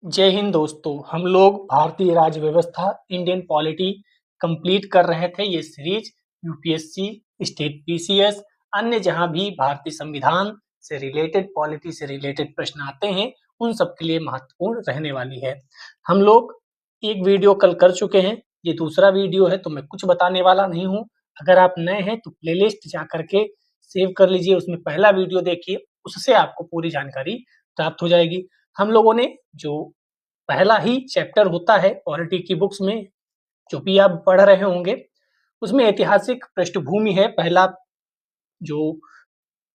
जय हिंद दोस्तों। हम लोग भारतीय राज्य व्यवस्था इंडियन पॉलिटी कंप्लीट कर रहे थे। ये सीरीज यूपीएससी, स्टेट पीसीएस, अन्य जहां भी भारतीय संविधान से रिलेटेड, पॉलिटी से रिलेटेड प्रश्न आते हैं, उन सब के लिए महत्वपूर्ण रहने वाली है। हम लोग एक वीडियो कल कर चुके हैं, ये दूसरा वीडियो है, तो मैं कुछ बताने वाला नहीं हूँ। अगर आप नए हैं तो प्लेलिस्ट जा करके सेव कर लीजिए, उसमें पहला वीडियो देखिए, उससे आपको पूरी जानकारी प्राप्त हो जाएगी। हम लोगों ने जो पहला ही चैप्टर होता है पॉलिटी की बुक्स में, जो भी आप पढ़ रहे होंगे, उसमें ऐतिहासिक पृष्ठभूमि है। पहला जो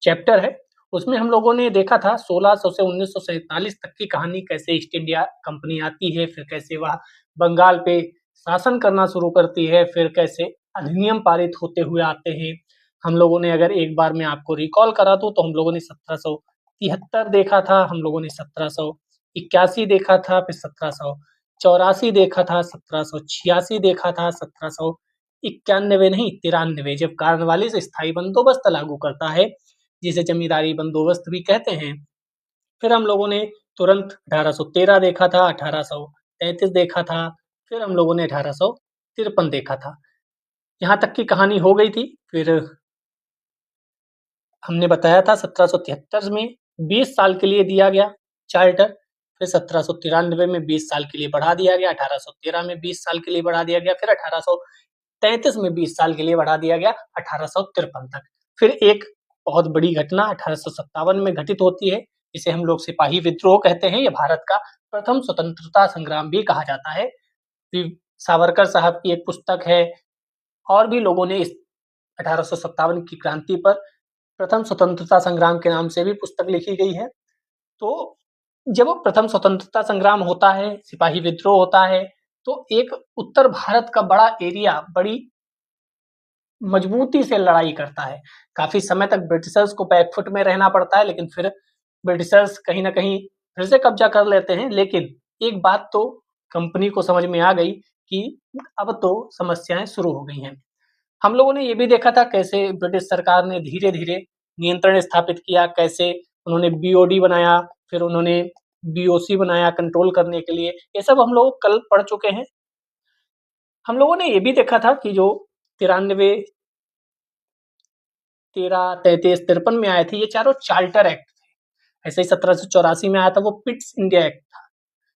चैप्टर है, उसमें हम लोगों ने देखा था 1600 से 1947 तक की कहानी, कैसे ईस्ट इंडिया कंपनी आती है, फिर कैसे वह बंगाल पे शासन करना शुरू करती है, फिर कैसे अधिनियम पारित होते हुए आते हैं। हम लोगों ने, अगर एक बार मैं आपको रिकॉल करा दूं, तो हम लोगों ने 1773 देखा था, हम लोगों ने 1781 देखा था, फिर 1784 देखा था, 1786 देखा था, 1791 नहीं 93, जब कार्नवालिस स्थायी बंदोबस्त लागू करता है, जिसे जमींदारी बंदोबस्त भी कहते हैं। फिर हम लोगों ने तुरंत 1813 देखा था, 1833 देखा था, फिर हम लोगों ने 1853 देखा था। यहाँ तक की कहानी हो गई थी। फिर हमने बताया था 1773 में 20 साल के लिए दिया गया चार्टर, फिर 1793 में 20 साल के लिए बढ़ा दिया गया, 1813 में 20 साल के लिए बढ़ा दिया गया, फिर 1833 में 20 साल के लिए बढ़ा दिया गया 1853 तक। फिर एक बहुत बड़ी घटना 1857 में घटित होती है, जिसे हम लोग सिपाही विद्रोह कहते हैं। यह भारत का प्रथम स्वतंत्रता संग्राम भी कहा जाता है। सावरकर साहब की एक पुस्तक है, और भी लोगों ने इस 1857 की क्रांति पर प्रथम स्वतंत्रता संग्राम के नाम से भी पुस्तक लिखी गई है। तो जब प्रथम स्वतंत्रता संग्राम होता है, सिपाही विद्रोह होता है, तो एक उत्तर भारत का बड़ा एरिया बड़ी मजबूती से लड़ाई करता है। काफी समय तक ब्रिटिशर्स को बैकफुट में रहना पड़ता है, लेकिन फिर ब्रिटिशर्स कहीं ना कहीं फिर से कब्जा कर लेते हैं। लेकिन एक बात तो कंपनी को समझ में आ गई कि अब तो समस्याएं शुरू हो गई हैं। हम लोगों ने ये भी देखा था कैसे ब्रिटिश सरकार ने धीरे धीरे नियंत्रण स्थापित किया, कैसे उन्होंने बीओडी बनाया, फिर उन्होंने बीओसी बनाया कंट्रोल करने के लिए। ये सब हम लोग कल पढ़ चुके हैं। हम लोगों ने ये भी देखा था कि जो 93, 13, 33, 53 में आए थे, ये चारों चार्टर एक्ट थे। ऐसे ही 1784 में आया था वो पिट्स इंडिया एक्ट था।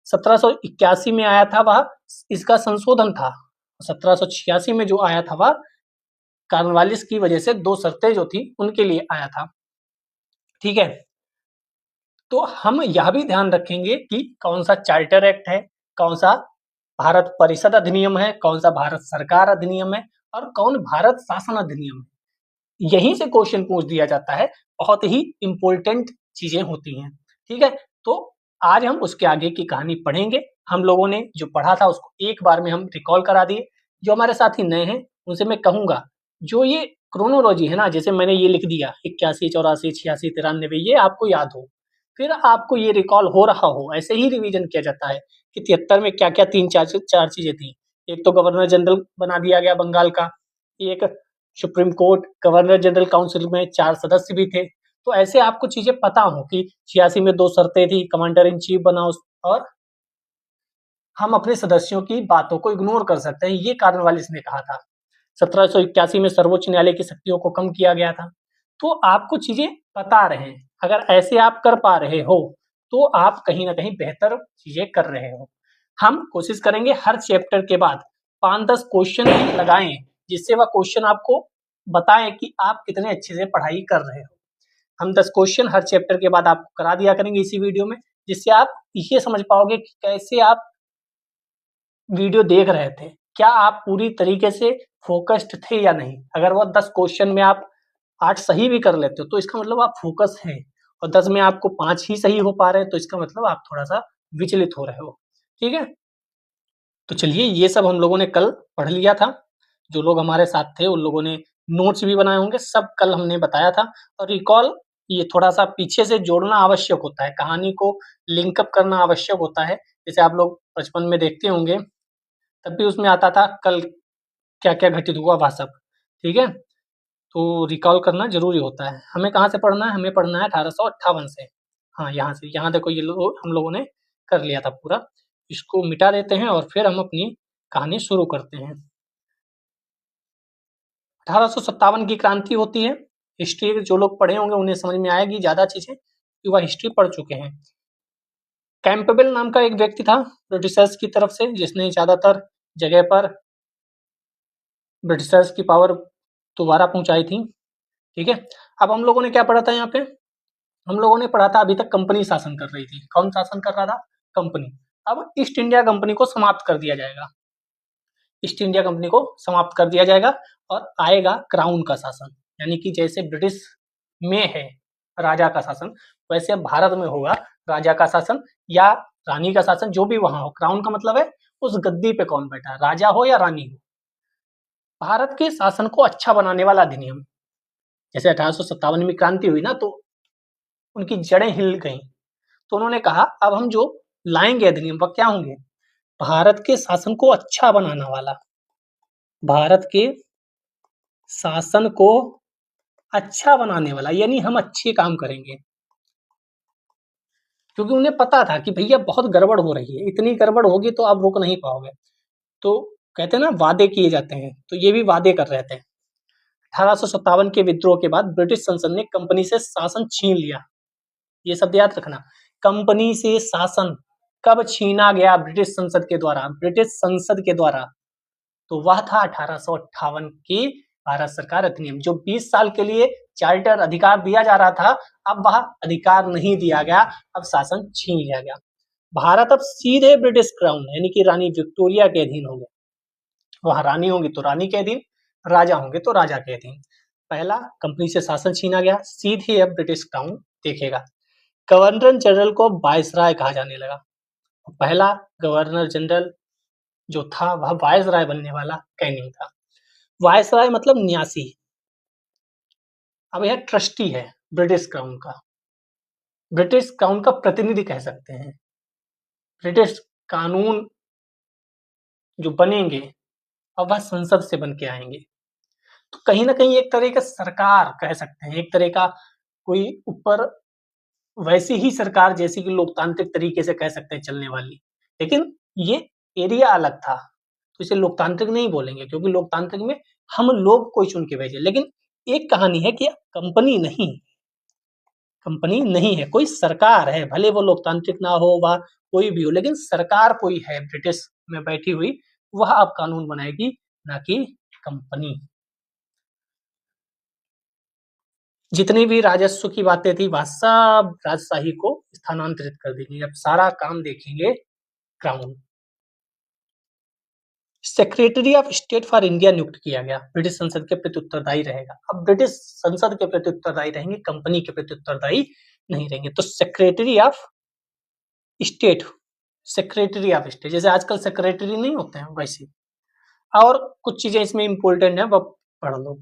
1781 में आया था वह, इसका संशोधन था। 1786 में जो आया था वह कार्नवालिस की वजह से दो शर्तें जो थी उनके लिए आया था। ठीक है, तो हम यह भी ध्यान रखेंगे कि कौन सा चार्टर एक्ट है, कौन सा भारत परिषद अधिनियम है, कौन सा भारत सरकार अधिनियम है, और कौन भारत शासन अधिनियम है। यहीं से क्वेश्चन पूछ दिया जाता है। बहुत ही इंपॉर्टेंट चीजें होती हैं। ठीक है, तो आज हम उसके आगे की कहानी पढ़ेंगे। हम लोगों ने जो पढ़ा था उसको एक बार में हम रिकॉल करा दिए। जो हमारे साथी नए हैं उनसे मैं कहूंगा, जो ये क्रोनोलॉजी है ना, जैसे मैंने ये लिख दिया 81, 84, 86, 93, ये आपको याद हो, फिर आपको ये रिकॉल हो रहा हो, ऐसे ही रिवीजन किया जाता है कि 73 में क्या क्या तीन चार चार चीजें थी। एक तो गवर्नर जनरल बना दिया गया बंगाल का, एक supreme court, governor general council में 4 सदस्य भी थे। तो ऐसे आपको चीजें पता हो कि 86 में 2 शर्तें थी, कमांडर इन चीफ बना, और हम अपने सदस्यों की बातों को इग्नोर कर सकते हैं, ये कार्नवालिस ने कहा था। 1781 में सर्वोच्च न्यायालय की शक्तियों को कम किया गया था। तो आपको चीजें पता रहे, अगर ऐसे आप कर पा रहे हो तो आप कहीं ना कहीं बेहतर चीजें कर रहे हो। हम कोशिश करेंगे हर चैप्टर के बाद 5-10 क्वेश्चन लगाएं, जिससे वह क्वेश्चन आपको बताएं कि आप कितने अच्छे से पढ़ाई कर रहे हो। हम 10 क्वेश्चन हर चैप्टर के बाद आपको करा दिया करेंगे इसी वीडियो में, जिससे आप ये समझ पाओगे कि कैसे आप वीडियो देख रहे थे, क्या आप पूरी तरीके से फोकस्ड थे या नहीं। अगर वो 10 क्वेश्चन में आप 8 सही भी कर लेते हो तो इसका मतलब आप फोकस हैं, और 10 में आपको 5 ही सही हो पा रहे हैं तो इसका मतलब आप थोड़ा सा विचलित हो रहे हो। ठीक है, तो चलिए ये सब हम लोगों ने कल पढ़ लिया था। जो लोग हमारे साथ थे उन लोगों ने नोट्स भी बनाए होंगे, सब कल हमने बताया था। और रिकॉल ये थोड़ा सा पीछे से जोड़ना आवश्यक होता है, कहानी को लिंकअप करना आवश्यक होता है। जैसे आप लोग बचपन में देखते होंगे, तब भी उसमें आता था कल क्या क्या घटित हुआ वह सब। ठीक है, तो रिकॉल करना जरूरी होता है। हमें कहाँ से पढ़ना है, हमें पढ़ना है 1858 से। हाँ, यहाँ से, यहाँ देखो ये लोग हम लोगों ने कर लिया था पूरा, इसको मिटा देते हैं और फिर हम अपनी कहानी शुरू करते हैं। 1857 की क्रांति होती है। हिस्ट्री जो लोग पढ़े होंगे उन्हें समझ में आएगी ज़्यादा चीज़ें, क्योंकि वह हिस्ट्री पढ़ चुके हैं। कैंपबेल नाम का एक व्यक्ति था ब्रिटिशर्स की तरफ से, जिसने ज़्यादातर जगह पर ब्रिटिशर्स की पावर दोबारा पहुंचाई थी। ठीक है, अब हम लोगों ने क्या पढ़ा था यहाँ पे? हम लोगों ने पढ़ा था अभी तक कंपनी शासन कर रही थी। कौन शासन कर रहा था? कंपनी। अब ईस्ट इंडिया कंपनी को समाप्त कर दिया जाएगा। ईस्ट इंडिया कंपनी को समाप्त कर दिया जाएगा और आएगा क्राउन का शासन, यानी कि जैसे ब्रिटिश में है राजा का शासन, वैसे भारत में होगा राजा का शासन या रानी का शासन, जो भी वहां हो। क्राउन का मतलब है उस गद्दी पे कौन बैठा, राजा हो या रानी हो। भारत के शासन को अच्छा बनाने वाला अधिनियम, जैसे 1857 में क्रांति हुई ना, तो उनकी जड़ें हिल गई, तो उन्होंने कहा अब हम जो लाएंगे अधिनियम वह क्या होंगे? भारत के शासन को अच्छा बनाने वाला, भारत के शासन को अच्छा बनाने वाला, यानी हम अच्छे काम करेंगे। क्योंकि उन्हें पता था कि भैया बहुत गड़बड़ हो रही है, इतनी गड़बड़ होगी तो आप रोक नहीं पाओगे। तो कहते हैं ना वादे किए जाते हैं, तो ये भी वादे कर रहे थे। 1857 के विद्रोह के बाद ब्रिटिश संसद ने कंपनी से शासन छीन लिया। ये शब्द याद रखना, कंपनी से शासन कब छीना गया? ब्रिटिश संसद के द्वारा, ब्रिटिश संसद के द्वारा। तो वह था 1858 की भारत सरकार अधिनियम, जो 20 साल के लिए चार्टर अधिकार दिया जा रहा था, अब वह अधिकार नहीं दिया गया, अब शासन छीन लिया गया। भारत अब सीधे ब्रिटिश क्राउन यानी कि रानी विक्टोरिया के अधीन हो गया। वहां रानी होंगी तो रानी के अधीन, राजा होंगे तो राजा के अधीन। पहला, कंपनी से शासन छीना गया, सीधे अब ब्रिटिश क्राउन देखेगा। गवर्नर जनरल को वायसराय कहा जाने लगा। पहला गवर्नर जनरल जो था वह वायसराय बनने वाला कैनिंग था। वायसराय मतलब न्यासी। अब यह ट्रस्टी है ब्रिटिश क्राउन का, ब्रिटिश क्राउन का प्रतिनिधि कह सकते हैं। ब्रिटिश कानून जो बनेंगे अब वह संसद से बन के आएंगे, तो कहीं ना कहीं एक तरह का सरकार कह सकते हैं, एक तरह का कोई ऊपर वैसी ही सरकार जैसी कि लोकतांत्रिक तरीके से कह सकते हैं चलने वाली, लेकिन ये एरिया अलग था, तो इसे लोकतांत्रिक नहीं बोलेंगे, क्योंकि लोकतांत्रिक में हम लोग कोई चुन के भेजे। लेकिन एक कहानी है कि कंपनी नहीं, कंपनी नहीं है, कोई सरकार है, भले वो लोकतांत्रिक ना हो वह कोई भी हो, लेकिन सरकार कोई है ब्रिटिश में बैठी हुई, वह अब कानून बनाएगी, ना कि कंपनी। जितनी भी राजस्व की बातें थी वह सब राजशाही को स्थानांतरित कर देंगे, अब सारा काम देखेंगे crown. Secretary of state for India नियुक्त किया गया, ब्रिटिश संसद के प्रति उत्तरदायी रहेगा। अब ब्रिटिश संसद के प्रति उत्तरदायी रहेंगे, कंपनी के प्रति उत्तरदायी नहीं रहेंगे। तो secretary of state, secretary of state जैसे आजकल सेक्रेटरी नहीं होते हैं वैसे। और कुछ चीजें इसमें इंपॉर्टेंट है, वह पढ़ लो।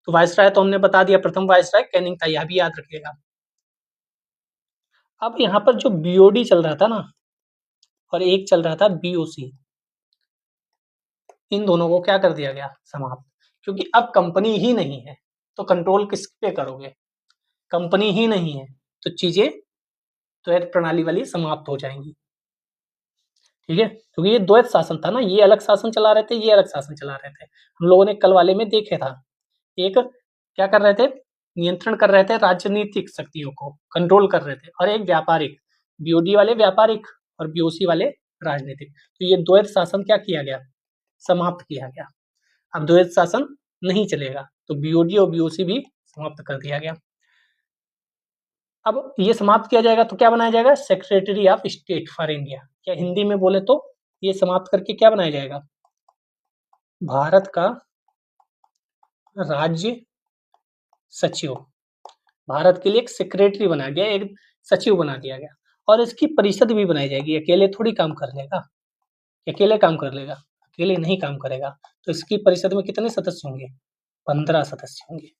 तो वायसराय तो हमने बता दिया, प्रथम वायसराय कैनिंग था, यह भी याद रखिएगा। अब यहाँ पर जो बीओडी चल रहा था ना, और एक चल रहा था बीओसी, इन दोनों को क्या कर दिया गया? समाप्त। क्योंकि अब कंपनी ही नहीं है तो कंट्रोल किस पे करोगे? कंपनी ही नहीं है तो चीजें द्वैत प्रणाली वाली समाप्त हो जाएंगी। ठीक है, क्योंकि ये द्वैत शासन था ना, ये अलग शासन चला रहे थे, ये अलग शासन चला रहे थे। हम लोगों ने कल वाले में देखे था, एक क्या कर रहे थे? नियंत्रण कर रहे थे, राजनीतिक शक्तियों को कंट्रोल कर रहे थे, और एक व्यापारिक, बीओडी वाले व्यापारिक और बीओसी वाले राजनीतिक। तो ये द्वैत शासन क्या किया गया? समाप्त किया गया। अब द्वैत शासन नहीं चलेगा, तो बीओडी और बीओसी भी समाप्त कर दिया गया। अब ये समाप्त किया जाएगा तो क्या बनाया जाएगा? Secretary of state for India. क्या हिंदी में बोले तो ये समाप्त करके क्या बनाया जाएगा? भारत का राज्य सचिव। भारत के लिए एक सेक्रेटरी बनाया गया, एक सचिव बना दिया गया, और इसकी परिषद भी बनाई जाएगी। अकेले थोड़ी काम कर लेगा, अकेले काम कर लेगा? अकेले नहीं काम करेगा। तो इसकी परिषद में कितने सदस्य होंगे? 15 सदस्य होंगे।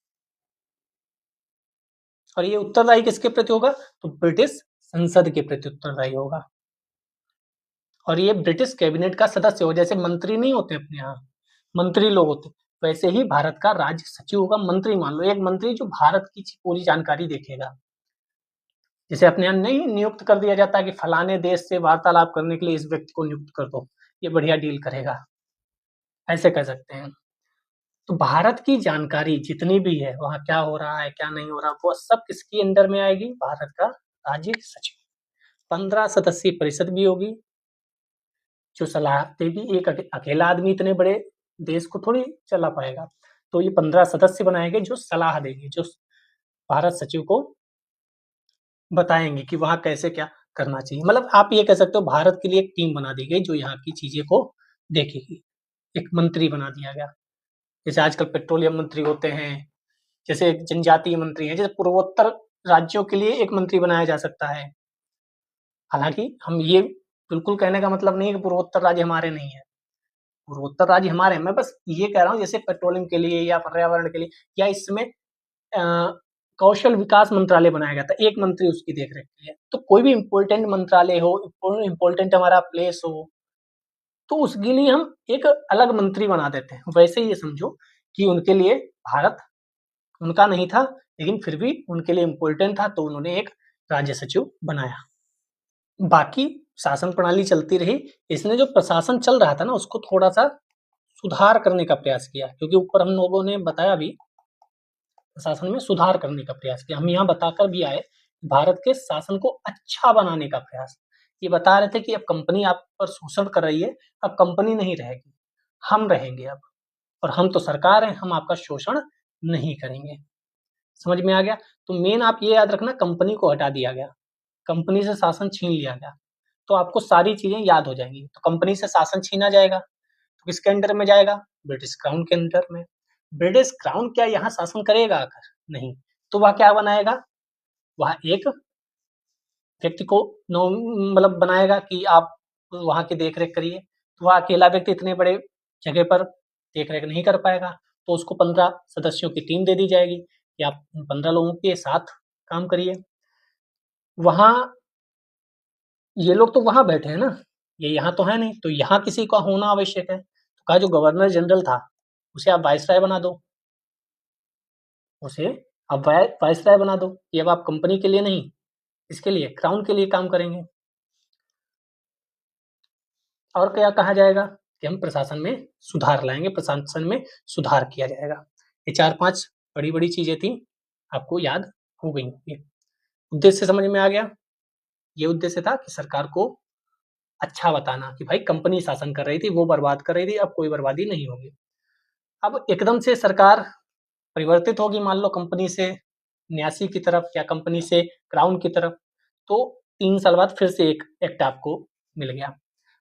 और ये उत्तरदायी किसके प्रति होगा? तो ब्रिटिश संसद के प्रति उत्तरदायी होगा। और ये ब्रिटिश कैबिनेट का सदस्य होगा। जैसे मंत्री नहीं होते अपने यहाँ, मंत्री लोग होते, वैसे ही भारत का राज्य सचिव होगा। मंत्री मान लो, एक मंत्री जो भारत की पूरी जानकारी देखेगा। जैसे अपने यहाँ नहीं नियुक्त कर दिया जाता है कि फलाने देश से वार्तालाप करने के लिए इस व्यक्ति को नियुक्त कर दो, ये बढ़िया डील करेगा, ऐसे कह सकते हैं। तो भारत की जानकारी जितनी भी है, वहाँ क्या हो रहा है, क्या नहीं हो रहा, वो सब किसकी अंडर में आएगी? भारत का राज्य सचिव। 15 सदस्यीय परिषद भी होगी जो सलाह देगी। एक अकेला आदमी इतने बड़े देश को थोड़ी चला पाएगा, तो ये 15 सदस्य बनाएंगे जो सलाह देंगे, जो भारत सचिव को बताएंगे कि वहाँ कैसे क्या करना चाहिए। मतलब आप ये कह सकते हो भारत के लिए एक टीम बना दी गई जो यहाँ की चीजें को देखेगी। एक मंत्री बना दिया गया, जैसे आजकल पेट्रोलियम मंत्री होते हैं, जैसे एक जनजातीय मंत्री हैं, जैसे पूर्वोत्तर राज्यों के लिए एक मंत्री बनाया जा सकता है। हालांकि हम ये बिल्कुल कहने का मतलब नहीं है कि पूर्वोत्तर राज्य हमारे नहीं है, पूर्वोत्तर राज्य हमारे हैं। मैं बस ये कह रहा हूँ जैसे पेट्रोलियम के लिए या पर्यावरण के लिए या इसमें कौशल विकास मंत्रालय बनाया गया था, एक मंत्री उसकी देखरेख के लिए। तो कोई भी इम्पोर्टेंट मंत्रालय हो, इम्पोर्टेंट हमारा प्लेस हो, तो उसके लिए हम एक अलग मंत्री बना देते हैं। वैसे ये समझो कि उनके लिए भारत उनका नहीं था, लेकिन फिर भी उनके लिए इम्पोर्टेंट था, तो उन्होंने एक राज्य सचिव बनाया। बाकी शासन प्रणाली चलती रही। इसने जो प्रशासन चल रहा था ना, उसको थोड़ा सा सुधार करने का प्रयास किया, क्योंकि ऊपर हम लोगों ने बताया भी प्रशासन में सुधार करने का प्रयास किया। हम यहाँ बताकर भी आए भारत के शासन को अच्छा बनाने का प्रयास। ये बता रहे थे कि अब कंपनी आप पर शोषण कर रही है, अब कंपनी नहीं रहेगी, हम रहेंगे अब, और हम तो सरकार हैं, हम आपका शोषण नहीं करेंगे। समझ में आ गया? तो मेन आप ये याद रखना, कंपनी को हटा दिया गया, कंपनी से शासन छीन लिया गया, तो आपको सारी चीजें याद हो जाएंगी। तो कंपनी से शासन छीना जाएगा तो किसके अंडर में जाएगा? ब्रिटिश क्राउन के अंडर में। ब्रिटिश क्राउन क्या यहाँ शासन करेगा आकर? नहीं। तो वह क्या बनाएगा? वह एक व्यक्ति को मतलब बनाएगा कि आप वहां की देख रेख करिए। तो वह अकेला व्यक्ति इतने बड़े जगह पर देख रेख नहीं कर पाएगा, तो उसको 15 सदस्यों की टीम दे दी जाएगी कि आप 15 लोगों के साथ काम करिए। वहां ये लोग तो वहां बैठे हैं ना, ये यहाँ तो है नहीं, तो यहाँ किसी का होना आवश्यक है। तो कहा जो गवर्नर जनरल था उसे आप वाइसराय बना दो, उसे आप वाइसराय बना दो। ये अब आप कंपनी के लिए नहीं, इसके लिए क्राउन के लिए काम करेंगे। और क्या कहा जाएगा कि हम प्रशासन में सुधार लाएंगे, प्रशासन में सुधार किया जाएगा। ये 4-5 बड़ी बड़ी चीजें थी, आपको याद हो गई होंगी। उद्देश्य समझ में आ गया? ये उद्देश्य था कि सरकार को अच्छा बताना कि भाई कंपनी शासन कर रही थी, वो बर्बाद कर रही थी, अब कोई बर्बादी नहीं होगी। अब एकदम से सरकार परिवर्तित होगी, मान लो कंपनी से न्यासी की तरफ या कंपनी से क्राउन की तरफ, तो 3 साल बाद फिर से एक एक्ट आपको मिल गया।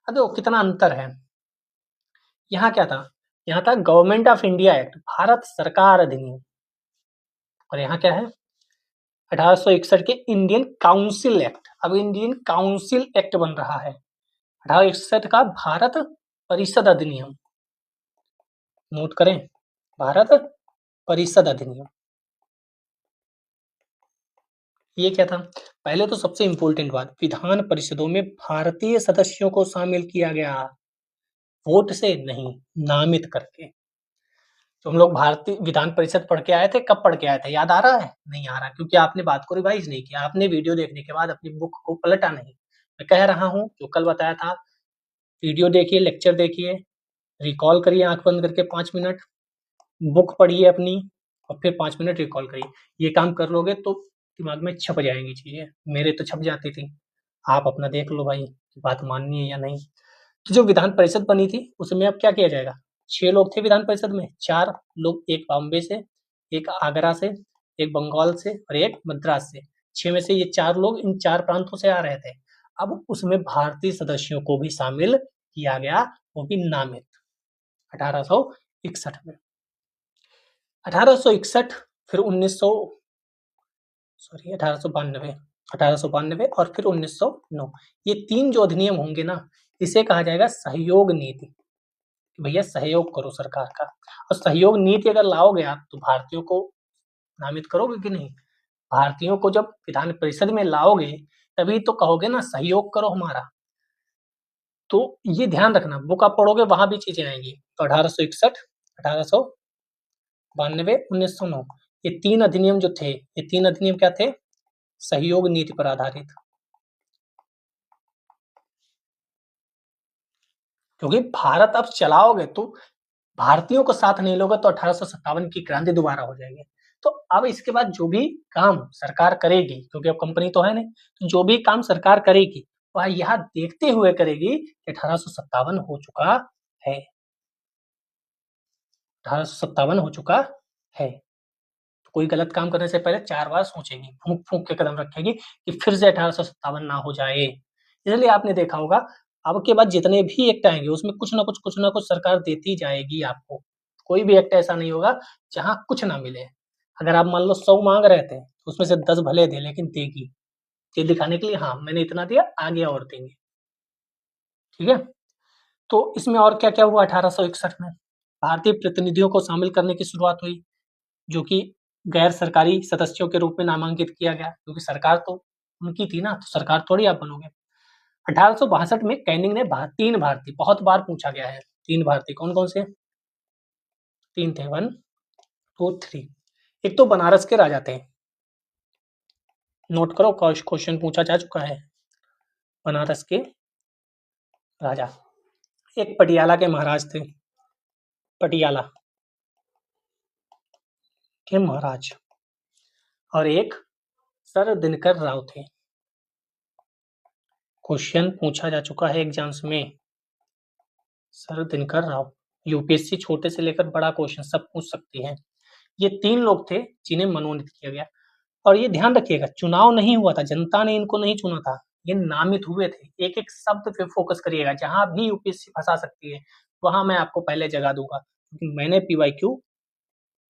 अब देखो कितना अंतर है। यहाँ क्या था? यहाँ था government of India act, Bharat सरकार अधिनियम। और यहाँ क्या है? 1861 के इंडियन काउंसिल एक्ट। अब इंडियन काउंसिल एक्ट बन रहा है। 1861 का भारत परिषद अधिनियम, नोट करें, भारत परिषद अधिनियम। ये क्या था? पहले तो सबसे इंपॉर्टेंट बात, विधान परिषदों में भारतीय सदस्यों को शामिल किया गया, वोट से नहीं, नामित करके। तो हम लोग भारतीय विधान परिषद पढ़ के आए थे, कब पढ़ के आए थे, याद आ रहा है? नहीं आ रहा, क्योंकि आपने बात को रिवाइज नहीं किया, आपने वीडियो देखने के बाद अपनी बुक को पलटा नहीं। मैं कह रहा हूँ जो कल बताया था, वीडियो देखिए, लेक्चर देखिए, रिकॉल करिए आंख बंद करके 5 मिनट, बुक पढ़िए अपनी, और फिर 5 मिनट रिकॉल करिए। ये काम कर लोगे तो दिमाग में छप जाएंगी चीजें। मेरे तो छप जाती थी, आप अपना देख लो भाई, बात माननी है या नहीं। तो जो विधान परिषद बनी थी उसमें अब क्या किया जाएगा? 6 लोग थे विधान परिषद में, 4 लोग, एक बॉम्बे से, एक आगरा से, एक बंगाल से और एक मद्रास से। 6 में से ये 4 लोग इन 4 प्रांतों से आ रहे थे। अब उसमें भारतीय सदस्यों को भी शामिल किया गया, वो भी नामित, 1861 में। 1861 फिर 1892, 1892 और फिर 1909, ये 3 जो अधिनियम होंगे ना, इसे कहा जाएगा सहयोग नीति। भैया सहयोग करो सरकार का, और सहयोग नीति अगर लाओगे आप तो भारतीयों को नामित करोगे कि नहीं? भारतीयों को जब विधान परिषद में लाओगे तभी तो कहोगे ना सहयोग करो हमारा। तो ये ध्यान रखना, बुक आप पढ़ोगे वहां भी चीजें आएंगी। तो 1861, 1892, 1909, ये 3 अधिनियम जो थे, ये 3 अधिनियम क्या थे? सहयोग नीति पर आधारित, क्योंकि भारत अब चलाओगे तो भारतीयों को साथ नहीं लोगे तो 1857 की क्रांति दोबारा हो जाएगी। तो अब इसके बाद जो भी काम सरकार करेगी, क्योंकि अब कंपनी तो है नहीं, तो जो भी काम सरकार करेगी वह यह देखते हुए करेगी कि 1857 हो चुका है, 1857 हो चुका है। तो कोई गलत काम करने से पहले 4 बार सोचेगी, फूंक-फूंक के कदम रखेगी कि फिर से 1857 ना हो जाए। इसलिए आपने देखा होगा अब के बाद जितने भी एक्ट आएँगे उसमें कुछ ना कुछ सरकार देती जाएगी आपको। कोई भी एक्ट ऐसा नहीं होगा जहाँ कुछ ना मिले। अगर आप मान लो 100 माँग रहे थे, तो उसमें से 10 भले दें लेकिन देगी। ये दिखाने के लिए हाँ, मैंने इतना दिया आगे और देंगे। ठीक है? तो इसमें और क्या-क्या हुआ 1861 में? भारतीय प्रतिनिधियों को शामिल करने की शुरुआत हुई, जो कि गैर सरकारी सदस्यों के रूप में नामांकित किया गया, क्योंकि सरकार तो उनकी थी ना, तो सरकार थोड़ी आप बनोगे। 1862 में कैनिंग ने 3 भारतीय, बहुत बार पूछा गया है, 3 भारतीय कौन-कौन से? 3 थे, 1, 2, 3। एक तो बनारस के राजा थे, नोट करो क्वेश्चन पूछा जा चुका है, बनारस के राजा। एक पटियाला के महाराज थे, पटियाला के महाराज, और एक सर दिनकर राव थे। क्वेश्चन पूछा जा चुका है एग्जाम्स में, सर दिनकर राव। यूपीएससी छोटे से लेकर बड़ा क्वेश्चन सब पूछ सकती है। ये 3 लोग थे जिन्हें मनोनीत किया गया, और ये ध्यान रखिएगा चुनाव नहीं हुआ था, जनता ने इनको नहीं चुना था, ये नामित हुए थे। एक-एक शब्द पे फोकस करिएगा, जहाँ भी यूपीएससी फंसा सकती है, वहाँ मैं आपको पहले जगह दूंगा, क्योंकि मैंने पीवाईक्यू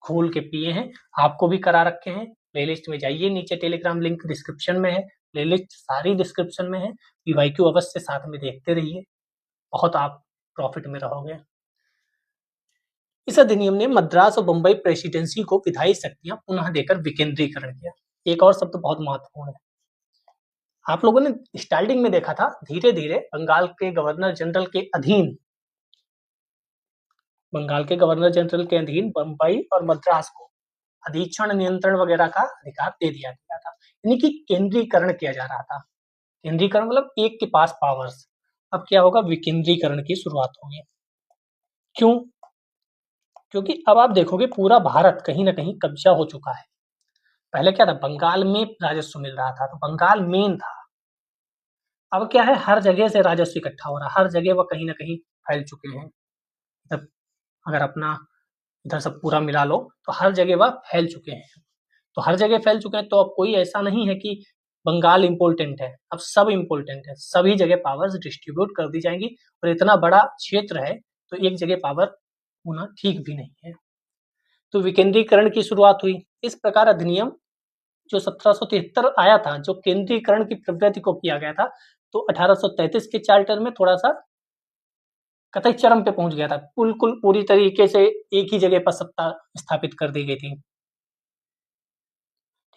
खोल के पिए हैं, आपको भी करा रखे हैं। प्लेलिस्ट में जाइए, नीचे टेलीग्राम लिंक डिस्क्रिप्शन में है, प्लेलिस्ट सारी डिस्क्रिप्शन में है। पीवाईक्यू अवश्य साथ में देखते रहिए, बहुत आप प्रॉफिट में रहोगे। इस अधिनियम ने मद्रास और बंबई प्रेसिडेंसी को विधायी शक्तियां पुनः देकर विकेंद्रीकरण किया। एक और शब्द बहुत महत्वपूर्ण है, आप लोगों ने स्टार्टिंग में देखा था, धीरे धीरे बंगाल के गवर्नर जनरल के अधीन, बंगाल के गवर्नर जनरल के अधीन बंबई और मद्रास को अधीक्षण नियंत्रण वगैरह का अधिकार दे दिया गया था, यानी कि केंद्रीकरण किया जा रहा था। केंद्रीकरण मतलब एक के पास पावर्स, अब क्या होगा, विकेंद्रीकरण की शुरुआत होगी। क्यों? क्योंकि अब आप देखोगे पूरा भारत कहीं ना कहीं कब्जा हो चुका है। पहले क्या था, बंगाल में राजस्व मिल रहा था, तो बंगाल मेन था। अब क्या है, हर जगह से राजस्व इकट्ठा हो रहा है, हर जगह वह कहीं ना कहीं फैल चुके हैं। जब अगर अपना इधर सब पूरा मिला लो तो हर जगह वह फैल चुके हैं। तो हर जगह फैल चुके हैं, तो अब कोई ऐसा नहीं है कि बंगाल इम्पोर्टेंट है, अब सब इम्पोर्टेंट है, सभी जगह पावर्स डिस्ट्रीब्यूट कर दी जाएंगी। और इतना बड़ा क्षेत्र है तो एक जगह पावर होना ठीक भी नहीं है। तो विकेंद्रीकरण की शुरुआत हुई। इस प्रकार अधिनियम जो 1773 आया था, जो केंद्रीकरण की प्रवृत्ति को किया गया था, तो 1833 के चार्टर में थोड़ा सा कतई चरम पे पहुंच गया था, बिल्कुल पूरी तरीके से एक ही जगह पर सत्ता स्थापित कर दी गई थी।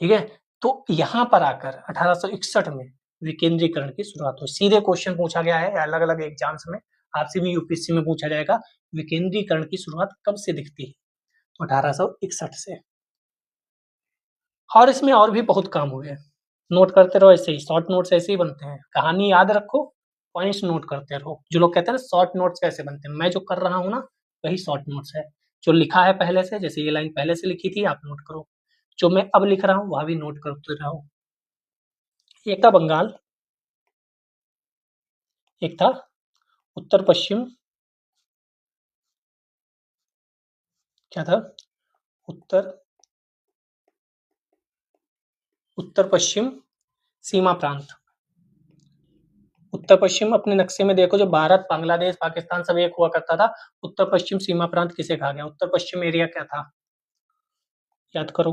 ठीक है, तो यहां पर आकर 1861 में विकेंद्रीकरण की शुरुआत हुई। सीधे क्वेश्चन पूछा गया है अलग अलग एग्जाम्स में, आपसे भी यूपीएससी में पूछा जाएगा, विकेंद्रीकरण की शुरुआत कब से दिखती है, तो 1861 से। और इसमें और भी बहुत काम हुए, नोट करते रहो, ऐसे ही शॉर्ट नोट्स ऐसे ही बनते हैं, कहानी याद रखो, पॉइंट्स नोट करते रहो। जो लोग कहते हैं ना शॉर्ट नोट्स कैसे बनते हैं, मैं जो कर रहा हूँ ना वही शॉर्ट नोट्स है। जो लिखा है पहले से, जैसे ये लाइन पहले से लिखी थी आप नोट करो, जो मैं अब लिख रहा हूँ वह भी नोट करते रहो। एक था बंगाल, एक था उत्तर पश्चिम, क्या था, उत्तर उत्तर पश्चिम सीमा प्रांत। उत्तर पश्चिम अपने नक्शे में देखो, जो भारत बांग्लादेश पाकिस्तान सब एक हुआ करता था, उत्तर पश्चिम सीमा प्रांत किसे कहा गया, उत्तर पश्चिम एरिया क्या था, याद करो।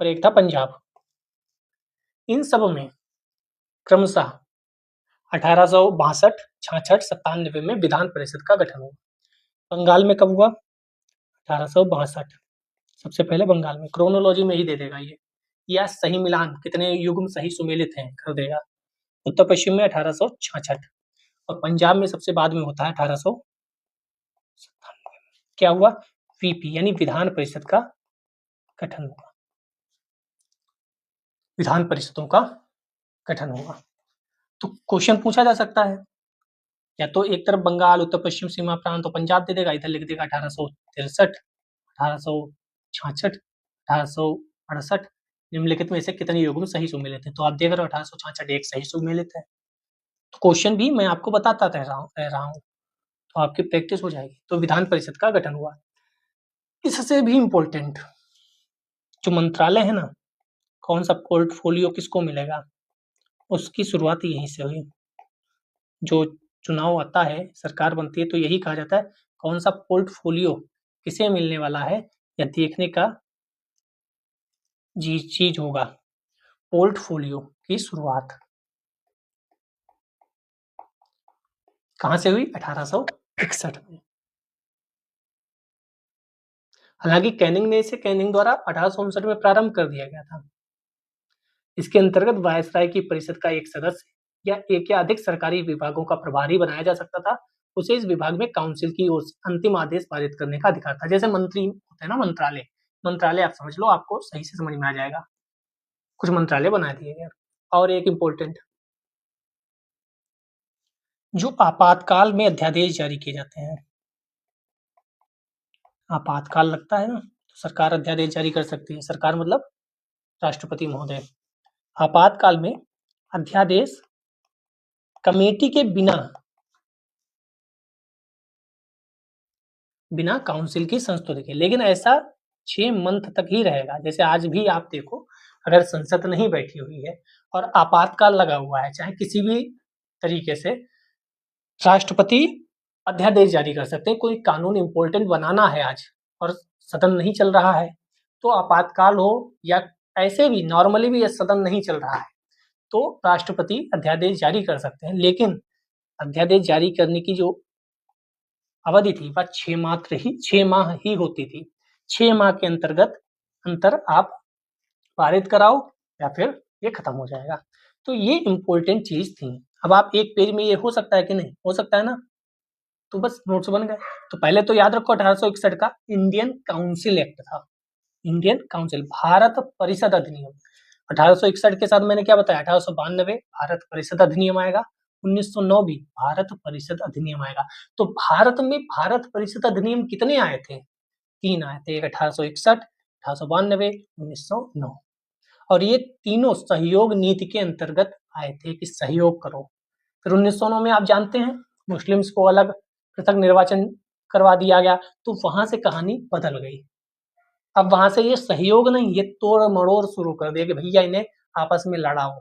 और एक था पंजाब। इन सब में क्रमशः 1862, 66, 97 में विधान परिषद का गठन हुआ। बंगाल में कब हुआ, 1862, सबसे पहले बंगाल में, क्रोनोलॉजी में ही दे देगा ये, या सही मिलान कितने युग्म सही सुमेलित हैं कर देगा। उत्तर पश्चिम में 1866, और पंजाब में सबसे बाद में होता है 1897। क्या हुआ, वीपी यानी विधान परिषद का गठन हुआ। विधान परिषदों का गठन हुआ। तो क्वेश्चन पूछा जा सकता है, या तो एक तरफ बंगाल, उत्तर पश्चिम सीमा प्रांत और पंजाब दे देगा, इधर लिख देगा 1863, 1866, 1868, निम्नलिखित में से कितने युग्म सही सुमेलित है। तो आप देख रहे हो 1866 एक सही सुमेलित है। तो क्वेश्चन भी मैं आपको बताता रह रहा हूँ, तो आपकी प्रैक्टिस हो जाएगी। तो विधान परिषद का गठन हुआ। इससे भी इम्पोर्टेंट जो मंत्रालय है ना, कौन सा पोर्टफोलियो किसको मिलेगा, उसकी शुरुआत यहीं से हुई। जो चुनाव आता है, सरकार बनती है, तो यही कहा जाता है कौन सा पोर्टफोलियो किसे मिलने वाला है, या देखने का चीज होगा। पोर्टफोलियो की शुरुआत कहां से हुई? 1861 में। हालांकि कैनिंग द्वारा 1859 में प्रारंभ कर दिया गया था। इसके अंतर्गत वायसराय की परिषद का एक सदस्य या एक या अधिक सरकारी विभागों का प्रभारी बनाया जा सकता था। उसे इस विभाग में काउंसिल की ओर से अंतिम आदेश पारित करने का अधिकार था। जैसे मंत्री होते हैं ना, मंत्रालय आप समझ लो, आपको सही से समझ में आ जाएगा। कुछ मंत्रालय बना दिए गए। और एक इम्पोर्टेंट, जो आपातकाल में अध्यादेश जारी किए जाते हैं, आपातकाल लगता है ना, तो सरकार अध्यादेश जारी कर सकती है। सरकार मतलब राष्ट्रपति महोदय। आपातकाल में अध्यादेश कमेटी के बिना काउंसिल की संस्तुति के, लेकिन ऐसा 6 मंथ तक ही रहेगा। जैसे आज भी आप देखो, अगर संसद नहीं बैठी हुई है और आपातकाल लगा हुआ है, चाहे किसी भी तरीके से, राष्ट्रपति अध्यादेश जारी कर सकते हैं। कोई कानून इम्पोर्टेंट बनाना है आज और सदन नहीं चल रहा है, तो आपातकाल हो या ऐसे भी नॉर्मली भी सदन नहीं चल रहा है, तो राष्ट्रपति अध्यादेश जारी कर सकते हैं। लेकिन अध्यादेश जारी करने की जो अवधि थी वह 6 माह ही होती थी। 6 माह के अंतर आप पारित कराओ या फिर ये खत्म हो जाएगा। तो ये इम्पोर्टेंट चीज थी। अब आप एक पेज में ये हो सकता है कि नहीं हो सकता है ना, तो बस नोट्स बन गए। तो पहले तो याद रखो 1861 का इंडियन काउंसिल एक्ट था। इंडियन काउंसिल, भारत परिषद अधिनियम। 1861 के साथ मैंने क्या बताया, 1892 भारत परिषद अधिनियम आएगा, 1909 भी भारत परिषद अधिनियम आएगा। तो भारत में भारत परिषद अधिनियम कितने आए थे? 3 आए थे, एक 1861, 1892, 1909। और ये तीनों सहयोग नीति के अंतर्गत आए थे कि सहयोग करो। फिर 1909 में आप जानते हैं मुस्लिम्स को अलग पृथक निर्वाचन करवा दिया गया, तो वहां से कहानी बदल गई। अब वहां से ये सहयोग नहीं, ये तोड़ मरोड़ शुरू कर दिया कि भैया इन्हें आपस में लड़ाओ।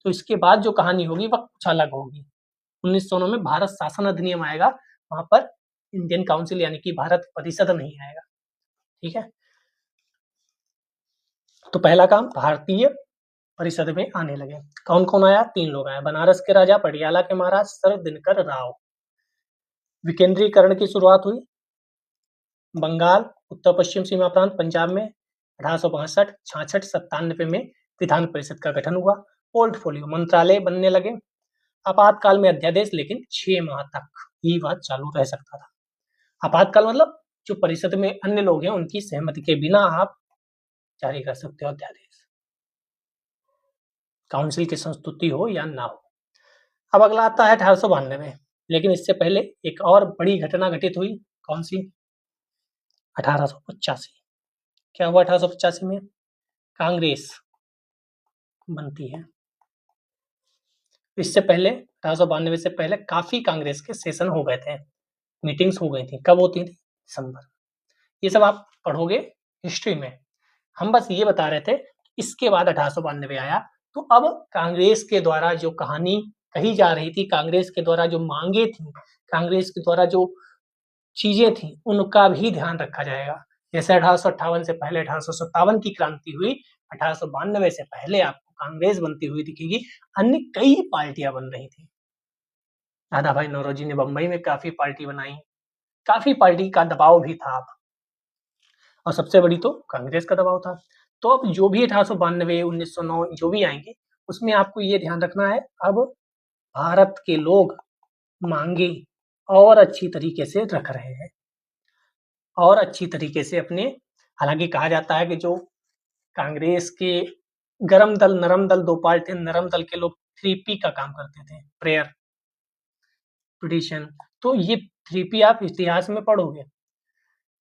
तो इसके बाद जो कहानी होगी वह कुछ अलग होगी। 1909 में भारत शासन अधिनियम आएगा, वहां पर इंडियन काउंसिल यानी कि भारत परिषद नहीं आएगा। ठीक है, तो पहला काम भारतीय परिषद में आने लगे। कौन कौन आया? 3 लोग आए, बनारस के राजा, पटियाला के महाराज सर दिनकर राव। विकेंद्रीकरण की शुरुआत हुई बंगाल, उत्तर पश्चिम सीमा प्रांत, पंजाब में 1865, 66, 97 में विधान परिषद का गठन हुआ। पोर्टफोलियो, मंत्रालय बनने लगे। आपातकाल में अध्यादेश, लेकिन 6 माह तक ही वह चालू रह सकता था। आपातकाल मतलब जो परिषद में अन्य लोग हैं उनकी सहमति के बिना आप जारी कर सकते हो अध्यादेश, काउंसिल की संस्तुति हो या ना हो। अब अगला आता है 1892, लेकिन इससे पहले एक और बड़ी घटना घटित हुई। कौन सी? 1885। क्या हुआ 1885 में? कांग्रेस बनती है। इससे पहले 1892 से पहले काफी कांग्रेस के सेशन हो गए थे, मीटिंग्स हो गई थी। कब होती थी? दिसंबर। ये सब आप पढ़ोगे हिस्ट्री में। हम बस ये बता रहे थे, इसके बाद 1892 आया, तो अब कांग्रेस के द्वारा जो कहानी कही जा रही थी, कांग्रेस के द्वारा जो मांगे थी, कांग्रेस के द्वारा जो चीजें थी, उनका भी ध्यान रखा जाएगा। जैसे 1858 से पहले 1857 की क्रांति हुई, 1892 से पहले आपको कांग्रेस बनती हुई दिखेगी। अन्य कई पार्टियां बन रही थी। दादा भाई नौरोजी ने बंबई में काफी पार्टी बनाई, काफी पार्टी का दबाव भी था, और सबसे बड़ी तो कांग्रेस का दबाव था। तो अब जो भी 1892, 1909 जो भी आएंगे, उसमें आपको ये ध्यान रखना है, अब भारत के लोग मांगे और अच्छी तरीके से रख रहे हैं, और अच्छी तरीके से अपने, हालांकि कहा जाता है कि जो कांग्रेस के गरम दल, नरम दल 2 पार्ट थे। नरम दल के लोग 3P का काम करते थे, प्रेयर, पिटीशन। तो ये 3P आप इतिहास में पढ़ोगे।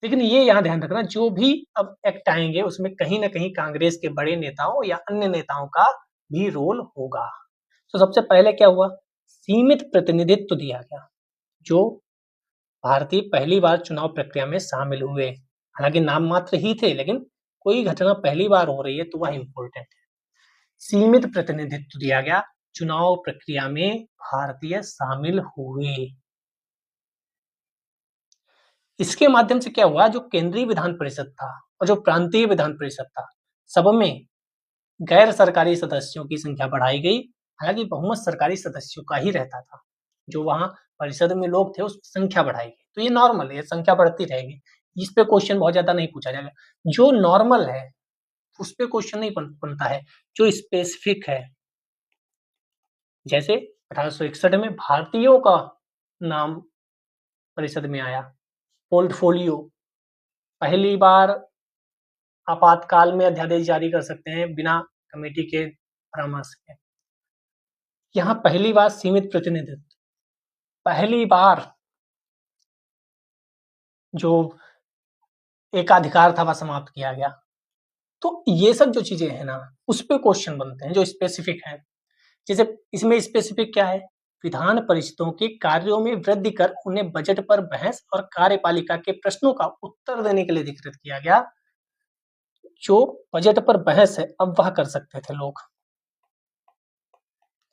लेकिन ये यहाँ ध्यान रखना, जो भी अब एक्ट आएंगे उसमें कहीं ना कहीं कांग्रेस के बड़े नेताओं या अन्य नेताओं का भी रोल होगा। तो सबसे पहले क्या हुआ, सीमित प्रतिनिधित्व दिया गया। जो भारतीय पहली बार चुनाव प्रक्रिया में शामिल हुए, हालांकि नाम मात्र ही थे, लेकिन कोई घटना पहली बार हो रही है तो वह इंपॉर्टेंट है। सीमित प्रतिनिधित्व दिया गया, चुनाव प्रक्रिया में भारतीय शामिल हुए। इसके माध्यम से क्या हुआ, जो केंद्रीय विधान परिषद था और जो प्रांतीय विधान परिषद था, सब में गैर सरकारी सदस्यों की संख्या बढ़ाई गई। हालांकि बहुमत सरकारी सदस्यों का ही रहता था। जो वहां परिषद में लोग थे उस संख्या बढ़ाई गई। तो ये नॉर्मल है, संख्या बढ़ती रहेगी, इस पे क्वेश्चन बहुत ज्यादा नहीं पूछा जाएगा। जो नॉर्मल है उस पे क्वेश्चन नहीं बनता है, जो स्पेसिफिक है। जैसे 1861 में भारतीयों का नाम परिषद में आया, पोर्टफोलियो, पहली बार आपातकाल में अध्यादेश जारी कर सकते हैं बिना कमेटी के परामर्श के। यहाँ पहली बार सीमित प्रतिनिधित्व, पहली बार जो एकाधिकार था वह समाप्त किया गया। तो ये सब जो चीजें हैं ना, उस पे क्वेश्चन बनते हैं जो स्पेसिफिक है। जैसे इसमें स्पेसिफिक क्या है, विधान परिषदों के कार्यों में वृद्धि कर उन्हें बजट पर बहस और कार्यपालिका के प्रश्नों का उत्तर देने के लिए अधिकृत किया गया। जो बजट पर बहस है अब वह कर सकते थे लोग।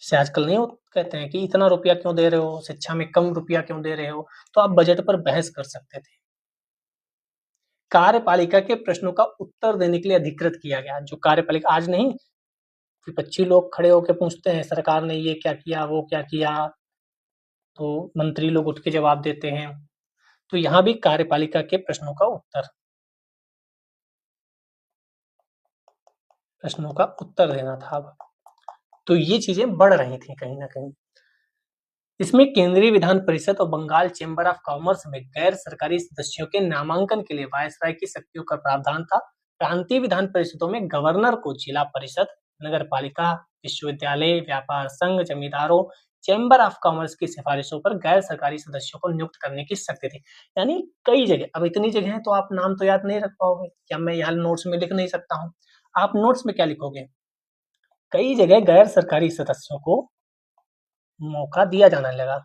जैसे आजकल नहीं कहते हैं कि इतना रुपया क्यों दे रहे हो, शिक्षा में कम रुपया क्यों दे रहे हो, तो आप बजट पर बहस कर सकते थे। कार्यपालिका के प्रश्नों का उत्तर देने के लिए अधिकृत किया गया। जो कार्यपालिका आज नहीं, विपक्षी लोग खड़े होकर पूछते हैं सरकार ने ये क्या किया, वो क्या किया, तो मंत्री लोग उठ के जवाब देते हैं। तो यहाँ भी कार्यपालिका के प्रश्नों का उत्तर देना था। अब तो ये चीजें बढ़ रही थी कहीं ना कहीं। इसमें केंद्रीय विधान परिषद और बंगाल चैम्बर ऑफ कॉमर्स में गैर सरकारी सदस्यों के नामांकन के लिए वायसराय की शक्तियों का प्रावधान था। प्रांतीय विधान परिषदों में गवर्नर को जिला परिषद, नगर पालिका, विश्वविद्यालय, व्यापार संघ, जमींदारों, चैम्बर ऑफ कॉमर्स की सिफारिशों पर गैर सरकारी सदस्यों को नियुक्त करने की शक्ति थी। यानी कई जगह, अब इतनी जगह है तो आप नाम तो याद नहीं रख पाओगे, क्या मैं यहाँ नोट्स में लिख नहीं सकता हूँ। आप नोट्स में क्या लिखोगे, कई जगह गैर सरकारी सदस्यों को मौका दिया जाने लगा।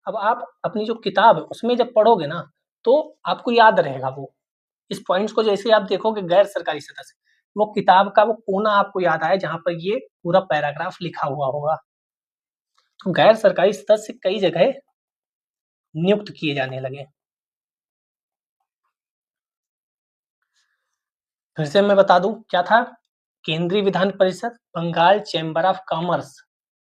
अब आप अपनी जो किताब है उसमें जब पढ़ोगे ना तो आपको याद रहेगा वो इस पॉइंट्स को। जैसे आप देखोगे गैर सरकारी सदस्य, वो किताब का वो कोना आपको याद आए जहां पर ये पूरा पैराग्राफ लिखा हुआ होगा। तो गैर सरकारी सदस्य कई जगह नियुक्त किए जाने लगे। फिर से मैं बता दूं क्या था, केंद्रीय Vidhan Parishad, Bengal chamber of commerce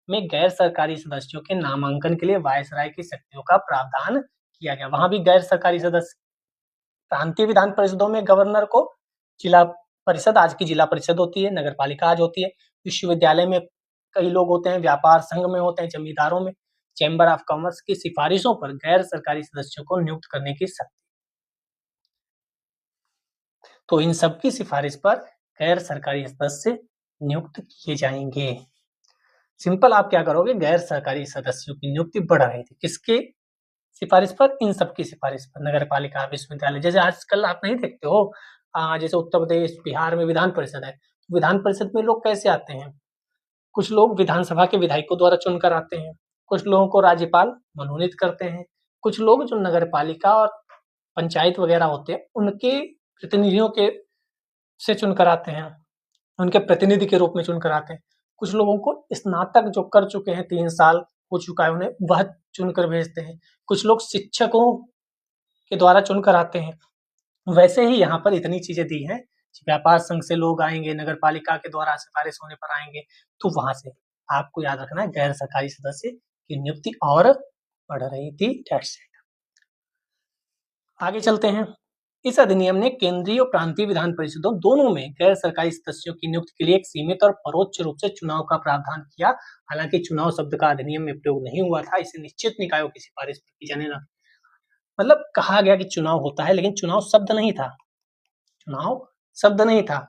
में गैर सरकारी सदस्यों के नामांकन के लिए वायसराय की शक्तियों का प्रावधान किया गया। वहां भी गैर सरकारी सदस्य। प्रांतीय विधान परिषदों में गवर्नर को जिला परिषद, आज की जिला परिषद होती है, नगर पालिका आज होती है। विश्वविद्यालय में कई लोग होते हैं, व्यापार संघ में होते हैं, जमींदारों में चैम्बर ऑफ कॉमर्स की सिफारिशों पर गैर सरकारी सदस्यों को नियुक्त करने की शक्ति। तो इन सबकी सिफारिश पर गैर सरकारी सदस्य नियुक्त किए जाएंगे। सिंपल आप क्या करोगे, गैर सरकारी सदस्यों की नियुक्ति बढ़ रही थी, किसके सिफारिश पर, इन सबकी सिफारिश पर, नगर पालिका, विश्वविद्यालय। जैसे आजकल आप नहीं देखते हो, जैसे उत्तर प्रदेश, बिहार में विधान परिषद है, विधान परिषद में लोग कैसे आते हैं, कुछ लोग विधानसभा के विधायकों द्वारा चुनकर आते हैं, कुछ लोगों को राज्यपाल मनोनीत करते हैं, कुछ लोग जो नगर पालिका और पंचायत वगैरह होते हैं उनके प्रतिनिधियों के से चुनकर आते हैं, उनके प्रतिनिधि के रूप में चुनकर आते हैं। कुछ लोगों को स्नातक जो कर चुके हैं, 3 साल हो चुका है उन्हें, वह चुनकर भेजते हैं। कुछ लोग शिक्षकों के द्वारा चुनकर आते हैं। वैसे ही यहाँ पर इतनी चीजें दी हैं, व्यापार संघ से लोग आएंगे, नगर पालिका के द्वारा सिफारिश होने पर आएंगे, तो वहां से आपको याद रखना है गैर सरकारी सदस्य की नियुक्ति और बढ़ रही थी। आगे चलते हैं। इस अधिनियम ने केंद्रीय और प्रांतीय विधान परिषदों दोनों में गैर सरकारी सदस्यों की नियुक्ति के लिए एक सीमित और परोक्ष रूप से चुनाव का प्रावधान किया। हालांकि चुनाव शब्द का अधिनियम में प्रयोग नहीं हुआ था, इसे निश्चित निकायों की सिफारिश पर की जाने लगा। मतलब कहा गया कि चुनाव होता है, लेकिन चुनाव शब्द नहीं था, चुनाव शब्द नहीं था,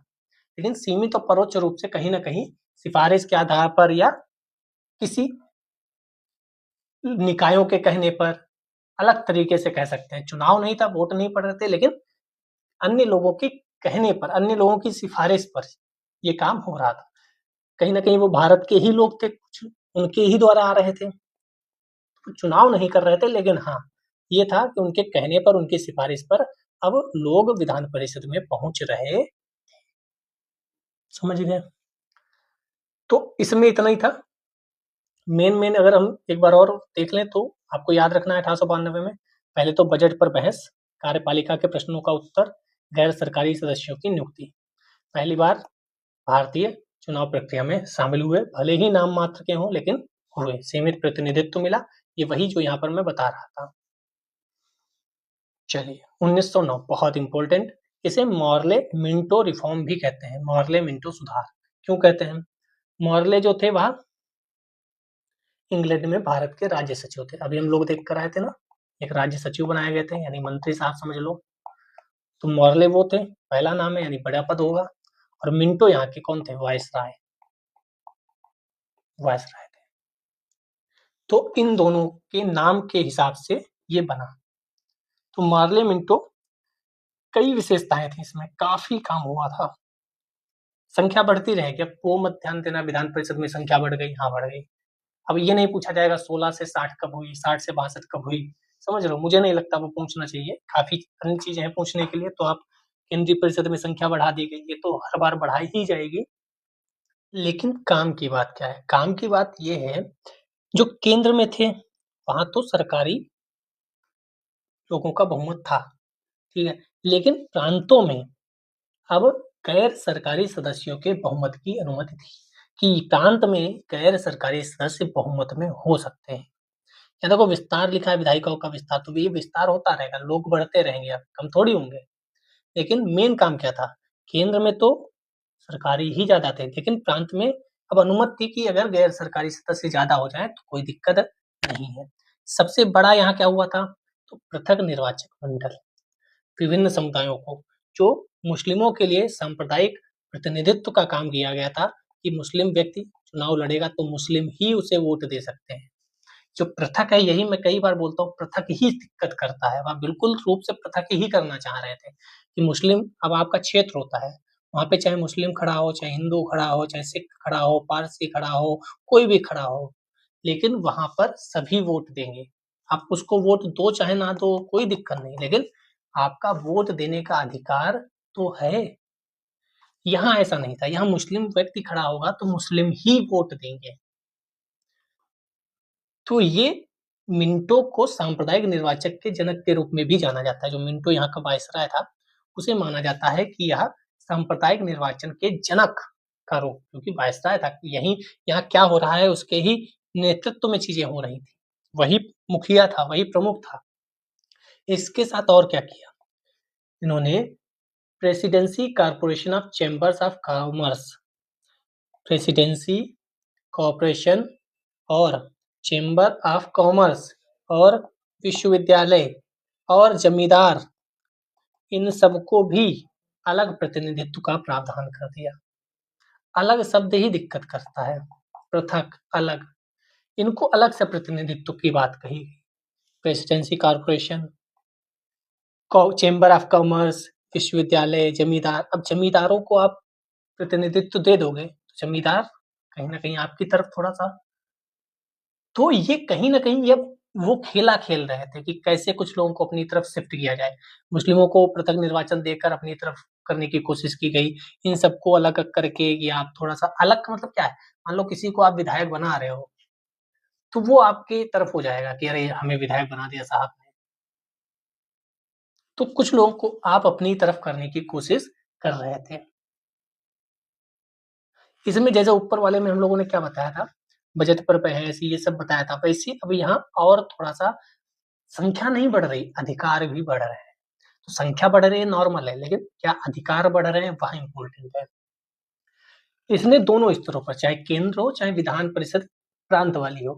लेकिन सीमित और परोक्ष रूप से कहीं ना कहीं सिफारिश के आधार पर या किसी निकायों के कहने पर अलग तरीके से कह सकते हैं। चुनाव नहीं था, वोट नहीं पड़ रहे थे, लेकिन अन्य लोगों के कहने पर, अन्य लोगों की सिफारिश पर ये काम हो रहा था। कहीं ना कहीं वो भारत के ही लोग थे, कुछ उनके ही द्वारा आ रहे थे, तो चुनाव नहीं कर रहे थे, लेकिन हाँ ये था कि उनके कहने पर, उनकी सिफारिश पर अब लोग विधान परिषद में पहुंच रहे। समझ गए? तो इसमें इतना ही था। मेन अगर हम एक बार और देख लें तो आपको याद रखना है 1892 में पहले तो बजट पर बहस, कार्यपालिका के प्रश्नों का उत्तर, गैर सरकारी सदस्यों की नियुक्ति। पहली बार भारतीय चुनाव प्रक्रिया में शामिल हुए, भले ही नाम मात्र के हों लेकिन हुए, सीमित प्रतिनिधित्व मिला। ये वही जो यहाँ पर मैं बता रहा था। चलिए 1909 बहुत इंपॉर्टेंट, इसे मॉर्ले मिंटो रिफॉर्म भी कहते हैं। मॉर्ले मिंटो सुधार क्यों कहते हैं? मॉर्ले जो थे वह इंग्लैंड में भारत के राज्य सचिव थे। अभी हम लोग देख कर आए थे ना, एक राज्य सचिव बनाए गए थे, यानी मंत्री साहब समझ लो। तो मॉर्ले वो थे, पहला नाम है यानी बड़ा पद होगा। और मिंटो यहाँ के कौन थे? वायसराय, वायसराय थे। तो इन दोनों के नाम के हिसाब से ये बना। तो मॉर्ले मिंटो, कई विशेषताएं थी इसमें, काफी काम हुआ था। संख्या बढ़ती रहेगी। अब वो मत ध्यान देना विधान परिषद में संख्या बढ़ गई, हाँ बढ़ गई। अब ये नहीं पूछा जाएगा 16 से 60 कब हुई, 60 से 62 कब हुई। समझ रहे हो? मुझे नहीं लगता वो पूछना चाहिए, काफी अन्य चीजें हैं पूछने के लिए। तो आप केंद्रीय परिषद में संख्या बढ़ा दी गई, ये तो हर बार बढ़ाई ही जाएगी। लेकिन काम की बात क्या है? काम की बात ये है, जो केंद्र में थे वहां तो सरकारी लोगों का बहुमत था, ठीक है, लेकिन प्रांतों में अब गैर सरकारी सदस्यों के बहुमत की अनुमति थी, कि प्रांत में गैर सरकारी सदस्य बहुमत में हो सकते हैं। या देखो विस्तार लिखा है, विधायिकाओं का विस्तार, तो ये विस्तार होता रहेगा, लोग बढ़ते रहेंगे, अब कम थोड़ी होंगे। लेकिन मेन काम क्या था? केंद्र में तो सरकारी ही ज्यादा थे, लेकिन प्रांत में अब अनुमति थी कि अगर गैर सरकारी सदस्य ज्यादा हो जाए तो कोई दिक्कत नहीं है। सबसे बड़ा यहाँ क्या हुआ था? तो पृथक निर्वाचक मंडल, विभिन्न समुदायों को, जो मुस्लिमों के लिए सांप्रदायिक प्रतिनिधित्व का काम किया गया था, कि मुस्लिम व्यक्ति चुनाव लड़ेगा तो मुस्लिम ही उसे वोट दे सकते हैं। जो पृथक है, यही मैं कई बार बोलता हूँ, पृथक ही दिक्कत करता है। वह बिल्कुल रूप से पृथक ही करना चाह रहे थे कि मुस्लिम, अब आपका क्षेत्र होता है, वहां पे चाहे मुस्लिम खड़ा हो, चाहे हिंदू खड़ा हो, चाहे सिख खड़ा हो, पारसी खड़ा हो, कोई भी खड़ा हो, लेकिन वहां पर सभी वोट देंगे। आप उसको वोट दो चाहे ना दो, कोई दिक्कत नहीं, लेकिन आपका वोट देने का अधिकार तो है। यहाँ ऐसा नहीं था, यहाँ मुस्लिम व्यक्ति खड़ा होगा तो मुस्लिम ही वोट देंगे। तो ये मिंटो को सांप्रदायिक निर्वाचक के जनक के रूप में भी जाना जाता है। जो मिंटो यहाँ का वायसराय था, उसे माना जाता है कि यह सांप्रदायिक निर्वाचन के जनक का रूप, क्योंकि वायसराय था, यही यहाँ क्या हो रहा है उसके ही नेतृत्व में चीजें हो रही थी, वही मुखिया था, वही प्रमुख था। इसके साथ और क्या किया इन्होंने? Presidency corporation of chambers of commerce, presidency corporation और चेंबर ऑफ कॉमर्स और विश्वविद्यालय और जमींदार, इन सबको भी अलग प्रतिनिधित्व का प्रावधान कर दिया। अलग शब्द ही दिक्कत करता है, पृथक, अलग, इनको अलग से प्रतिनिधित्व की बात कही गई। Presidency corporation, chamber of commerce, विश्वविद्यालय, जमींदार। अब जमींदारों को आप प्रतिनिधित्व दे दोगे तो जमींदार कहीं ना कहीं आपकी तरफ थोड़ा सा, तो ये कहीं ना कहीं ये वो खेला खेल रहे थे कि कैसे कुछ लोगों को अपनी तरफ शिफ्ट किया जाए। मुस्लिमों को पृथक निर्वाचन देकर अपनी तरफ करने की कोशिश की गई, इन सबको अलग करके कि आप थोड़ा सा अलग का मतलब क्या है? मान लो किसी को आप विधायक बना रहे हो, तो वो आपकी तरफ हो जाएगा कि अरे हमें विधायक बना दिया साहब ने। तो कुछ लोगों को आप अपनी तरफ करने की कोशिश कर रहे थे। इसमें जैसे ऊपर वाले में हम लोगों ने क्या बताया था, बजट पर बहस, ये सब बताया था, वैसे अब यहाँ और थोड़ा सा संख्या नहीं बढ़ रही, अधिकार भी बढ़ रहे हैं। तो संख्या बढ़ रही है नॉर्मल है, लेकिन क्या अधिकार बढ़ रहे हैं वह इंपॉर्टेंट है। इसने दोनों स्तरों पर, चाहे केंद्र हो चाहे विधान परिषद प्रांत वाली हो,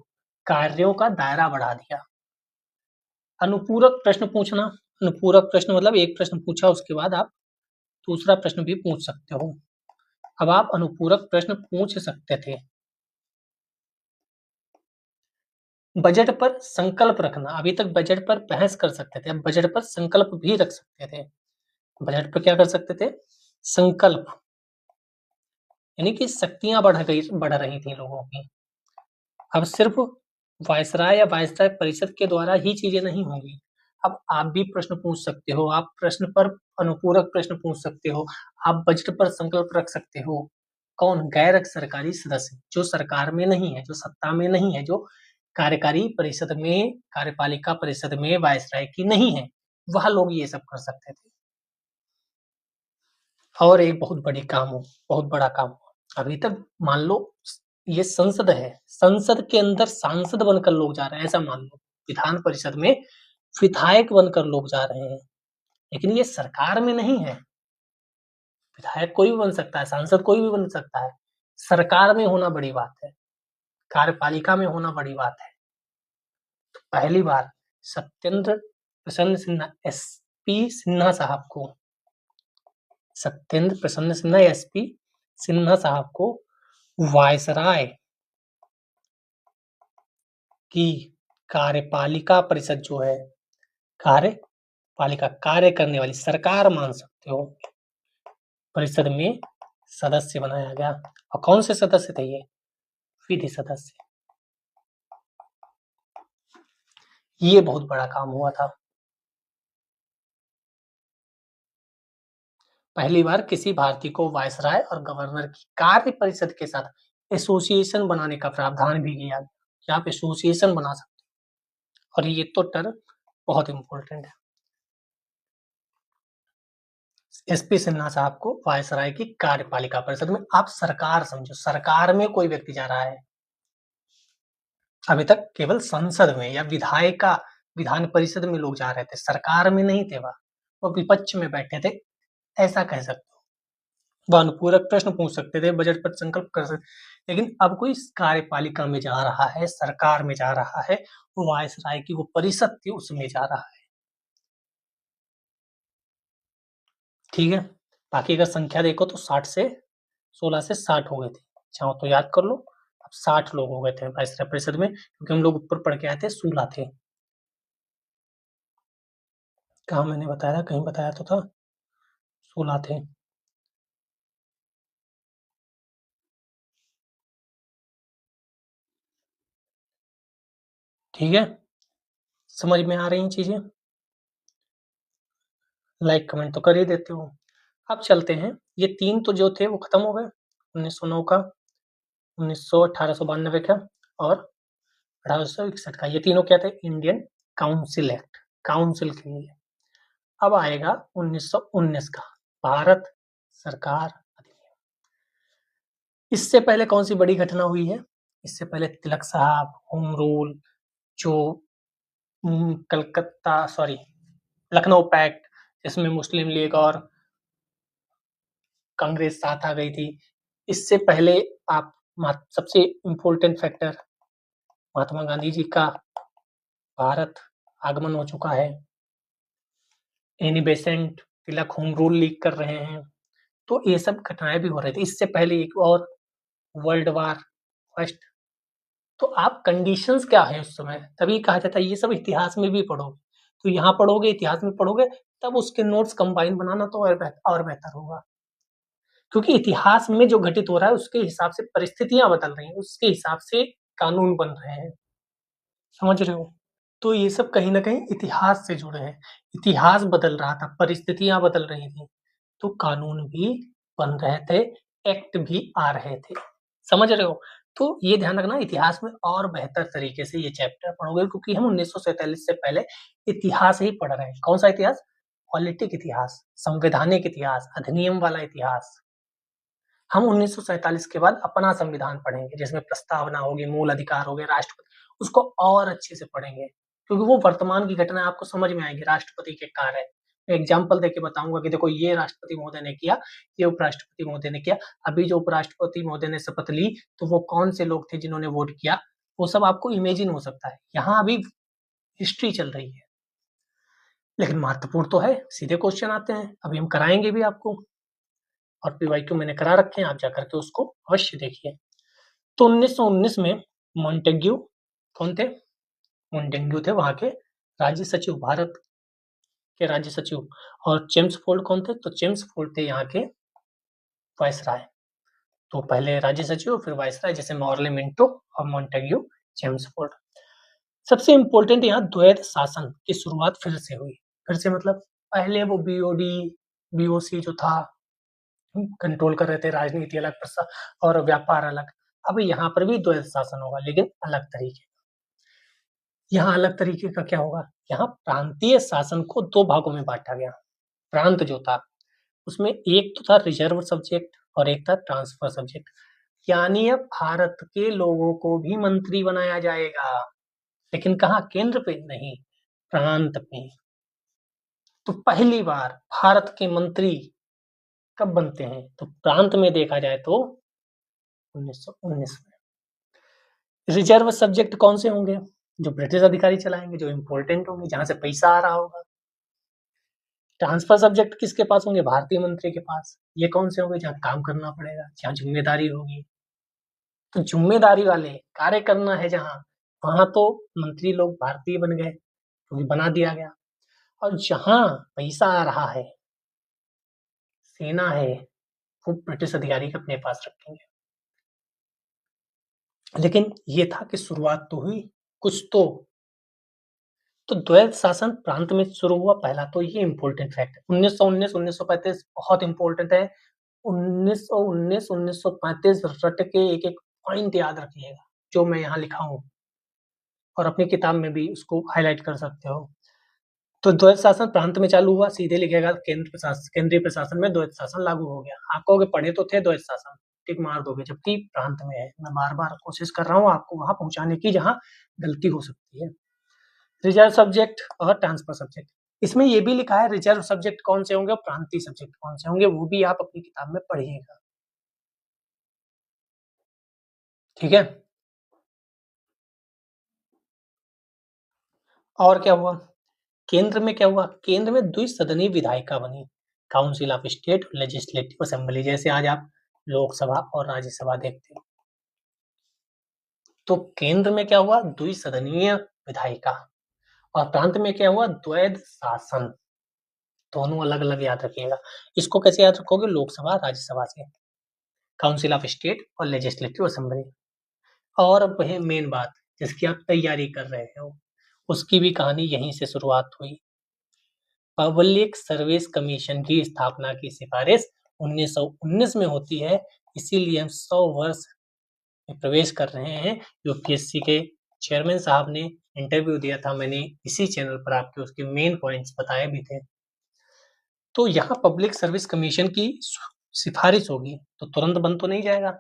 कार्यों का दायरा बढ़ा दिया। अनुपूरक प्रश्न पूछना, अनुपूरक प्रश्न मतलब एक प्रश्न पूछा उसके बाद आप दूसरा प्रश्न भी पूछ सकते हो। अब आप अनुपूरक प्रश्न पूछ सकते थे। बजट पर संकल्प रखना, अभी तक बजट पर बहस कर सकते थे, अब बजट पर संकल्प भी रख सकते थे। बजट पर क्या कर सकते थे? संकल्प, यानी कि शक्तियां बढ़ रही थी लोगों की। अब सिर्फ वायसराय या वायसराय परिषद के द्वारा ही चीजें नहीं होंगी। अब आप भी प्रश्न पूछ सकते हो, आप प्रश्न पर अनुपूरक प्रश्न पूछ सकते हो, आप बजट पर संकल्प रख सकते हो। कौन? गैर सरकारी सदस्य, जो सरकार में नहीं है, जो सत्ता में नहीं है, जो कार्यकारी परिषद में, कार्यपालिका परिषद में वायसराय की नहीं है, वह लोग ये सब कर सकते थे। और एक बहुत बड़ा काम हो, अभी तक मान लो ये संसद है, संसद के अंदर सांसद बनकर लोग जा रहे हैं, ऐसा मान लो विधान परिषद में विधायक बनकर लोग जा रहे हैं, लेकिन ये सरकार में नहीं है। विधायक कोई भी बन सकता है, सांसद कोई भी बन सकता है, सरकार में होना बड़ी बात है, कार्यपालिका में होना बड़ी बात है। तो पहली बार सत्येंद्र प्रसन्न सिन्हा, एसपी सिन्हा साहब को, सत्येंद्र प्रसन्न सिन्हा, एसपी सिन्हा साहब को वायसराय की कार्यपालिका परिषद जो है, कार्यपालिका, कार्य करने वाली सरकार मान सकते हो, परिषद में सदस्य बनाया गया। और कौन से सदस्य थे ये? विधि सदस्य। ये बहुत बड़ा काम हुआ था। पहली बार किसी भारतीय को वायसराय और गवर्नर की कार्य परिषद के साथ एसोसिएशन बनाने का प्रावधान भी किया गया कि आप एसोसिएशन बना सकते हो। और ये तो टर्म बहुत इंपॉर्टेंट है। एसपी सिन्हा साहब को वायसराय की कार्यपालिका परिषद में, आप सरकार समझो, सरकार में कोई व्यक्ति जा रहा है। अभी तक केवल संसद में या विधायिका, विधान परिषद में लोग जा रहे थे, सरकार में नहीं थे, वो विपक्ष में बैठे थे, ऐसा कह सकते हो। वह अनुपूरक प्रश्न पूछ सकते थे, बजट पर संकल्प कर सकते, लेकिन अब कोई कार्यपालिका में जा रहा है, सरकार में जा रहा है, वो वायसराय की वो परिषद थी उसमें जा रहा है। ठीक है, बाकी अगर संख्या देखो तो 16 से 60 हो गए थे। चाहो तो याद कर लो, अब 60 लोग हो गए थे वायसराय परिषद में, क्योंकि हम लोग ऊपर पढ़ के आए थे 16 थे। कहा मैंने बताया था, कहीं बताया तो था 16 थे। ठीक है, समझ में आ रही चीजें? लाइक कमेंट तो कर ही देते हो। अब चलते हैं, ये 3 तो जो थे वो खत्म हो गए, 1909 का, 1892 का और 1861 का। ये तीनों क्या थे? इंडियन काउंसिल एक्ट, काउंसिल के लिए। अब आएगा 1919 का भारत सरकार अधिनियम। इससे पहले कौन सी बड़ी घटना हुई है? इससे पहले तिलक साहब, होम रूल, जो लखनऊ पैक्ट, जिसमें मुस्लिम लीग और कांग्रेस साथ आ गई थी। इससे पहले आप सबसे इम्पोर्टेंट फैक्टर, महात्मा गांधी जी का भारत आगमन हो चुका है, एनी बेसेंट, तिलक होम रूल लीक कर रहे हैं, तो ये सब घटनाएं भी हो रही थी। इससे पहले एक और वर्ल्ड वार फर्स्ट। तो आप कंडीशंस क्या है उस समय, तभी कहा जाता है ये सब इतिहास में भी पढ़ोगे, तो यहाँ पढ़ोगे, इतिहास में पढ़ोगे, तब उसके नोट्स कंबाइन बनाना तो और बेहतर होगा, क्योंकि इतिहास में जो घटित हो रहा है उसके हिसाब से परिस्थितियां बदल रही हैं, उसके हिसाब से कानून बन रहे हैं। समझ रहे हो? तो ये सब कहीं ना कहीं इतिहास से जुड़े हैं। इतिहास बदल रहा था, परिस्थितियां बदल रही थी, तो कानून भी बन रहे थे, एक्ट भी आ रहे थे। समझ रहे हो? तो ये ध्यान रखना, इतिहास में और बेहतर तरीके से ये चैप्टर पढ़ोगे, क्योंकि हम 1947 से पहले इतिहास ही पढ़ रहे हैं। कौन सा इतिहास? पॉलिटिक इतिहास, संवैधानिक इतिहास, अधिनियम वाला इतिहास। हम 1947 के बाद अपना संविधान पढ़ेंगे, जिसमें प्रस्तावना होगी, मूल अधिकार हो गए, राष्ट्रपति, उसको और अच्छे से पढ़ेंगे, क्योंकि वो वर्तमान की घटना आपको समझ में आएगी, राष्ट्रपति के कार्य। एग्जाम्पल देके बताऊंगा कि देखो ये राष्ट्रपति महोदय ने किया, ये उपराष्ट्रपति महोदय ने किया, अभी जो उपराष्ट्रपति महोदय ने शपथ ली तो वो कौन से लोग थे जिन्होंने वोट किया, वो सब आपको इमेजिन हो सकता है। यहाँ अभी हिस्ट्री चल रही है, लेकिन महत्वपूर्ण तो है। सीधे क्वेश्चन आते हैं, अभी हम कराएंगे भी आपको। और पीवाईक्यू मैंने करा रखे हैं, आप जाकर के उसको अवश्य देखिए। तो 1919 में मॉन्टेग्यू कौन थे? मॉन्टेग्यू थे वहाँ के राज्य सचिव, भारत के राज्य सचिव। और चेम्सफोर्ड कौन थे? तो चेम्सफोर्ड थे यहाँ के वायसराय। तो पहले राज्य सचिव फिर वायसराय, जैसे मॉर्ले मिंटो और मॉन्टेग्यू चेम्सफोर्ड। सबसे इम्पोर्टेंट यहाँ द्वैध शासन की शुरुआत फिर से हुई। फिर से मतलब पहले वो बीओडी बीओसी जो था कंट्रोल कर रहे थे, राजनीति अलग और व्यापार अलग। अब यहाँ पर भी द्वैध शासन होगा, लेकिन अलग तरीके। यहाँ अलग तरीके का क्या होगा? यहाँ प्रांतीय शासन को दो भागों में बांटा गया। प्रांत जो था उसमें एक तो था रिजर्व सब्जेक्ट और एक था ट्रांसफर सब्जेक्ट। यानी अब भारत के लोगों को भी मंत्री बनाया जाएगा, लेकिन कहाँ? केंद्र पे नहीं, प्रांत में। तो पहली बार भारत के मंत्री कब बनते हैं? तो प्रांत में देखा जाए तो 1919 में। रिजर्व सब्जेक्ट कौन से होंगे? जो ब्रिटिश अधिकारी चलाएंगे, जो इंपॉर्टेंट होंगे, जहां से पैसा आ रहा होगा। ट्रांसफर सब्जेक्ट किसके पास होंगे? भारतीय मंत्री के पास। ये कौन से होंगे? जहाँ काम करना पड़ेगा, जहाँ जिम्मेदारी होगी। तो जिम्मेदारी वाले कार्य करना है जहाँ, वहां तो मंत्री लोग भारतीय बन गए क्योंकि बना दिया गया। और जहां पैसा आ रहा है, सेना है, वो ब्रिटिश अधिकारी के अपने पास रखेंगे। लेकिन ये था कि शुरुआत तो हुई कुछ तो द्वैध शासन प्रांत में शुरू हुआ पहला। तो ये इंपॉर्टेंट फैक्ट है। 1919 1935 बहुत इंपॉर्टेंट है। 1919 1935 रट के एक एक पॉइंट याद रखिएगा जो मैं यहाँ लिखा हूँ, और अपनी किताब में भी उसको हाईलाइट कर सकते हो। तो द्वैध शासन प्रांत में चालू हुआ, सीधे लिखेगा केंद्रीय प्रशासन में द्वैध शासन लागू हो गया। आप कहोगे पढ़े तो थे द्वैध शासन, टिक मार दोगे, जबकि प्रांत में है। मैं बार बार कोशिश कर रहा हूँ आपको वहां पहुंचाने की जहां गलती हो सकती है। रिजर्व सब्जेक्ट और ट्रांसफर सब्जेक्ट, इसमें ये भी लिखा है रिजर्व सब्जेक्ट कौन से होंगे और प्रांतीय सब्जेक्ट कौन से होंगे, वो भी आप अपनी किताब में पढ़िएगा। ठीक है। और क्या हुआ? केंद्र में क्या हुआ? केंद्र में द्विसदनीय विधायिका बनी, council of state legislative assembly. जैसे आज आप लोकसभा और राज्यसभा देखते हो, तो केंद्र में क्या हुआ? द्विसदनीय विधायिका। और प्रांत में क्या हुआ? द्वैध शासन। दोनों अलग अलग याद रखिएगा। इसको कैसे याद रखोगे? लोकसभा राज्यसभा से, काउंसिल ऑफ स्टेट और लेजिस्लेटिव असेंबली। और अब है मेन बात जिसकी आप तैयारी कर रहे हो, उसकी भी कहानी यहीं से शुरुआत हुई। पब्लिक सर्विस कमीशन की स्थापना की सिफारिश 1919 में होती है। इसीलिए हम 100 वर्ष में प्रवेश कर रहे हैं। यूपीएससी के चेयरमैन साहब ने इंटरव्यू दिया था, मैंने इसी चैनल पर आपके उसके मेन पॉइंट्स बताए भी थे। तो यहाँ पब्लिक सर्विस कमीशन की सिफारिश होगी तो तुरंत बन तो नहीं जाएगा,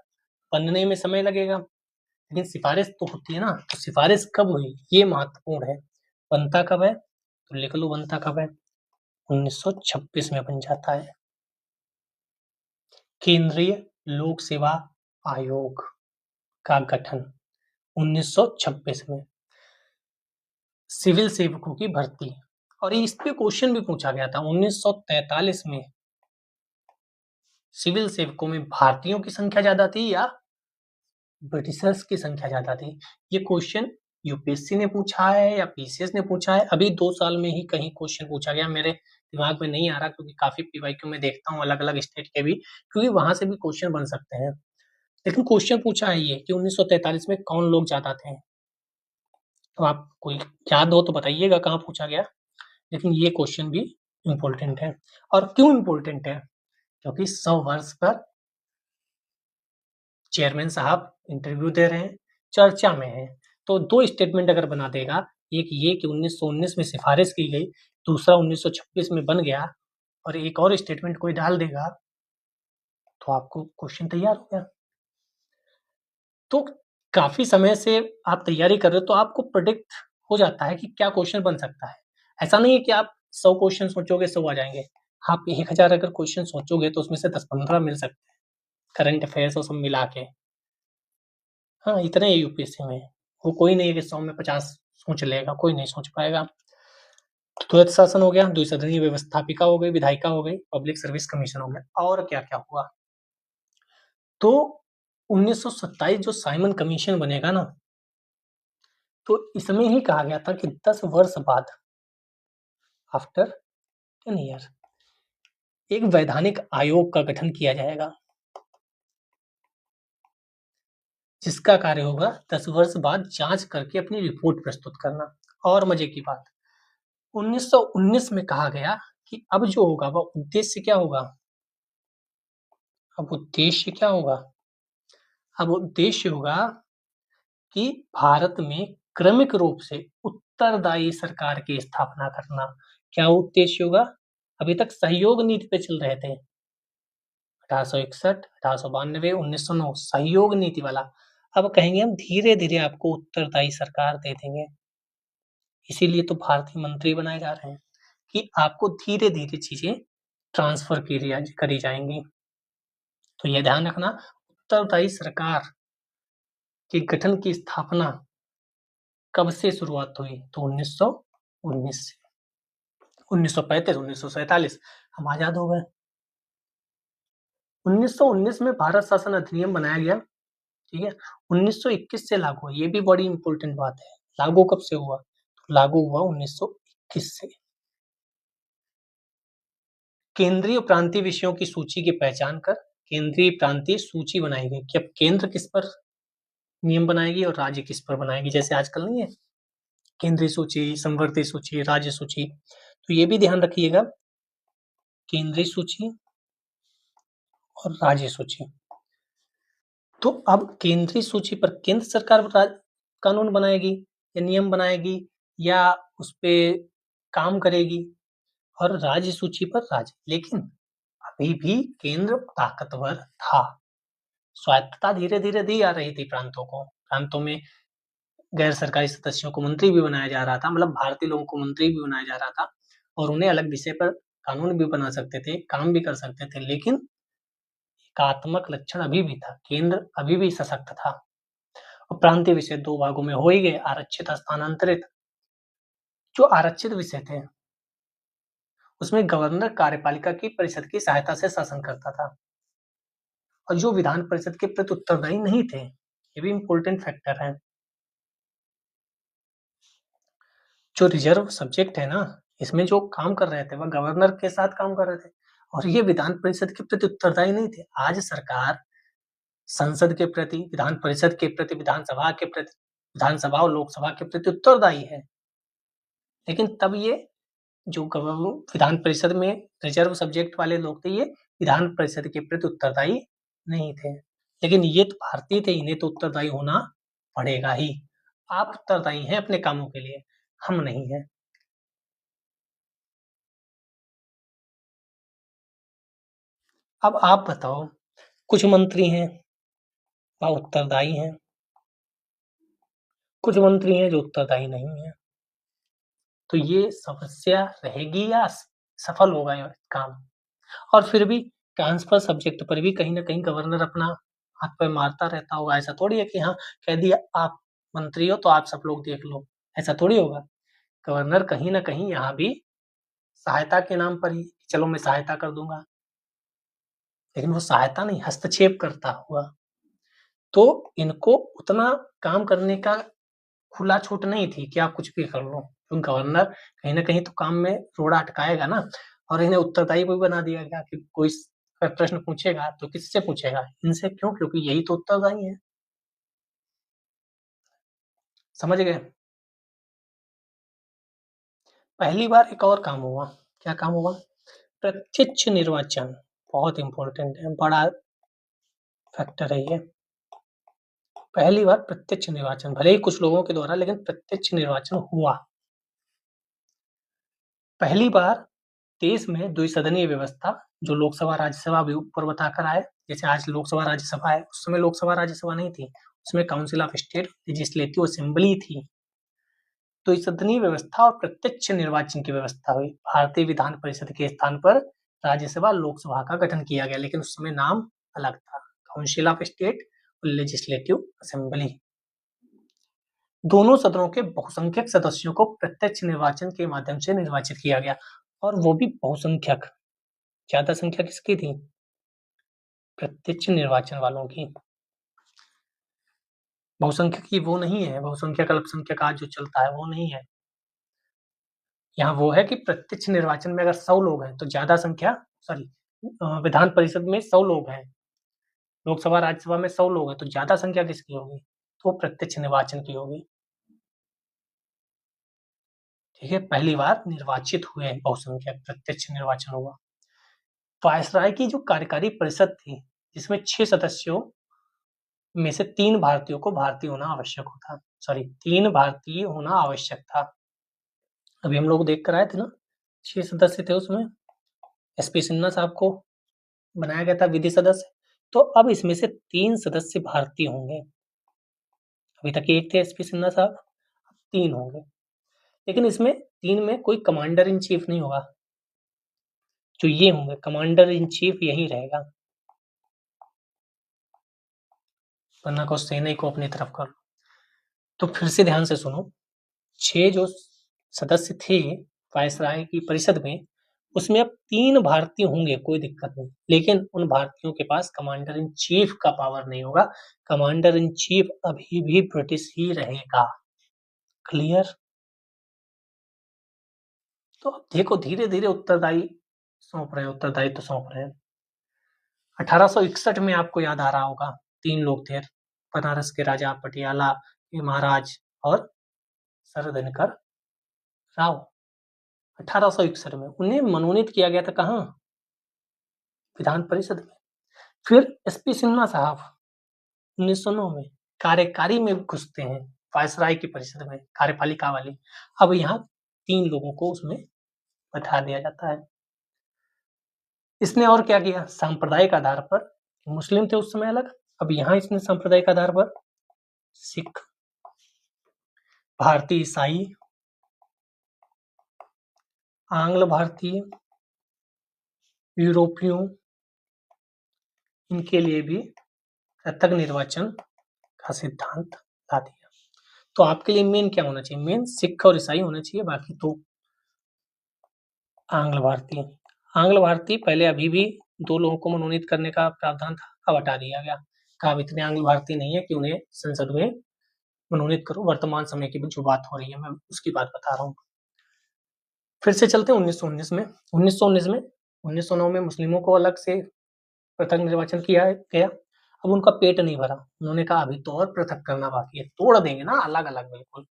बनने में समय लगेगा, लेकिन सिफारिश तो होती है ना। तो सिफारिश कब हुई ये महत्वपूर्ण है। बनता कब है? तो लिख लो बनता कब है। 1926 में बन जाता है। केंद्रीय लोक सेवा आयोग का गठन 1926 में। सिविल सेवकों की भर्ती, और इस पे क्वेश्चन भी पूछा गया था 1943 में। सिविल सेवकों में भारतीयों की संख्या ज्यादा थी या ब्रिटिशर्स की संख्या ज्यादा थी? ये क्वेश्चन यूपीएससी ने पूछा है या पीसीएस ने पूछा है? अभी 2 साल में ही कहीं क्वेश्चन पूछा गया, मेरे दिमाग में नहीं आ रहा क्योंकि काफी पीवाईक्यू में देखता हूँ अलग अलग स्टेट के भी, क्योंकि वहां से भी क्वेश्चन बन सकते हैं। लेकिन क्वेश्चन पूछा है ये कि 1943 में कौन लोग ज्यादा थे। तो आप कोई याद हो तो बताइएगा कहाँ पूछा गया, लेकिन ये क्वेश्चन भी इम्पोर्टेंट है। और क्यों इम्पोर्टेंट है? क्योंकि 100 वर्ष पर चेयरमैन साहब इंटरव्यू दे रहे हैं, चर्चा में है। तो 2 स्टेटमेंट अगर बना देगा, एक ये कि 1919 में सिफारिश की गई, दूसरा 1926 में बन गया, और एक और स्टेटमेंट कोई डाल देगा, तो आपको क्वेश्चन तैयार हो गया। तो काफी समय से आप तैयारी कर रहे हो तो आपको प्रेडिक्ट हो जाता है कि क्या क्वेश्चन बन सकता है। ऐसा नहीं है कि आप 100 क्वेश्चन सोचोगे 100 आ जाएंगे। आप 1000 अगर क्वेश्चन सोचोगे तो उसमें से 10-15 मिल सकते हैं, करंट अफेयर्स और सब मिला के। हाँ, इतने ही यूपीएससी में। वो कोई नहीं है कि 100 में 50 सोच लेगा, कोई नहीं सोच पाएगा। द्वैत शासन हो गया, द्विसदनीय व्यवस्थापिका हो गई, विधायिका हो गई, पब्लिक सर्विस कमीशन हो गया। और क्या-क्या हुआ? तो 1927 जो साइमन कमीशन बनेगा ना, तो इसमें ही कहा गया था कि 10 वर्ष बाद, आफ्टर 10 ईयर, एक वैधानिक आयोग का गठन किया जाएगा, जिसका कार्य होगा 10 वर्ष बाद जांच करके अपनी रिपोर्ट प्रस्तुत करना। और मजे की बात, 1919 में कहा गया कि अब जो होगा वह उद्देश्य क्या होगा? अब उद्देश्य क्या होगा? अब उद्देश्य होगा कि भारत में क्रमिक रूप से उत्तरदायी सरकार की स्थापना करना। क्या उद्देश्य होगा? अभी तक सहयोग नीति पे चल रहे थे, 1861, 1892, 1909 सहयोग नीति वाला। अब कहेंगे हम धीरे धीरे आपको उत्तरदायी सरकार दे देंगे। इसीलिए तो भारतीय मंत्री बनाए जा रहे हैं कि आपको धीरे धीरे चीजें ट्रांसफर करी जाएंगी। तो यह ध्यान रखना, उत्तरदायी सरकार के गठन की स्थापना कब से शुरुआत हुई? तो 1919 से। 1935, 1947 हम आजाद हो गए। 1919 में भारत शासन अधिनियम बनाया गया, ठीक है। 1921 से लागू हुआ, ये भी बड़ी इंपॉर्टेंट बात है। लागू कब से हुआ? तो लागू हुआ 1921 से। केंद्रीय प्रांतीय विषयों की सूची की पहचान कर केंद्रीय प्रांतीय सूची बनाई गई कि अब केंद्र किस पर नियम बनाएगी और राज्य किस पर बनाएगी। जैसे आजकल नहीं है केंद्रीय सूची, संवर्ती सूची, राज्य सूची, तो ये भी ध्यान रखिएगा, केंद्रीय सूची और राज्य सूची। तो अब केंद्रीय सूची पर केंद्र सरकार कानून बनाएगी या नियम बनाएगी या उस पे काम करेगी, और राज्य सूची पर राज्य। लेकिन अभी भी केंद्र ताकतवर था, स्वायत्तता धीरे धीरे दी आ रही थी प्रांतों को। प्रांतों में गैर सरकारी सदस्यों को मंत्री भी बनाया जा रहा था, मतलब भारतीय लोगों को मंत्री भी बनाया जा रहा था, और उन्हें अलग विषय पर कानून भी बना सकते थे, काम भी कर सकते थे। लेकिन एकात्मक लक्षण अभी भी था, केंद्र अभी भी सशक्त था। और प्रांतीय विषय दो भागों में हो ही गए, आरक्षित, स्थानांतरित। जो आरक्षित विषय थे उसमें गवर्नर कार्यपालिका की परिषद की सहायता से शासन करता था, और जो विधान परिषद के प्रति उत्तरदायी नहीं थे, ये भी इंपॉर्टेंट फैक्टर है। जो रिजर्व सब्जेक्ट है ना, इसमें जो काम कर रहे थे वह गवर्नर के साथ काम कर रहे थे, और ये विधान परिषद के प्रति उत्तरदायी नहीं थे। आज सरकार संसद के प्रति, विधान परिषद के प्रति, विधानसभा के प्रति, विधानसभा और लोकसभा के प्रति उत्तरदायी है। लेकिन तब ये जो विधान परिषद में रिजर्व सब्जेक्ट वाले लोग थे, ये विधान परिषद के प्रति उत्तरदायी नहीं थे। लेकिन ये तो भारतीय थे, इन्हें तो उत्तरदायी होना पड़ेगा ही। आप उत्तरदायी हैं अपने कामों के लिए, हम नहीं हैं। अब आप बताओ, कुछ मंत्री हैं वह उत्तरदायी हैं, कुछ मंत्री हैं जो उत्तरदायी नहीं है। तो ये समस्या रहेगी या सफल होगा ये काम? और फिर भी ट्रांसफर सब्जेक्ट पर भी कहीं ना कहीं गवर्नर अपना हाथ पे मारता रहता होगा। ऐसा थोड़ी है कि हाँ कह दिया आप मंत्री हो तो आप सब लोग देख लो, ऐसा थोड़ी होगा। गवर्नर कहीं ना कहीं यहाँ भी सहायता के नाम पर ही, चलो मैं सहायता कर दूंगा, लेकिन वो सहायता नहीं, हस्तक्षेप करता हुआ। तो इनको उतना काम करने का खुला छूट नहीं थी कि आप कुछ भी कर लो, तो गवर्नर कहीं ना कहीं तो काम में रोड़ा अटकाएगा ना। और इन्हें उत्तरदायी भी बना दिया गया कि कोई प्रश्न पूछेगा तो किससे पूछेगा? इनसे। क्यों? क्योंकि यही तो उत्तरदायी है। समझ गए? पहली बार एक और काम हुआ। क्या काम हुआ? प्रत्यक्ष निर्वाचन। बहुत इंपॉर्टेंट है, बड़ा फैक्टर है ये। पहली बार प्रत्यक्ष निर्वाचन, भले ही कुछ लोगों के द्वारा, लेकिन प्रत्यक्ष निर्वाचन हुआ। पहली बार देश में द्विसदनीय व्यवस्था, जो लोकसभा राज्यसभा भी ऊपर बताकर आए, जैसे आज लोकसभा राज्यसभा है, उस समय लोकसभा राज्यसभा नहीं थी, उसमें council of state legislative assembly थी। द्विसदनीय व्यवस्था और प्रत्यक्ष निर्वाचन की व्यवस्था हुई। भारतीय विधान परिषद के स्थान पर राज्यसभा लोकसभा का गठन किया गया, लेकिन उस समय नाम अलग था, काउंसिल ऑफ स्टेट और लेजिस्लेटिव असेंबली। दोनों सदनों के बहुसंख्यक सदस्यों को प्रत्यक्ष निर्वाचन के माध्यम से निर्वाचित किया गया, और वो भी बहुसंख्यक। ज्यादा संख्या किसकी थी? प्रत्यक्ष निर्वाचन वालों की। बहुसंख्यक की वो नहीं है, बहुसंख्यक अल्पसंख्यक आज जो चलता है वो नहीं है। यहाँ वो है कि प्रत्यक्ष निर्वाचन में अगर 100 लोग हैं तो ज्यादा संख्या, सॉरी, विधान परिषद में 100 लोग हैं, लोकसभा राज्यसभा में 100 लोग हैं, तो ज्यादा संख्या किसकी होगी? तो प्रत्यक्ष निर्वाचन की होगी। ठीक है, पहली बार निर्वाचित हुए बहुसंख्यक, प्रत्यक्ष निर्वाचन हुआ। वायसराय की जो कार्यकारी परिषद थी, जिसमें 6 सदस्यों में से 3 भारतीयों को भारतीय होना आवश्यक होता, सॉरी 3 भारतीय होना आवश्यक था। अभी हम लोग देख कर आए थे ना, 6 सदस्य थे उसमें, एसपी सिन्हा साहब को बनाया गया था विधि सदस्य, तो अब इसमें से 3 सदस्य भारतीय होंगे। अभी तक एक थे एसपी सिन्हा साहब, अब 3 होंगे, लेकिन इसमें 3 में कोई कमांडर इन चीफ नहीं होगा, जो ये होंगे कमांडर इन चीफ यही रहेगा, वरना को सेना को अपनी तरफ कर लो। तो फिर से ध्यान से सुनो, 6 जो सदस्य थे वायसराय की परिषद में, उसमें अब 3 भारतीय होंगे, कोई दिक्कत नहीं, लेकिन उन भारतीयों के पास कमांडर इन चीफ का पावर नहीं होगा, कमांडर इन चीफ अभी भी ब्रिटिश ही रहेगा। क्लियर? तो अब देखो धीरे धीरे उत्तरदायी सौंप रहे, उत्तरदायित्व तो सौंप रहे। 1861 में आपको याद आ रहा होगा, 3 लोग थे, बनारस के राजा पटियाला के महाराज और सर दिनकर राव। 1861 में उन्हें मनोनीत किया गया था, कहाँ? विधान परिषद में। फिर एसपी सिन्हा साहब 1909 में कार्यकारी में घुसते हैं, वायसराय की परिषद में, कार्यपालिका वाली। अब यहाँ 3 लोगों को उसमें बैठा दिया जाता है। इसने और क्या किया? सांप्रदायिक आधार पर, मुस्लिम थे उस समय अलग, अब यहाँ इसने सांप्रदायिक आधार पर सिख, भारतीय ईसाई, आंग्ल भारतीय, यूरोपियों, इनके लिए भी पृथक निर्वाचन का सिद्धांत ला दिया। तो आपके लिए मेन क्या होना चाहिए? मेन सिख और ईसाई होना चाहिए, बाकी तो आंग्ल भारतीय। आंग्ल भारतीय पहले अभी भी 2 लोगों को मनोनीत करने का प्रावधान था, अब हटा दिया गया, कहा इतने आंग्ल भारतीय नहीं है कि उन्हें संसद में मनोनीत करो। वर्तमान समय की जो बात हो रही है मैं उसकी बात बता रहा हूँ। फिर से चलते हैं 1919 में। 1919 में 1909 में मुस्लिमों को अलग से पृथक निर्वाचन किया गया। अब उनका पेट नहीं भरा, उन्होंने कहा अभी तो और पृथक करना बाकी है, तोड़ देंगे ना अलग अलग, बिल्कुल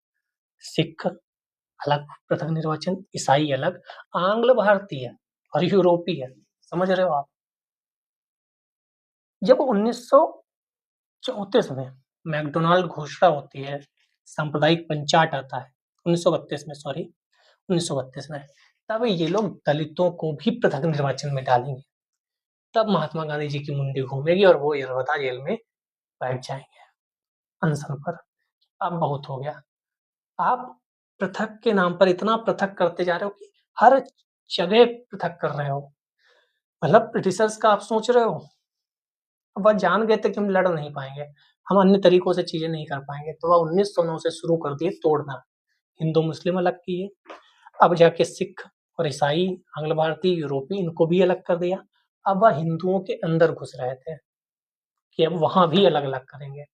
सिख अलग पृथक निर्वाचन, ईसाई अलग, आंग्ल भारतीय और यूरोपीय, समझ रहे हो आप? जब 1934 में मैकडोनाल्ड घोषणा होती है, सांप्रदायिक पंचाट आता है 1932 में, सॉरी 1932 में, तब ये लोग दलितों को भी पृथक निर्वाचन में डालेंगे। तब महात्मा गांधी जी की मुंडी घूमेगी और वो यरवदा जेल में बैठ जाएंगे अनशन पर। अब बहुत हो गया, आप पृथक के नाम पर इतना पृथक करते जा रहे हो कि हर जगह पृथक कर रहे हो। मतलब ब्रिटिशर्स का आप सोच रहे हो, वह जान गए थे कि हम लड़ नहीं पाएंगे, हम अन्य तरीकों से चीजें नहीं कर पाएंगे, तो वह 1909 से शुरू कर दिए तोड़ना। हिंदू मुस्लिम अलग किए, अब जाके सिख और ईसाई, आंग्ल भारतीय, यूरोपीय, इनको भी अलग कर दिया। अब वह हिंदुओं के अंदर घुस रहे थे कि अब वहां भी अलग अलग करेंगे,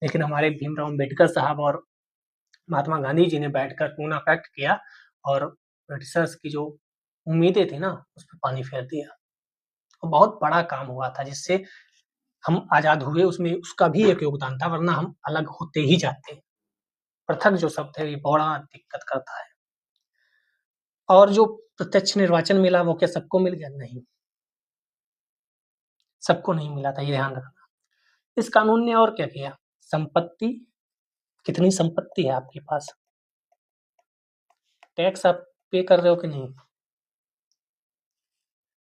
लेकिन हमारे भीमराव अम्बेडकर साहब और महात्मा गांधी जी ने बैठकर पूना पैक्ट किया और ब्रिटिशर्स की जो उम्मीदें थी ना उस पर पानी फेर दिया। और बहुत बड़ा काम हुआ था जिससे हम आजाद हुए, उसमें उसका भी एक योगदान था, वरना हम अलग होते ही जाते। पृथक जो शब्द है ये बड़ा दिक्कत करता है। और जो प्रत्यक्ष निर्वाचन मिला वो क्या सबको मिल गया? नहीं, सबको नहीं मिला था, ये ध्यान रखना। इस कानून ने और क्या किया? संपत्ति, कितनी संपत्ति है आपके पास, टैक्स आप पे कर रहे हो कि नहीं,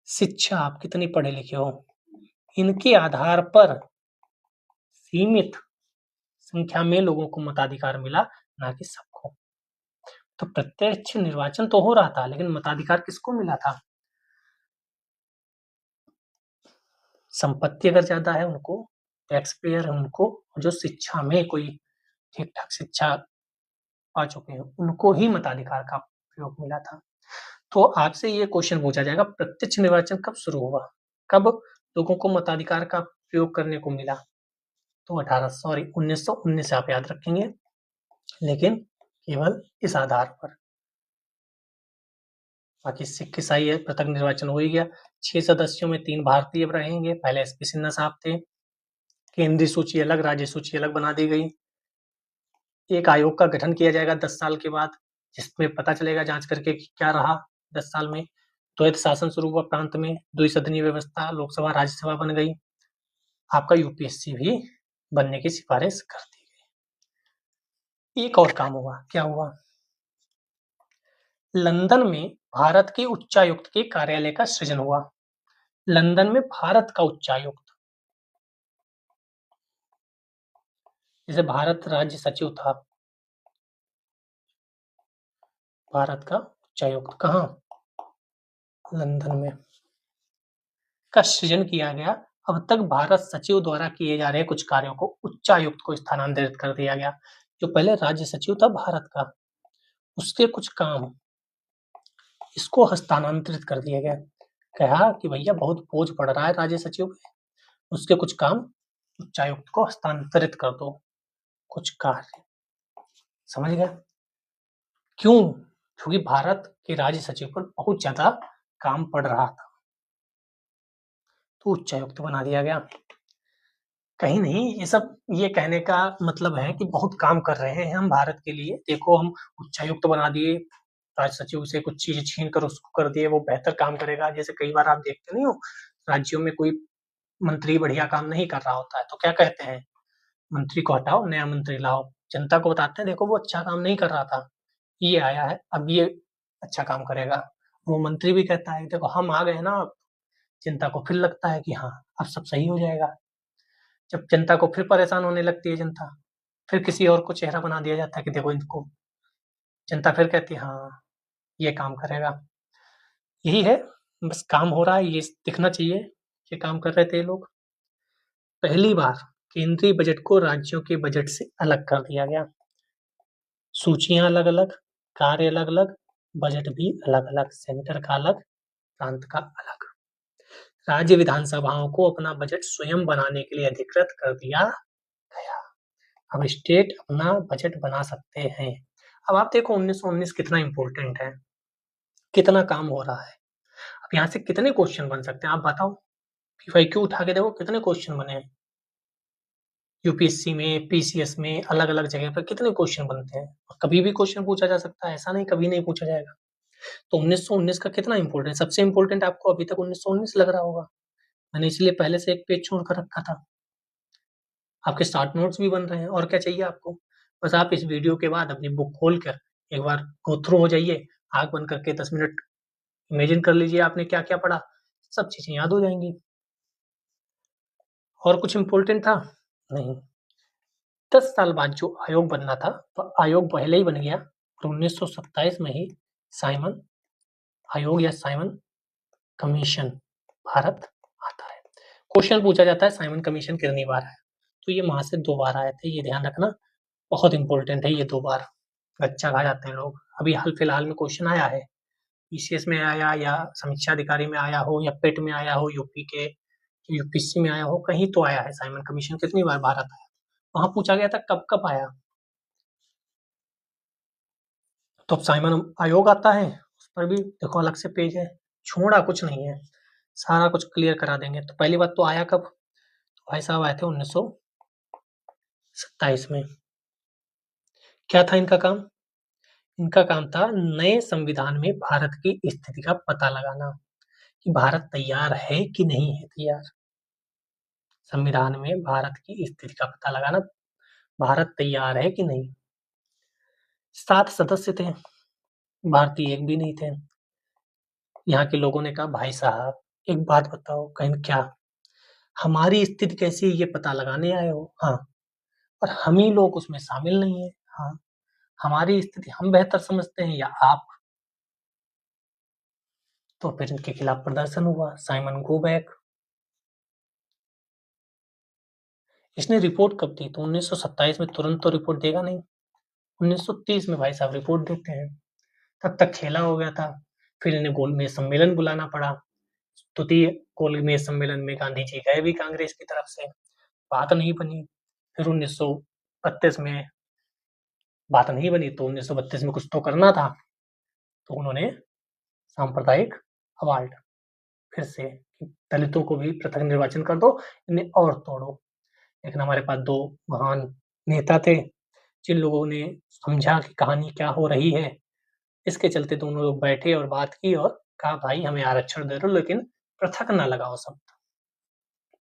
शिक्षा आप कितनी पढ़े लिखे हो, इनके आधार पर सीमित संख्या में लोगों को मताधिकार मिला, ना कि सबको। तो प्रत्यक्ष निर्वाचन तो हो रहा था, लेकिन मताधिकार किसको मिला था? संपत्ति अगर ज्यादा है उनको, टैक्स पेयर है उनको, जो शिक्षा में कोई ठीक-ठाक शिक्षा पा चुके हैं, उनको ही मताधिकार का प्रयोग मिला था। तो आपसे ये क्वेश्चन पूछा जाएगा, प्रत्यक्ष निर्वाचन कब शुरू हुआ? कब लोगों को मताधिकार का प्रयोग करने को मिला? तो 1919 आप याद रखेंगे, लेकिन केवल इस आधार पर। बाकी सिख ईसाई है, पृथक निर्वाचन हो ही गया। 6 सदस्यों में 3 भारतीय रहेंगे, पहले एसपी सिन्हा साहब थे। केंद्रीय सूची अलग, राज्य सूची अलग बना दी गई। एक आयोग का गठन किया जाएगा 10 साल के बाद, जिसमें पता चलेगा जांच करके कि क्या रहा 10 साल में। द्वैध शासन शुरू हुआ प्रांत में, द्विसदनीय व्यवस्था, लोकसभा राज्यसभा बन गई। आपका यूपीएससी भी बनने की सिफारिश कर दी गई। एक और काम हुआ, क्या हुआ? लंदन में भारत के उच्चायुक्त के कार्यालय का सृजन हुआ। लंदन में भारत का उच्चायुक्त, जैसे भारत राज्य सचिव था, भारत का उच्चायुक्त कहाँ? लंदन में का सृजन किया गया। अब तक भारत सचिव द्वारा किए जा रहे कुछ कार्यों को उच्चायुक्त को स्थानांतरित कर दिया गया। जो पहले राज्य सचिव था भारत का, उसके कुछ काम इसको हस्तांतरित कर दिया गया। कहा कि भैया बहुत बोझ पड़ रहा है राज्य सचिव पे, उसके कुछ काम उच्चायुक्त को हस्तांतरित कर दो, कुछ कार्य। समझ गए? क्यों? क्योंकि भारत के राज्य सचिव पर बहुत ज्यादा काम पड़ रहा था, तो उच्चायुक्त बना दिया गया। कहीं नहीं, ये कहने का मतलब है कि बहुत काम कर रहे हैं हम भारत के लिए। देखो, हम उच्चायुक्त बना दिए, राज्य सचिव से कुछ चीजें छीन कर उसको कर दिए, वो बेहतर काम करेगा। जैसे कई बार आप देखते नहीं हो, राज्यों में कोई मंत्री बढ़िया काम नहीं कर रहा होता है, तो क्या कहते हैं? मंत्री को हटाओ, नया मंत्री लाओ। जनता को बताते हैं, देखो वो अच्छा काम नहीं कर रहा था, ये आया है, अब ये अच्छा काम करेगा। वो मंत्री भी कहता है, देखो हम आ गए ना, जनता को फिर लगता है कि हाँ, अब सब सही हो जाएगा। जब जनता को फिर परेशान होने लगती है जनता, फिर किसी और को चेहरा बना दिया जाता है कि देखो इनको। जनता फिर कहती है हाँ, ये काम करेगा। यही है, बस काम हो रहा है, ये दिखना चाहिए, ये काम कर रहे थे ये लोग। पहली बार केंद्रीय बजट को राज्यों के बजट से अलग कर दिया गया। सूचियां अलग-अलग, कार्य अलग-अलग, बजट भी अलग-अलग, सेंटर का अलग, प्रांत का अलग। राज्य विधानसभाओं को अपना बजट स्वयं बनाने के लिए अधिकृत कर दिया गया। अब स्टेट अपना बजट बना सकते हैं। अब आप देखो 1919 कितना इंपॉर्टेंट है, कितना काम हो रहा है। अब यहाँ से कितने क्वेश्चन बन सकते हैं आप बताओ? पीवाईक्यू उठा के देखो कितने क्वेश्चन बने हैं। यूपीएससी में, पीसीएस में, अलग-अलग जगह पर कितने क्वेश्चन बनते हैं। और कभी भी क्वेश्चन पूछा जा सकता है, ऐसा नहीं कभी नहीं पूछा जाएगा। तो 1919 का कितना इंपॉर्टेंट, सबसे इंपॉर्टेंट आपको अभी तक 1919 लग रहा होगा। मैंने इसलिए पहले से एक पेज छोड़ कर रखा था। आपके शॉर्ट नोट्स भी बन रहे हैं, और क्या चाहिए आपको? बस आप इस वीडियो के बाद अपनी बुक खोल कर एक बार गो थ्रू हो जाइए, आँख बंद करके 10 मिनट इमेजिन कर लीजिए आपने क्या-क्या पढ़ा, सब चीज़ें याद हो जाएँगी। और कुछ इम्पोर्टेंट था? नहीं। 10 साल बाद जो आयोग बनना था, तो आयोग पहले ही बन गया और 1927 में ही साइमन आयोग या साइमन कमीशन भारत आता है। क्वेश्चन पूछा जाता है साइमन कमीशन कितनी बार आया? तो ये वहाँ से 2 बार आए थे, ये ध्यान रखना, बहुत इम्पोर्टेंट है ये 2 बार। गच्चा खा जाते हैं लोग। अभी हाल-फिलहाल में क्वेश्चन आया है, पीसीएस में आया या समीक्षा अधिकारी में आया हो या पेट में आया हो यूपी के, यूपीएससी में आया हो, कहीं तो आया है साइमन कमीशन कितनी बार भारत आया। वहाँ पूछा गया था कब-कब आया। तो अब साइमन आयोग आता है, उस पर भी देखो अलग से पेज है, छोड़ा कुछ नहीं है, सारा कुछ क्लियर करा देंगे। तो पहली बात तो आया कब? तो भाई साहब आए थे 1927 में। क्या था इनका काम? इनका काम था नए संविधान में भारत की स्थिति का पता लगाना, कि भारत तैयार है कि नहीं है तैयार। संविधान में भारत की स्थिति का पता लगाना, भारत तैयार है कि नहीं। 7 सदस्य थे, भारतीय एक भी नहीं थे। यहाँ के लोगों ने कहा भाई साहब एक बात बताओ, कहीं क्या हमारी स्थिति कैसी है ये पता लगाने आए हो? हाँ। और हम ही लोग उसमें शामिल नहीं है। हाँ। हमारी स्थिति हम बेहतर समझते हैं या आप? तो फिर इनके खिलाफ प्रदर्शन हुआ, साइमन गो बैक। इसने रिपोर्ट कब दी? तो 1927 में तुरंत तो रिपोर्ट देगा नहीं। 1930 में भाई साहब रिपोर्ट देते हैं। तब तक खेला हो गया था। फिर इन्हें गोलमेज सम्मेलन बुलाना पड़ा। तृतीय गोलमेज सम्मेलन में गांधी जी गए भी कांग्रेस की तरफ से, बात नहीं बनी। फिर 1932 में बात नहीं बनी तो 1932 में कुछ तो करना था, तो उन्होंने सांप्रदायिक अवार्ड फिर से दलितों को भी पृथक निर्वाचन कर दो, इन्हें और तोड़ो। लेकिन हमारे पास दो महान नेता थे जिन लोगों ने समझा कि कहानी क्या हो रही है। इसके चलते दोनों लोग बैठे और बात की और कहा भाई हमें आरक्षण दे दो, लेकिन पृथक ना लगाओ शब्द,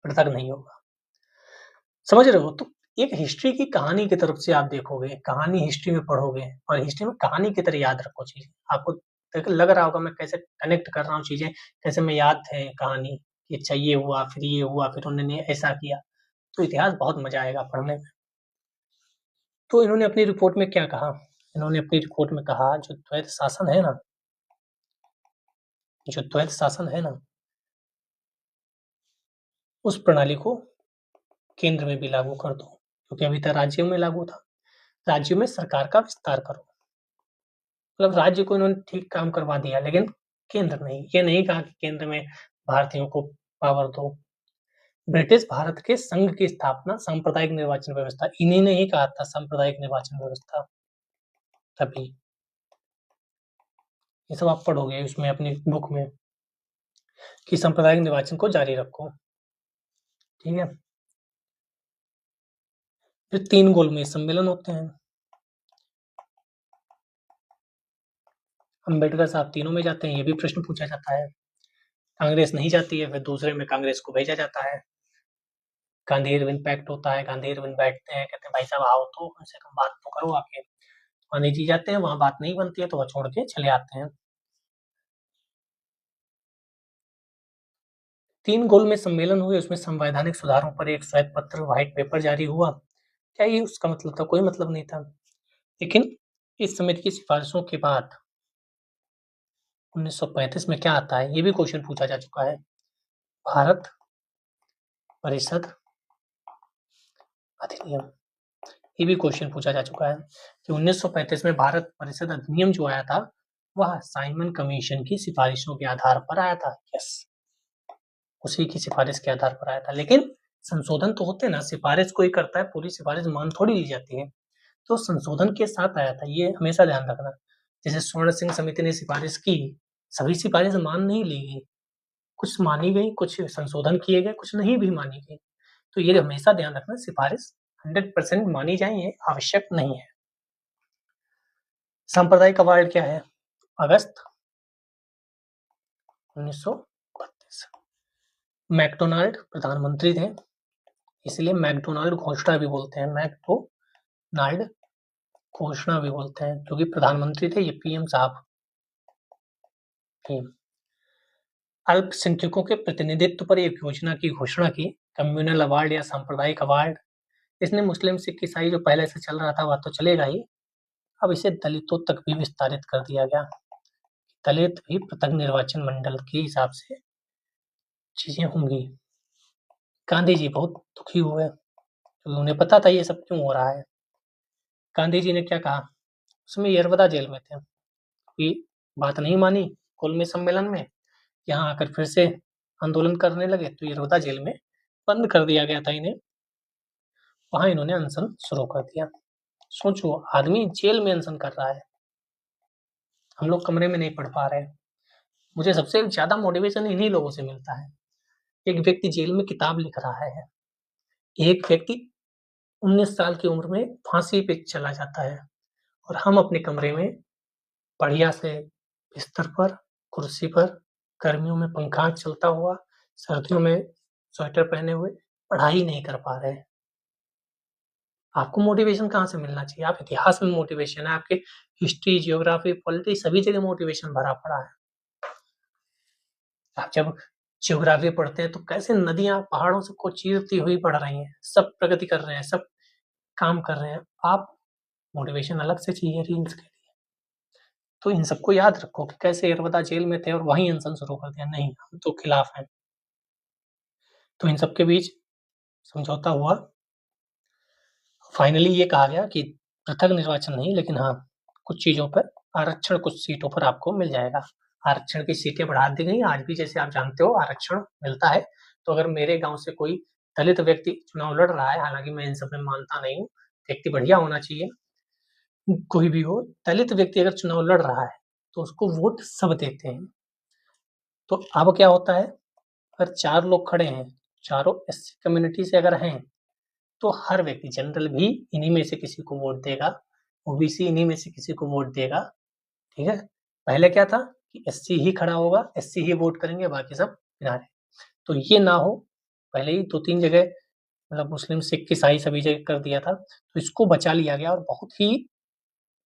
पृथक नहीं होगा। समझ रहे हो? तो एक हिस्ट्री की कहानी की तरफ से आप देखोगे, कहानी हिस्ट्री में पढ़ोगे और हिस्ट्री में कहानी की तरह याद रखो चीजें। आपको लग रहा होगा मैं कैसे कनेक्ट कर रहा हूँ चीजें, कैसे मैं याद है कहानी कि अच्छा ये हुआ फिर उन्होंने ऐसा किया। तो इतिहास बहुत मजा आएगा पढ़ने में। तो इन्होंने अपनी रिपोर्ट में क्या कहा? इन्होंने अपनी रिपोर्ट में कहा जो द्वैत शासन है ना, जो द्वैत शासन है ना, उस प्रणाली को केंद्र में भी लागू कर दो, क्योंकि अभी तक राज्यों में लागू था। राज्यों में सरकार का विस्तार करो। मतलब राज्य को इन्होंने ठीक काम करवा दिया, लेकिन केंद्र नहीं। ये नहीं कहा कि केंद्र में भारतीयों को पावर दो। ब्रिटिश भारत के संघ की स्थापना सांप्रदायिक निर्वाचन व्यवस्था, इन्हीं ने ही कहा था सांप्रदायिक निर्वाचन व्यवस्था। तभी ये सब आप पढ़ोगे उसमें अपनी बुक में कि सांप्रदायिक निर्वाचन को जारी रखो। ठीक है। फिर 3 गोलमेज सम्मेलन होते हैं। अम्बेडकर साहब तीनों में जाते हैं, ये भी प्रश्न पूछा जाता है। कांग्रेस नहीं जाती है, फिर दूसरे में कांग्रेस को भेजा जाता है। गांधी इरविन पैक्ट होता है, गांधी इरविन बैठते हैं, कहते हैं भाई साहब आओ तो कम से कम बात तो करो आके। गांधी जी जाते हैं, वहां बात नहीं बनती है तो वह छोड़ के चले आते हैं। 3 गोल में सम्मेलन हुए, उसमें संवैधानिक सुधारों पर एक श्वेत पत्र व्हाइट पेपर जारी हुआ। क्या ये उसका मतलब था? कोई मतलब नहीं था। लेकिन इस समिति की सिफारिशों के बाद 1935 में क्या आता है, ये भी क्वेश्चन पूछा जा चुका है। भारत परिषद अधिनियम, ये भी क्वेश्चन पूछा जा चुका है कि 1935 में भारत परिषद अधिनियम जो आया था वह साइमन कमीशन की सिफारिशों के आधार पर आया था। यस, उसी की सिफारिश के आधार पर आया था। लेकिन संशोधन तो होते ना, सिफारिश कोई करता है, पूरी सिफारिश मान थोड़ी ली जाती है। तो संशोधन के साथ आया था, ये हमेशा ध्यान रखना। जैसे स्वर्ण सिंह समिति ने सिफारिश की, सभी सिफारिश मान नहीं ली गई, कुछ मानी गई, कुछ संशोधन किए गए, कुछ नहीं भी मानी गई। तो ये हमेशा ध्यान रखना, सिफारिश 100% मानी जाए ये आवश्यक नहीं है। सांप्रदायिक अवार्ड क्या है? अगस्त 1932। मैकडोनाल्ड प्रधानमंत्री थे, इसलिए मैकडोनाल्ड घोषणा भी बोलते हैं, मैकडोनाल्ड घोषणा भी बोलते हैं, क्योंकि प्रधानमंत्री थे ये पीएम साहब थे। अल्पसंख्यकों के प्रतिनिधित्व पर एक योजना की घोषणा की, कम्युनल अवार्ड या सांप्रदायिक अवार्ड। इसने मुस्लिम सिख ईसाई जो पहले से चल रहा था वह तो चलेगा ही, अब इसे दलितों तक भी विस्तारित कर दिया गया। दलित भी पृथक निर्वाचन मंडल के हिसाब से चीजें होंगी। गांधी जी बहुत दुखी हुए क्योंकि उन्हें पता था ये सब क्यों हो रहा है। गांधी जी ने क्या कहा? उसमें यरवदा जेल में थे कि बात नहीं मानी कोलमे सम्मेलन में, यहाँ आकर फिर से आंदोलन करने लगे तो यरवदा जेल में बंद कर दिया गया था इन्हें। वहां इन्होंने अनशन शुरू कर दिया। सोचो, आदमी जेल में अनशन कर रहा है, हम लोग कमरे में नहीं पढ़ पा रहे हैं। मुझे सबसे ज्यादा मोटिवेशन इन्हीं लोगों से मिलता है। एक व्यक्ति जेल में किताब लिख रहा है, एक व्यक्ति 19 साल की उम्र में फांसी पे चला जाता है, और हम अपने कमरे में बढ़िया से बिस्तर पर, कुर्सी पर, गर्मियों में पंखा चलता हुआ, सर्दियों में स्वेटर पहने हुए पढ़ाई नहीं कर पा रहे हैं। आपको मोटिवेशन कहाँ से मिलना चाहिए? आप इतिहास में मोटिवेशन है, आपके हिस्ट्री, जियोग्राफी, पॉलिटिक्स सभी जगह मोटिवेशन भरा पड़ा है। आप जब जियोग्राफी पढ़ते हैं तो कैसे नदियां पहाड़ों से को चीरती हुई बढ़ रही हैं, सब प्रगति कर रहे हैं, सब काम कर रहे हैं। आप मोटिवेशन अलग से चाहिए रील्स के लिए। तो इन सबको याद रखो कि कैसे यरवदा जेल में थे और वहीं अनशन शुरू कर दिया। नहीं, हम तो खिलाफ हैं। तो इन सबके बीच समझौता हुआ फाइनली ये कहा गया कि पृथक निर्वाचन नहीं, लेकिन हाँ, कुछ चीज़ों पर आरक्षण कुछ सीटों पर आपको मिल जाएगा। आरक्षण की सीटें बढ़ा दी गई, आज भी जैसे आप जानते हो आरक्षण मिलता है। तो अगर मेरे गाँव से कोई दलित व्यक्ति चुनाव लड़ रहा है, हालाँकि मैं इन सब में मानता नहीं हूँ, व्यक्ति बढ़िया होना चाहिए, कोई भी हो, दलित व्यक्ति अगर चुनाव लड़ रहा है, तो उसको वोट सब देते हैं। तो अब क्या होता है, अगर 4 लोग खड़े हैं, चारों एससी कम्युनिटी से अगर हैं, तो हर व्यक्ति जनरल भी इन्हीं में से किसी को वोट देगा, ओबीसी इन्हीं में से किसी को वोट देगा, ठीक है? पहले क्या था कि एससी ही खड़ा होगा, एससी ही वोट करेंगे, बाकी सब किनारे। तो ये ना हो, पहले ही 2-3 जगह मतलब मुस्लिम, सिख, ईसाई सभी जगह कर दिया था, तो इसको बचा लिया गया और बहुत ही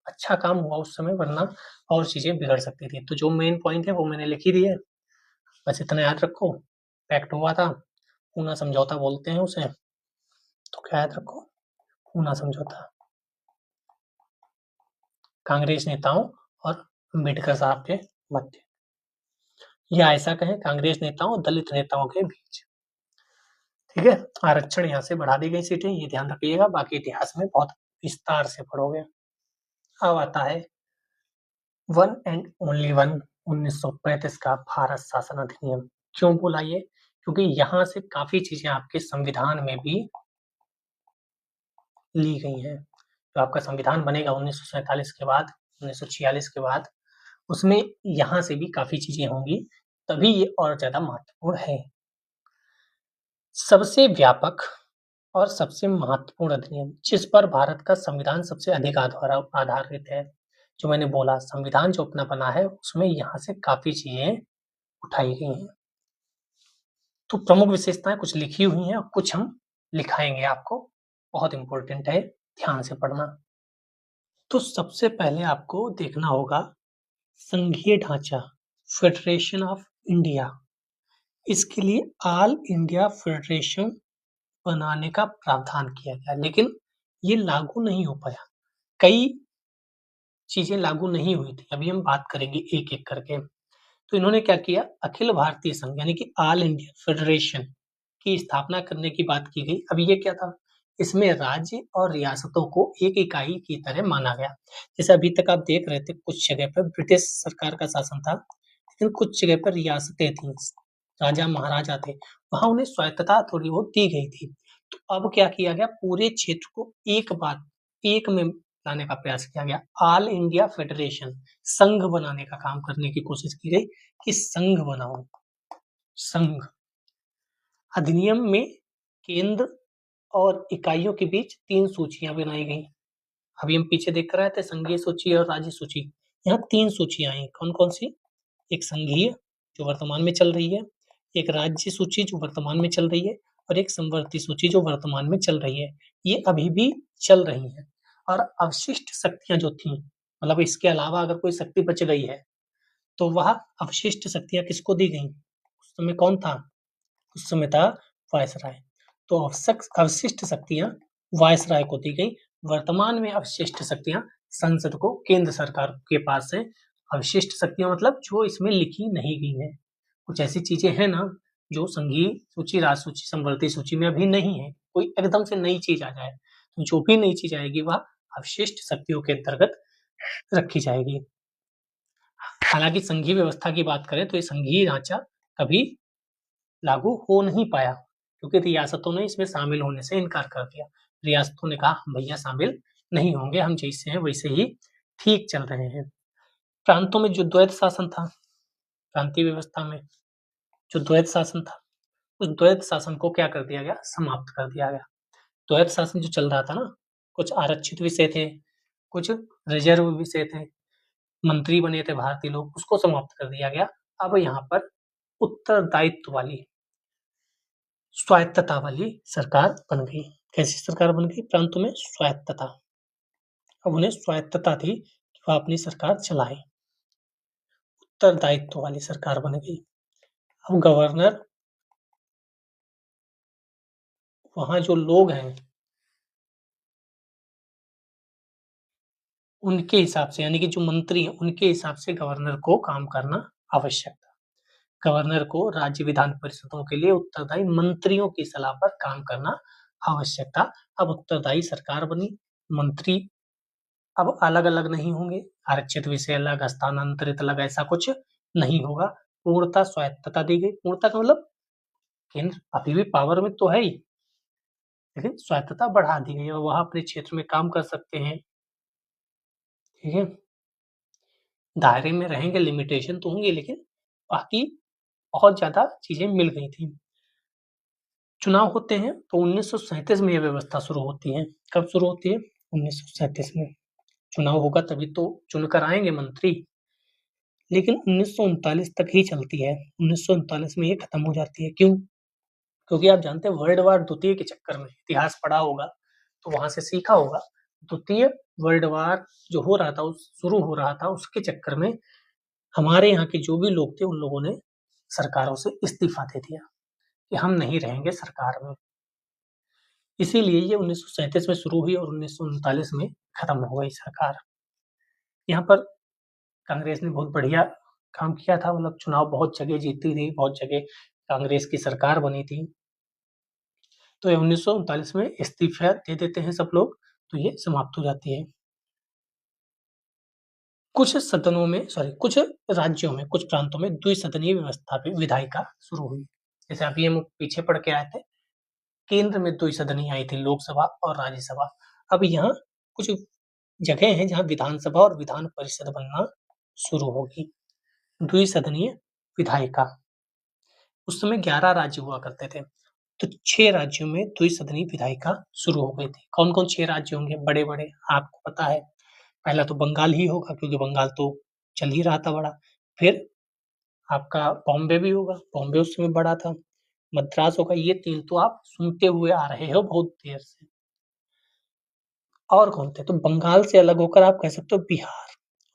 अच्छा काम हुआ उस समय, वरना और चीज़ें बिगड़ सकती थी। तो जो मेन पॉइंट है वो मैंने लिख ही दिए है, बस इतना याद रखो। पैक्ट हुआ था, पूना समझौता बोलते हैं उसे, तो क्या याद रखो, पूना समझौता। कांग्रेस नेताओं और अम्बेडकर साहब के मध्य, या ऐसा कहें कांग्रेस नेताओं और दलित नेताओं के बीच, ठीक है? आरक्षण यहाँ से बढ़ा दी गई सीटें, ये ध्यान रखिएगा, बाकी इतिहास में बहुत विस्तार से पढ़ोगे। अब आता है वन एंड ओनली वन 1935 का भारत शासन अधिनियम। क्यों बोला ये? क्योंकि यहाँ से काफ़ी चीज़ें आपके संविधान में भी ली गई हैं। तो आपका संविधान बनेगा 1947 के बाद, 1946 के बाद, उसमें यहाँ से भी काफ़ी चीज़ें होंगी, तभी ये और ज़्यादा महत्वपूर्ण है। सबसे व्यापक और सबसे महत्वपूर्ण अधिनियम, जिस पर भारत का संविधान सबसे अधिक आधारित है, जो मैंने बोला संविधान जो अपना बना है, उसमें यहाँ से काफ़ी चीज़ें उठाई गई हैं। तो प्रमुख विशेषताएँ कुछ लिखी हुई हैं और कुछ हम लिखाएँगे आपको, बहुत इम्पोर्टेंट है, ध्यान से पढ़ना। तो सबसे पहले आपको देखना होगा संघीय ढांचा, फेडरेशन ऑफ इंडिया। इसके लिए ऑल इंडिया फेडरेशन बनाने का प्रावधान किया गया, लेकिन ये लागू नहीं हो पाया। कई चीज़ें लागू नहीं हुई थी, अभी हम बात करेंगे एक-एक करके। तो इन्होंने क्या किया, अखिल भारतीय संघ यानी कि ऑल इंडिया फेडरेशन की स्थापना करने की बात की गई। अब ये क्या था, इसमें राज्य और रियासतों को एक इकाई की तरह माना गया। जैसे अभी तक आप देख रहे थे, कुछ जगह पर ब्रिटिश सरकार का शासन था, लेकिन कुछ जगह पर रियासतें थीं, राजा महाराजा थे, वहाँ उन्हें स्वायत्तता थोड़ी बहुत दी गई थी। तो अब क्या किया गया, पूरे क्षेत्र को एक में लाने का प्रयास किया गया। ऑल इंडिया फेडरेशन, संघ बनाने का काम करने की कोशिश की गई कि संघ बनाओ, संघ। अधिनियम में केंद्र और इकाइयों के बीच 3 सूचियाँ बनाई गई। अभी हम पीछे देख कर आए थे संघीय सूची और राज्य सूची, यहाँ 3 सूचियाँ आई। कौन-कौन सी? एक संघीय जो वर्तमान में चल रही है, एक राज्य सूची जो वर्तमान में चल रही है और एक संवर्ती सूची जो वर्तमान में चल रही है। ये अभी भी चल रही हैं और अवशिष्ट शक्तियाँ जो थीं, मतलब इसके अलावा अगर कोई शक्ति बच गई है, तो वह अवशिष्ट शक्तियाँ किसको दी गईं? उस समय कौन था? उस समय था वायसराय। तो अवशिष्ट शक्तियाँ वायसराय को दी गई। वर्तमान में अवशिष्ट शक्तियाँ संसद को, केंद्र सरकार के पास है। अवशिष्ट शक्तियाँ मतलब जो इसमें लिखी नहीं गई हैं। कुछ ऐसी चीज़ें हैं ना, जो संघीय सूची, राज्य सूची, संवर्ती सूची में अभी नहीं है। कोई एकदम से नई चीज़ आ जाए, तो जो भी नई चीज़ आएगी वह अवशिष्ट शक्तियों के अंतर्गत रखी जाएगी। हालाँकि संघीय व्यवस्था की बात करें तो ये संघीय ढांचा कभी लागू हो नहीं पाया, क्योंकि रियासतों ने इसमें शामिल होने से इनकार कर दिया। रियासतों ने कहा हम भैया शामिल नहीं होंगे, हम जैसे हैं वैसे ही ठीक चल रहे हैं। प्रांतों में जो द्वैत शासन था, प्रांतीय व्यवस्था में जो द्वैत शासन था, उस द्वैत शासन को क्या कर दिया गया, समाप्त कर दिया गया। द्वैत शासन जो चल रहा था ना, कुछ आरक्षित विषय थे, कुछ रिजर्व विषय थे, मंत्री बने थे भारतीय लोग, उसको समाप्त कर दिया गया। अब यहाँ पर उत्तरदायित्व वाली, स्वायत्तता वाली सरकार बन गई। कैसी सरकार बन गई? प्रांतों में स्वायत्तता। अब उन्हें स्वायत्तता थी कि वह अपनी सरकार चलाएं। उत्तरदायित्व वाली सरकार बन गई। अब गवर्नर, वहाँ जो लोग हैं उनके हिसाब से, यानी कि जो मंत्री हैं उनके हिसाब से गवर्नर को काम करना आवश्यक था। गवर्नर को राज्य विधान परिषदों के लिए उत्तरदायी मंत्रियों की सलाह पर काम करना आवश्यकता। अब उत्तरदायी सरकार बनी, मंत्री अब अलग-अलग नहीं होंगे, आरक्षित विषय अलग, हस्तांतरित अलग, ऐसा कुछ नहीं होगा। पूर्णतः स्वायत्तता दी गई। पूर्णतः का मतलब केंद्र अभी भी पावर में तो है ही, लेकिन स्वायत्तता बढ़ा दी गई है और वह अपने क्षेत्र में काम कर सकते हैं। ठीक है, दायरे में रहेंगे, लिमिटेशन तो होंगे, लेकिन बाकी बहुत ज्यादा चीजें मिल गई थी। चुनाव होते हैं तो 1937 में यह व्यवस्था शुरू होती है। कब शुरू होती है? 1937 में। चुनाव होगा तभी तो चुनकर आएंगे मंत्री, लेकिन 1939 तक ही चलती है। 1939 में ये खत्म हो जाती है। क्यों? क्योंकि आप जानते हैं वर्ल्ड वार द्वितीय के चक्कर में, इतिहास पढ़ा होगा तो वहां से सीखा होगा, द्वितीय वर्ल्ड वार जो हो रहा था, उस शुरू हो रहा था, उसके चक्कर में हमारे यहाँ के जो भी लोग थे उन लोगों ने सरकारों से इस्तीफा दे दिया कि हम नहीं रहेंगे सरकार में। इसीलिए ये 1937 में शुरू हुई और 1939 में खत्म हो गई सरकार। यहाँ पर कांग्रेस ने बहुत बढ़िया काम किया था, मतलब चुनाव बहुत जगह जीती थी, बहुत जगह कांग्रेस की सरकार बनी थी। तो ये 1939 में इस्तीफा दे देते हैं सब लोग, तो ये समाप्त हो जाती है। कुछ सदनों में, सॉरी, कुछ राज्यों में, कुछ प्रांतों में द्विसदनीय व्यवस्था पे विधायिका शुरू हुई। जैसे अभी हम पीछे पढ़ के आए थे, केंद्र में द्विसदनीय आई थी, लोकसभा और राज्यसभा। अब यहाँ कुछ जगह हैं जहाँ विधानसभा और विधान परिषद बनना शुरू होगी। द्विसदनीय विधायिका। उस समय 11 राज्य हुआ करते थे, तो 6 राज्यों में द्विसदनीय विधायिका शुरू हो गई थी। कौन कौन 6 राज्य होंगे बड़े बड़े, आपको पता है? पहला तो बंगाल ही होगा, क्योंकि बंगाल तो चल ही रहा था बड़ा। फिर आपका बॉम्बे भी होगा, बॉम्बे उस समय बड़ा था। मद्रास होगा। ये 3 तो आप सुनते हुए आ रहे हो बहुत देर से। और कौन थे? तो बंगाल से अलग होकर आप कह सकते हो बिहार,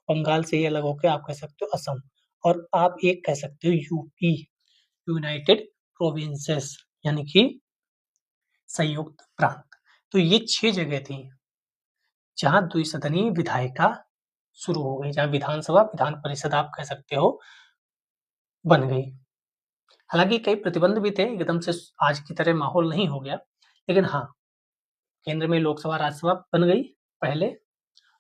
बंगाल से ही अलग होकर आप कह सकते हो असम, और आप एक कह सकते हो यूपी, यूनाइटेड प्रोविंसेस, यानी कि संयुक्त प्रांत। तो ये 6 जगह थी जहां द्विसदनीय विधायिका शुरू हो गई, जहां विधानसभा विधान परिषद आप कह सकते हो बन गई। हालांकि कई प्रतिबंध भी थे, एकदम से आज की तरह माहौल नहीं हो गया, लेकिन हाँ, केंद्र में लोकसभा राज्यसभा बन गई पहले,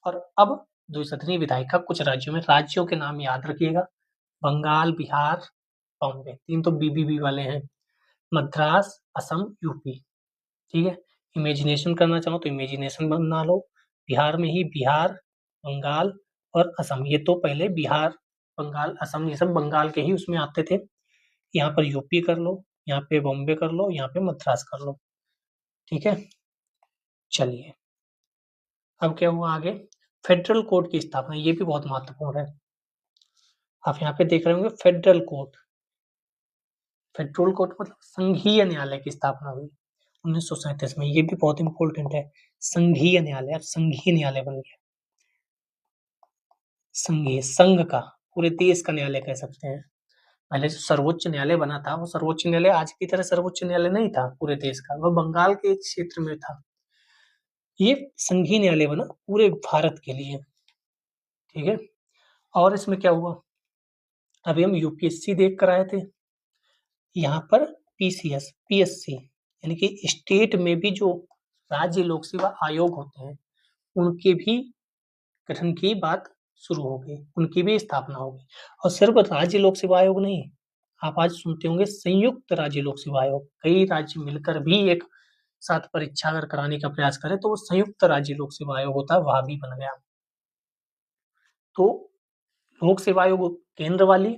और अब द्विसदनीय विधायिका कुछ राज्यों में। राज्यों के नाम याद रखिएगा, बंगाल, बिहार, बॉम्बे, 3 तो बीबीबी वाले हैं, मद्रास, असम, यूपी। ठीक है, इमेजिनेशन करना चाहो तो इमेजिनेशन बना लो। बिहार में ही बिहार, बंगाल और असम, ये तो पहले बिहार, बंगाल, असम, ये सब बंगाल के ही उसमें आते थे। यहाँ पर यूपी कर लो, यहाँ पे बॉम्बे कर लो, यहाँ पे मद्रास कर लो। ठीक है, चलिए अब क्या हुआ आगे? फेडरल कोर्ट की स्थापना, ये भी बहुत महत्वपूर्ण है। आप यहाँ पे देख रहे होंगे फेडरल कोर्ट। फेडरल कोर्ट मतलब संघीय न्यायालय की स्थापना हुई 1937 में। ये भी बहुत इंपॉर्टेंट है, संघीय न्यायालय। अब संघीय न्यायालय बन गया, संघीय, संघ का, पूरे देश का न्यायालय कह सकते हैं। पहले जो सर्वोच्च न्यायालय बना था, वो सर्वोच्च न्यायालय आज की तरह सर्वोच्च न्यायालय नहीं था पूरे देश का, वह बंगाल के क्षेत्र में था। ये संघीय न्यायालय बना पूरे भारत के लिए। ठीक है, और इसमें क्या हुआ? अभी हम यूपीएससी देख कर आए थे, यहाँ पर पीसीएस, पीएससी, यानी कि स्टेट में भी जो राज्य लोक सेवा आयोग होते हैं, उनके भी गठन की बात शुरू हो गई, उनकी भी स्थापना हो गई। और सिर्फ राज्य लोक सेवा आयोग नहीं, आप आज सुनते होंगे संयुक्त राज्य लोक सेवा आयोग। कई राज्य मिलकर भी एक साथ परीक्षा अगर कराने का प्रयास करें तो वो संयुक्त राज्य लोक सेवा आयोग होता है, वह भी बन गया। तो लोक सेवा आयोग केंद्र वाली,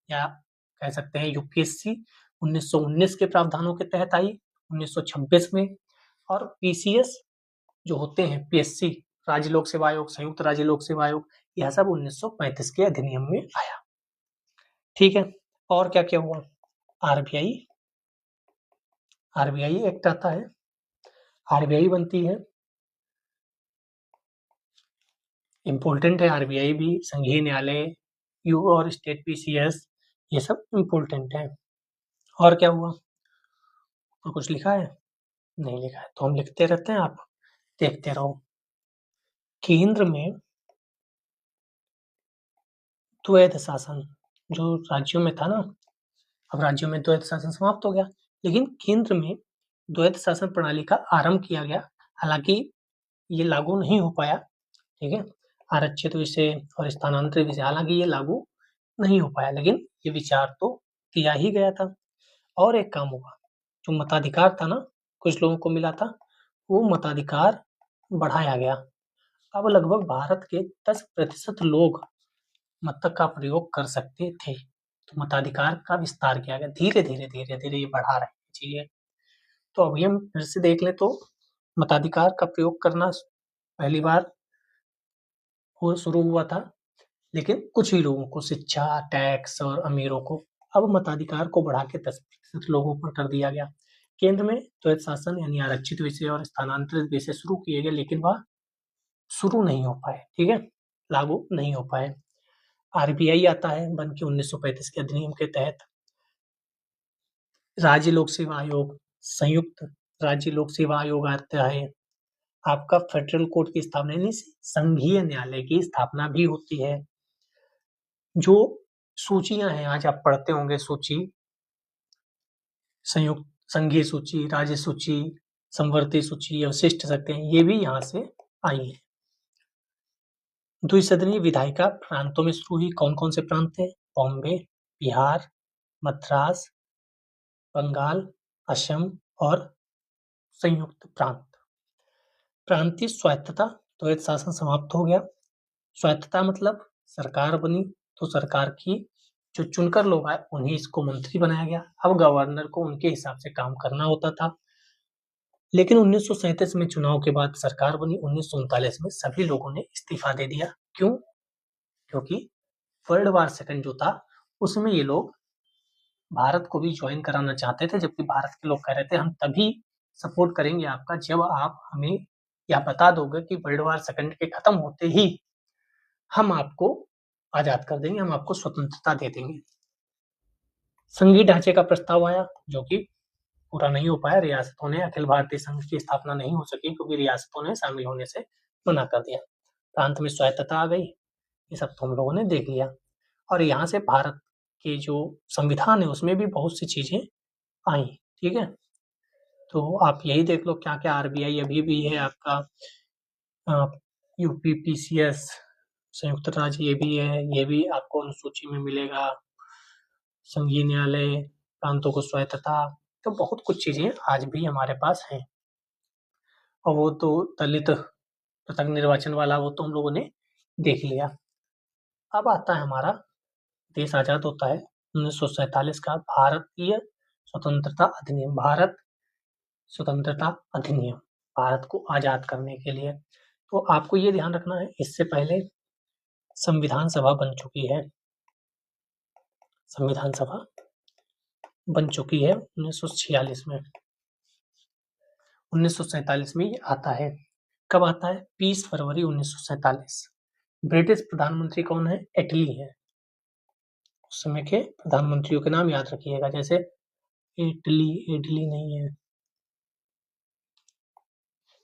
या कह सकते हैं यूपीएससी, 1919 के प्रावधानों के तहत आई 1926 में। और पीसीएस जो होते हैं, पीएससी, राज्य लोक सेवा आयोग, संयुक्त राज्य लोक सेवा आयोग, यह सब 1935 के अधिनियम में आया। ठीक है, और क्या क्या हुआ? आरबीआई, आरबीआई एक्ट आता है, आरबीआई बनती है, इंपॉर्टेंट है आरबीआई भी, संघीय न्यायालय, यू और स्टेट पीसीएस, ये सब इंपॉर्टेंट है। और क्या हुआ? और कुछ लिखा है? नहीं लिखा है तो हम लिखते रहते हैं, आप देखते रहो। केंद्र में द्वैध शासन जो राज्यों में था ना, अब राज्यों में द्वैध शासन समाप्त हो गया, लेकिन केंद्र में द्वैत शासन प्रणाली का आरंभ किया गया। हालाँकि ये लागू नहीं हो पाया, ठीक है? आरक्षित विषय और स्थानांतरित विषय, हालाँकि ये लागू नहीं हो पाया, लेकिन ये विचार तो किया ही गया था। और एक काम हुआ, जो मताधिकार था ना, कुछ लोगों को मिला था, वो मताधिकार बढ़ाया गया। अब लगभग भारत के 10% लोग मत का प्रयोग कर सकते थे। तो मताधिकार का विस्तार किया गया। धीरे-धीरे ये बढ़ा रहे हैं चीज़ें। तो अभी हम फिर से देख लें तो मताधिकार का प्रयोग करना पहली बार वो शुरू हुआ था, लेकिन कुछ ही लोगों को, शिक्षा, टैक्स और अमीरों को। अब मताधिकार को बढ़ा के 10% लोगों पर कर दिया गया। केंद्र में द्वैत शासन यानी आरक्षित विषय और स्थानांतरित विषय शुरू किए गए, लेकिन वह शुरू नहीं हो पाए, ठीक है? लागू नहीं हो पाए। आरबीआई आता है बन के 1935 के अधिनियम के तहत। राज्य लोक सेवा आयोग, संयुक्त राज्य लोक सेवा आयोग आता है। आपका फेडरल कोर्ट की स्थापना यानी संघीय न्यायालय की स्थापना भी होती है। जो सूचियां हैं, आज आप पढ़ते होंगे सूची, संयुक्त संघीय सूची, राज्य सूची, समवर्ती सूची, अवशिष्ट सकते हैं, ये भी यहाँ से आई है। द्विसदनीय विधायिका प्रांतों में शुरू हुई। कौन-कौन से प्रांत थे? बॉम्बे, बिहार, मद्रास, बंगाल, असम और संयुक्त प्रांत। प्रांतीय स्वायत्तता, द्वैत शासन समाप्त हो गया। स्वायत्तता मतलब सरकार बनी तो सरकार की जो चुनकर लोग आए उन्हें इसको मंत्री बनाया गया। अब गवर्नर को उनके हिसाब से काम करना होता था। लेकिन 1937 में चुनाव के बाद सरकार बनी। 1939 में सभी लोगों ने इस्तीफा दे दिया। क्यों? क्योंकि वर्ल्ड वार सेकंड जो था उसमें ये लोग भारत को भी ज्वाइन कराना चाहते थे, जबकि भारत के लोग कह रहे थे हम तभी सपोर्ट करेंगे आपका जब आप हमें यह बता दोगे कि वर्ल्ड वार सेकंड के खत्म होते ही हम आपको आजाद कर देंगे, हम आपको स्वतंत्रता दे देंगे। संघीय ढांचे का प्रस्ताव आया, जो कि पूरा नहीं हो पाया। रियासतों ने अखिल भारतीय संघ की स्थापना नहीं हो सकी क्योंकि रियासतों ने शामिल होने से मना कर दिया। प्रांत में स्वायत्तता आ गई। ये सब तो हम लोगों ने देख लिया। और यहाँ से भारत के जो संविधान है उसमें भी बहुत सी चीजें आई, ठीक है? तो आप यही देख लो क्या-क्या आरबीआई अभी भी है आपका, यूपीपीसीएस, संयुक्त राज्य ये भी है, ये भी आपको अनुसूची में मिलेगा। संघीय न्यायालय, प्रांतों को स्वायत्तता, तो बहुत कुछ चीजें आज भी हमारे पास हैं। और वो तो दलित पृथक निर्वाचन वाला वो तो हम लोगों ने देख लिया। अब आता है हमारा देश आजाद होता है 1947 का भारतीय स्वतंत्रता अधिनियम। भारत स्वतंत्रता अधिनियम, भारत को आजाद करने के लिए। तो आपको ये ध्यान रखना है, इससे पहले संविधान सभा बन चुकी है। संविधान सभा बन चुकी है 1946 में। 1947 में ये आता है। कब आता है? 20 फरवरी 1947। ब्रिटिश प्रधानमंत्री कौन है? एटली है। उस समय के प्रधानमंत्रियों के नाम याद रखिएगा, जैसे इटली, इटली नहीं है।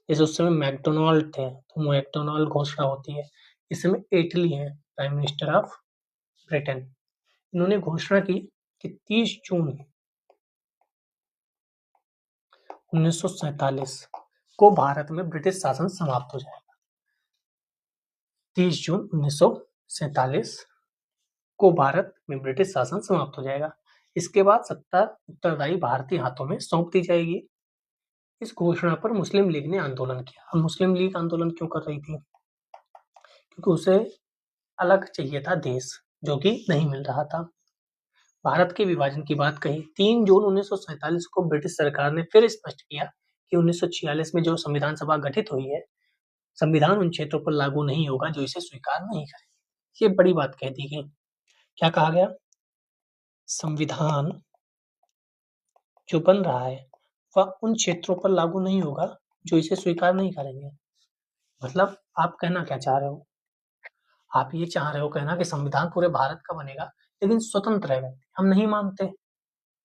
जैसे उस समय मैकडोनाल्ड थे तो मैकडोनाल्ड घोषणा होती है। इस समय इटली है प्राइम मिनिस्टर ऑफ ब्रिटेन। इन्होंने घोषणा की कि 30 जून 1947 को भारत में ब्रिटिश शासन समाप्त हो जाएगा। 30 जून 1947 को भारत में ब्रिटिश शासन समाप्त हो जाएगा। इसके बाद सत्ता उत्तरदायी भारतीय हाथों में सौंप दी जाएगी। इस घोषणा पर मुस्लिम लीग ने आंदोलन किया। अब मुस्लिम लीग आंदोलन क्यों कर रही थी? क्योंकि उसे अलग चाहिए था देश, जो कि नहीं मिल रहा था। भारत के विभाजन की बात कही। 3 जून 1947 को ब्रिटिश सरकार ने फिर स्पष्ट किया कि 1946 में जो संविधान सभा गठित हुई है, संविधान उन क्षेत्रों पर लागू नहीं होगा जो इसे स्वीकार नहीं करेंगे। ये बड़ी बात कह दी गई। क्या कहा गया? संविधान जो बन रहा है वह उन क्षेत्रों पर लागू नहीं होगा जो इसे स्वीकार नहीं करेंगे। मतलब आप कहना क्या चाह रहे हो? आप ये चाह रहे हो कहना कि संविधान पूरे भारत का बनेगा लेकिन स्वतंत्र है व्यक्ति, हम नहीं मानते,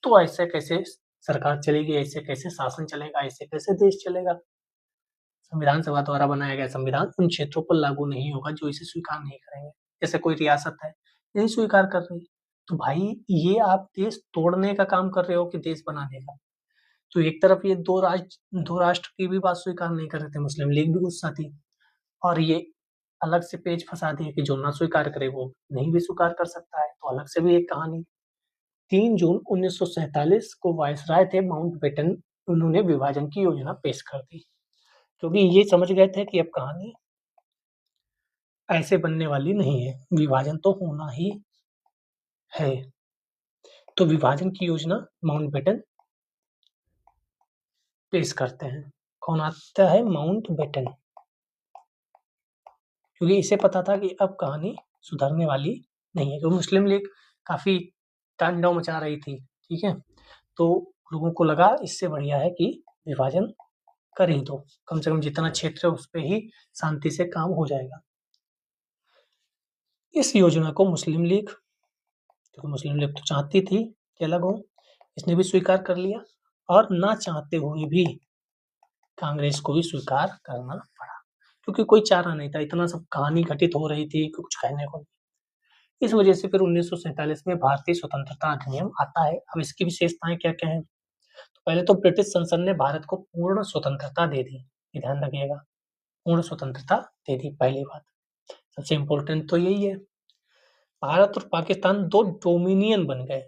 तो ऐसे कैसे सरकार चलेगी, ऐसे कैसे शासन चलेगा, ऐसे कैसे देश चलेगा? संविधान सभा द्वारा बनाया गया संविधान उन क्षेत्रों पर लागू नहीं होगा जो इसे स्वीकार नहीं करेंगे। जैसे कोई रियासत है नहीं स्वीकार कर रही, तो भाई ये आप देश तोड़ने का काम कर रहे हो कि देश बनाने का? तो एक तरफ ये दो राष्ट्र की भी बात स्वीकार नहीं कर रहे थे, मुस्लिम लीग भी गुस्सा थी, और ये अलग से पेच फंसा दिए कि जो ना स्वीकार करे वो नहीं भी स्वीकार कर सकता है, तो अलग से भी एक कहानी। 3 जून 1947 को वायसराय थे माउंटबेटन, उन्होंने विभाजन की योजना पेश कर दी, क्योंकि ये समझ गए थे कि अब कहानी ऐसे बनने वाली नहीं है, विभाजन तो होना ही है। तो विभाजन की योजना माउंटबेटन पेश करते हैं। कौन आता है? माउंटबेटन, क्योंकि इसे पता था कि अब कहानी सुधरने वाली नहीं है, क्योंकि मुस्लिम लीग काफी तांडव मचा रही थी, ठीक है, तो लोगों को लगा इससे बढ़िया है कि विभाजन कर ही दो, कम से कम जितना क्षेत्र है उस पे ही शांति से काम हो जाएगा। इस योजना को मुस्लिम लीग, क्योंकि मुस्लिम लीग तो चाहती थी कि अलग हो, इसने भी स्वीकार कर लिया, और ना चाहते हुए भी कांग्रेस को भी स्वीकार करना पड़ा, क्योंकि कोई चारा नहीं था, इतना सब कहानी घटित हो रही थी, कुछ कहने को नहीं। इस वजह से फिर 1947 में भारतीय स्वतंत्रता अधिनियम आता है। अब इसकी विशेषताएं क्या क्या है? तो पहले तो ब्रिटिश संसद ने भारत को पूर्ण स्वतंत्रता दे दी, ये ध्यान रखिएगा, पूर्ण स्वतंत्रता दे दी, पहली बात, सबसे इम्पोर्टेंट तो यही है। भारत और पाकिस्तान दो डोमिनियन बन गए।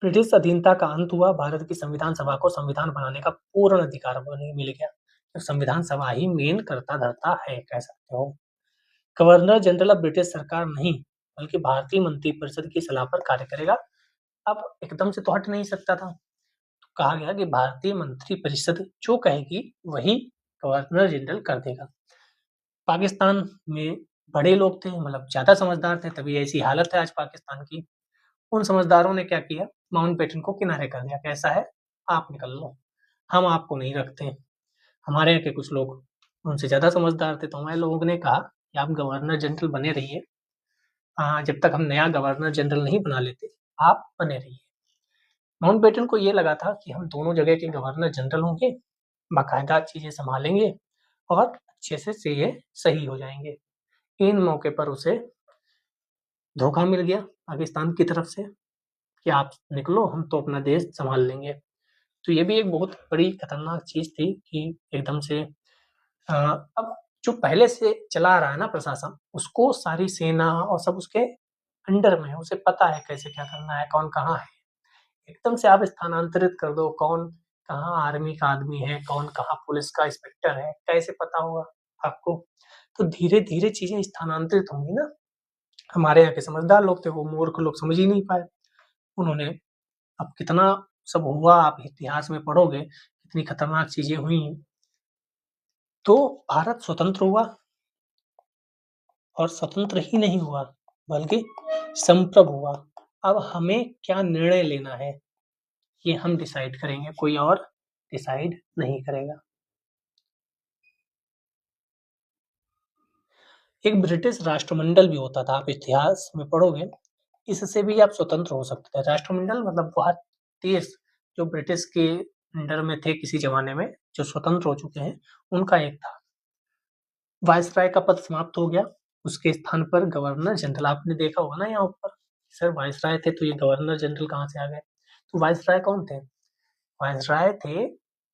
ब्रिटिश अधीनता का अंत हुआ, भारत की संविधान सभा को संविधान बनाने का पूर्ण अधिकार मिल गया। तो संविधान सभा ही मेन करता धरता है, कह सकते हो। गवर्नर जनरल अब ब्रिटिश सरकार नहीं, बल्कि भारतीय मंत्रिपरिषद की सलाह पर कार्य करेगा। अब एकदम से तो हट नहीं सकता था, तो कहा गया कि भारतीय मंत्रिपरिषद जो कहेगी वही गवर्नर जनरल कर देगा। पाकिस्तान में बड़े लोग थे, मतलब ज्यादा समझदार थे, तभी ऐसी हालत है आज पाकिस्तान की। उन समझदारों ने क्या किया, माउंटबेटन को किनारे कर दिया, कैसा है, आप निकल लो, हम आपको नहीं रखते। हमारे यहाँ के कुछ लोग उनसे ज्यादा समझदार थे, तो हमारे लोगों ने कहा कि आप गवर्नर जनरल बने रहिए, जब तक हम नया गवर्नर जनरल नहीं बना लेते आप बने रहिए। माउंटबेटन को ये लगा था कि हम दोनों जगह के गवर्नर जनरल होंगे, बाकायदा चीजें संभालेंगे और अच्छे से ये सही हो जाएंगे। इन मौके पर उसे धोखा मिल गया पाकिस्तान की तरफ से कि आप निकलो, हम तो अपना देश संभाल लेंगे। तो ये भी एक बहुत बड़ी खतरनाक चीज थी कि एकदम से अब जो पहले से चला रहा है ना प्रशासन, उसको सारी सेना और सब उसके अंडर में है, उसे पता है कैसे क्या करना है, कौन कहाँ है। एकदम से आप स्थानांतरित कर दो, कौन कहाँ आर्मी का आदमी है, कौन कहाँ पुलिस का इंस्पेक्टर है, कैसे पता होगा आपको? तो धीरे धीरे चीजें स्थानांतरित होंगी ना। हमारे यहाँ के समझदार लोग थे, वो मूर्ख लोग समझ ही नहीं पाए। उन्होंने, अब कितना सब हुआ, आप इतिहास में पढ़ोगे कितनी खतरनाक चीजें हुई। तो भारत स्वतंत्र हुआ, और स्वतंत्र ही नहीं हुआ बल्कि संप्रभु हुआ। अब हमें क्या निर्णय लेना है ये हम डिसाइड करेंगे, कोई और डिसाइड नहीं करेगा। एक ब्रिटिश राष्ट्रमंडल भी होता था, आप इतिहास में पढ़ोगे, इससे भी आप स्वतंत्र हो सकते थे। राष्ट्रमंडल मतलब वह देश जो ब्रिटिश के अंडर में थे किसी जमाने में, जो स्वतंत्र हो चुके हैं, उनका एक था। वायसराय का पद समाप्त हो गया, उसके स्थान पर गवर्नर जनरल, आपने देखा होगा ना यहाँ ऊपर, सर वायसराय थे तो ये गवर्नर जनरल कहाँ से आ गए? तो वायसराय कौन थे? वायसराय थे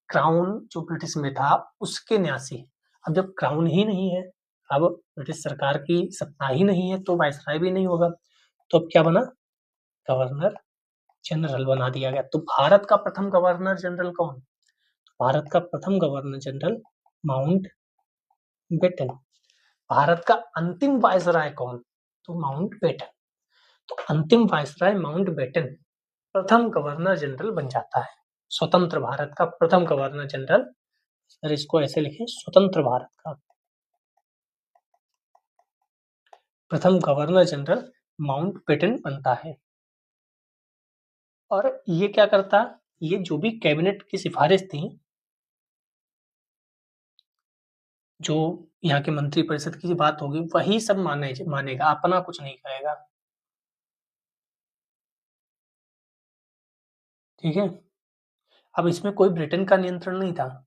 क्राउन जो ब्रिटिश में था उसके न्यासी। अब जब क्राउन ही नहीं है, अब ब्रिटिश सरकार की सत्ता ही नहीं है, तो वायसराय भी नहीं होगा, तो अब क्या बना? गवर्नर जनरल बना दिया गया। तो भारत का प्रथम गवर्नर जनरल कौन? तो भारत का प्रथम governor general Mountbatten. Bharat का अंतिम वायसराय कौन? तो माउंट बेटन। तो अंतिम वायसराय माउंट बेटन प्रथम गवर्नर जनरल बन जाता है, स्वतंत्र भारत का प्रथम गवर्नर जनरल। सर इसको ऐसे लिखें, स्वतंत्र भारत का प्रथम गवर्नर जनरल माउंट बेटन बनता है। और ये क्या करता, ये जो भी कैबिनेट की सिफारिश थी, जो यहाँ के मंत्रिपरिषद की बात होगी, वही सब मानेगा, अपना कुछ नहीं करेगा, ठीक है। अब इसमें कोई ब्रिटेन का नियंत्रण नहीं था,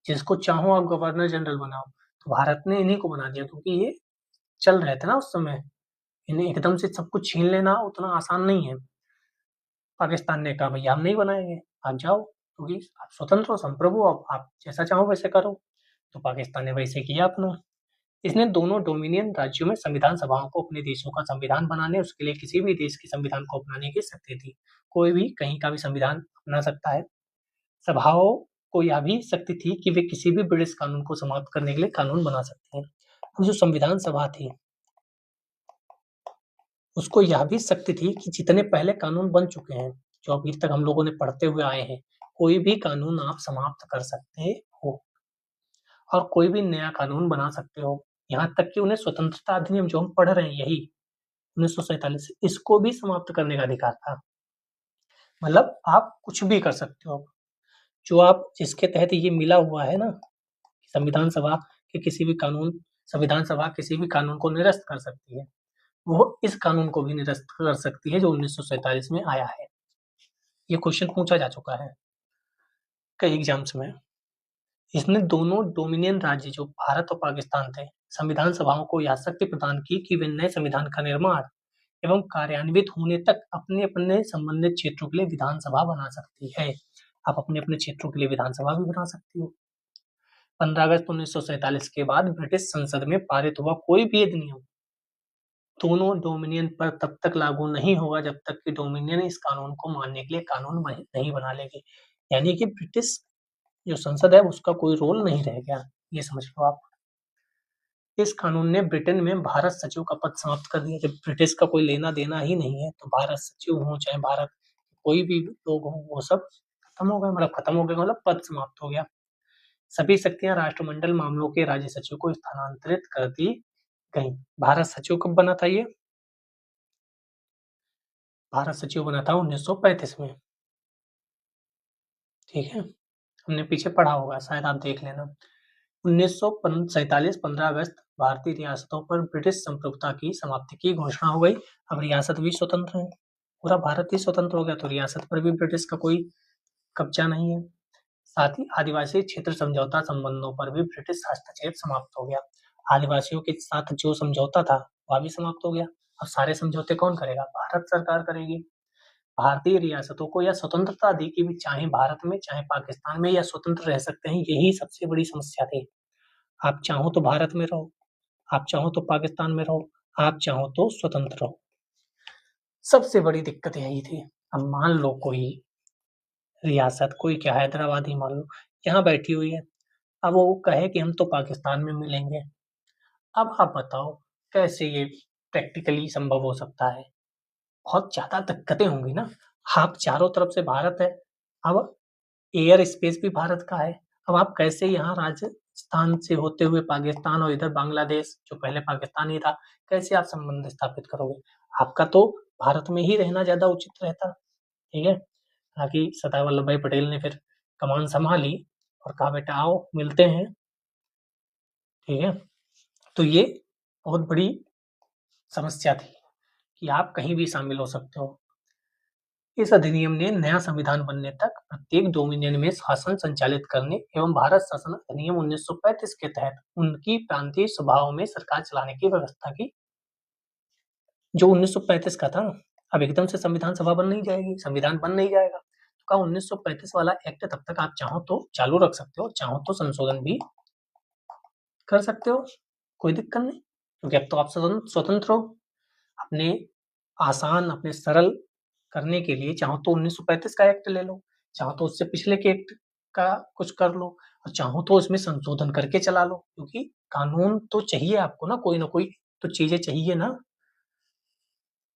जिसको चाहो आप गवर्नर जनरल बनाओ। तो भारत ने इन्हीं को बना दिया, क्योंकि ये चल रहे थे ना उस समय, इन्हें एकदम से सब कुछ छीन लेना उतना आसान नहीं है। पाकिस्तान ने कहा भैया हम नहीं बनाएंगे, आप जाओ, क्योंकि आप स्वतंत्र हो, संप्रभु हो, आप जैसा चाहो वैसे करो। तो पाकिस्तान ने वैसे किया अपना। इसने दोनों डोमिनियन राज्यों में संविधान सभाओं को अपने देशों का संविधान बनाने, उसके लिए किसी भी देश के संविधान को अपनाने की शक्ति थी। कोई भी कहीं का भी संविधान अपना सकता है। सभाओं को यह भी शक्ति थी कि वे किसी भी ब्रिटिश कानून को समाप्त करने के लिए कानून बना सकते हैं। तो जो संविधान सभा थी, उसको यह भी शक्ति थी कि जितने पहले कानून बन चुके हैं, जो अभी तक हम लोगों ने पढ़ते हुए आए हैं, कोई भी कानून आप समाप्त कर सकते हो और कोई भी नया कानून बना सकते हो। यहाँ तक कि उन्हें स्वतंत्रता अधिनियम जो हम पढ़ रहे हैं, यही 1947, इसको भी समाप्त करने का अधिकार था। मतलब आप कुछ भी कर सकते हो। जो आप जिसके तहत ये मिला हुआ है ना, संविधान सभा के किसी भी कानून संविधान सभा किसी भी कानून को निरस्त कर सकती है, वो इस कानून को भी निरस्त कर सकती है जो 1947 में आया है। ये क्वेश्चन पूछा जा चुका है कई एग्जाम्स में। इसने दोनों डोमिनियन राज्य जो भारत और पाकिस्तान थे, संविधान सभाओं को यह शक्ति प्रदान की कि वे नए संविधान का निर्माण एवं कार्यान्वित होने तक अपने-अपने संबंधित क्षेत्रों के लिए विधानसभा बना सकती है। आप अपने-अपने क्षेत्रों के लिए विधानसभा भी बना सकती हो। 15 अगस्त 1947 के बाद ब्रिटिश संसद में पारित हुआ कोई भी अधिनियम दोनों डोमिनियन पर तब तक लागू नहीं होगा जब तक कि डोमिनियन इस कानून को मानने के लिए कानून नहीं बना लेगी। यानी कि ब्रिटिश जो संसद है उसका कोई रोल नहीं रह गया, ये समझ लो आप। इस कानून ने ब्रिटेन में भारत सचिव का पद समाप्त कर दिया। जब ब्रिटिश का कोई लेना देना ही नहीं है, तो भारत सचिव हो चाहे भारत कोई भी लोग हों, वो सब खत्म हो गए। मतलब खत्म हो गए मतलब पद समाप्त हो गया। सभी शक्तियां राष्ट्रमंडल मामलों के राज्य सचिव को स्थानांतरित कर दी गई। भारत सचिव कब बना था ये? भारत सचिव बना था 1935 में। ठीक है, हमने पीछे पढ़ा होगा, शायद आप देख लेना। 1947 15 अगस्त भारतीय रियासतों पर ब्रिटिश संप्रभुता की समाप्ति की घोषणा हो गई। अब रियासत भी स्वतंत्र है, पूरा भारत ही स्वतंत्र हो गया, तो रियासत पर भी ब्रिटिश का कोई कब्जा नहीं है। साथ ही आदिवासी क्षेत्र समझौता संबंधों पर भी ब्रिटिश हस्तक्षेप समाप्त हो गया। आदिवासियों के साथ जो समझौता था वह भी समाप्त हो गया। अब सारे समझौते कौन करेगा? भारत सरकार करेगी। भारतीय रियासतों को यह स्वतंत्रता दी कि चाहे भारत में चाहे पाकिस्तान में या स्वतंत्र रह सकते हैं। यही सबसे बड़ी समस्या थी। आप चाहो तो भारत में रहो, आप चाहो तो पाकिस्तान में रहो, आप चाहो तो स्वतंत्र रहो। सबसे बड़ी दिक्कत यही थी। अब मान लो कोई रियासत, कोई क्या हैदराबाद ही मान लो, यहाँ बैठी हुई है, अब वो कहे कि हम तो पाकिस्तान में मिलेंगे। अब आप बताओ कैसे ये प्रैक्टिकली संभव हो सकता है? बहुत ज़्यादा दिक्कतें होंगी ना। आप चारों तरफ से भारत है, अब एयर स्पेस भी भारत का है। अब आप कैसे यहाँ राजस्थान से होते हुए पाकिस्तान और इधर बांग्लादेश जो पहले पाकिस्तान ही था, कैसे आप संबंध स्थापित करोगे? आपका तो भारत में ही रहना ज़्यादा उचित रहता। ठीक है, हालाँकि सरदार वल्लभ भाई पटेल ने फिर कमान संभाली और कहा बेटा आओ मिलते हैं। ठीक है, तो ये बहुत बड़ी समस्या थी कि आप कहीं भी शामिल हो सकते हो। इस अधिनियम ने नया संविधान बनने तक प्रत्येक डोमिनियन में शासन संचालित करने एवं भारत शासन अधिनियम 1935 के तहत उनकी प्रांतीय सभाओं में सरकार चलाने की व्यवस्था की। जो 1935 का था, अब एकदम से संविधान सभा बन नहीं जाएगी, संविधान बन नहीं जाएगा। तो कहा 1935 वाला एक्ट तब तक आप चाहो तो चालू रख सकते हो, चाहो तो संशोधन भी कर सकते हो, कोई दिक्कत नहीं, क्योंकि अब तो आप स्वतंत्र हो। अपने आसान, अपने सरल करने के लिए चाहो तो 1935 का एक्ट ले लो, चाहो तो उससे पिछले के एक्ट का कुछ कर लो और चाहो तो उसमें संशोधन करके चला लो, क्योंकि कानून तो चाहिए आपको ना, कोई ना कोई तो चीजें चाहिए ना।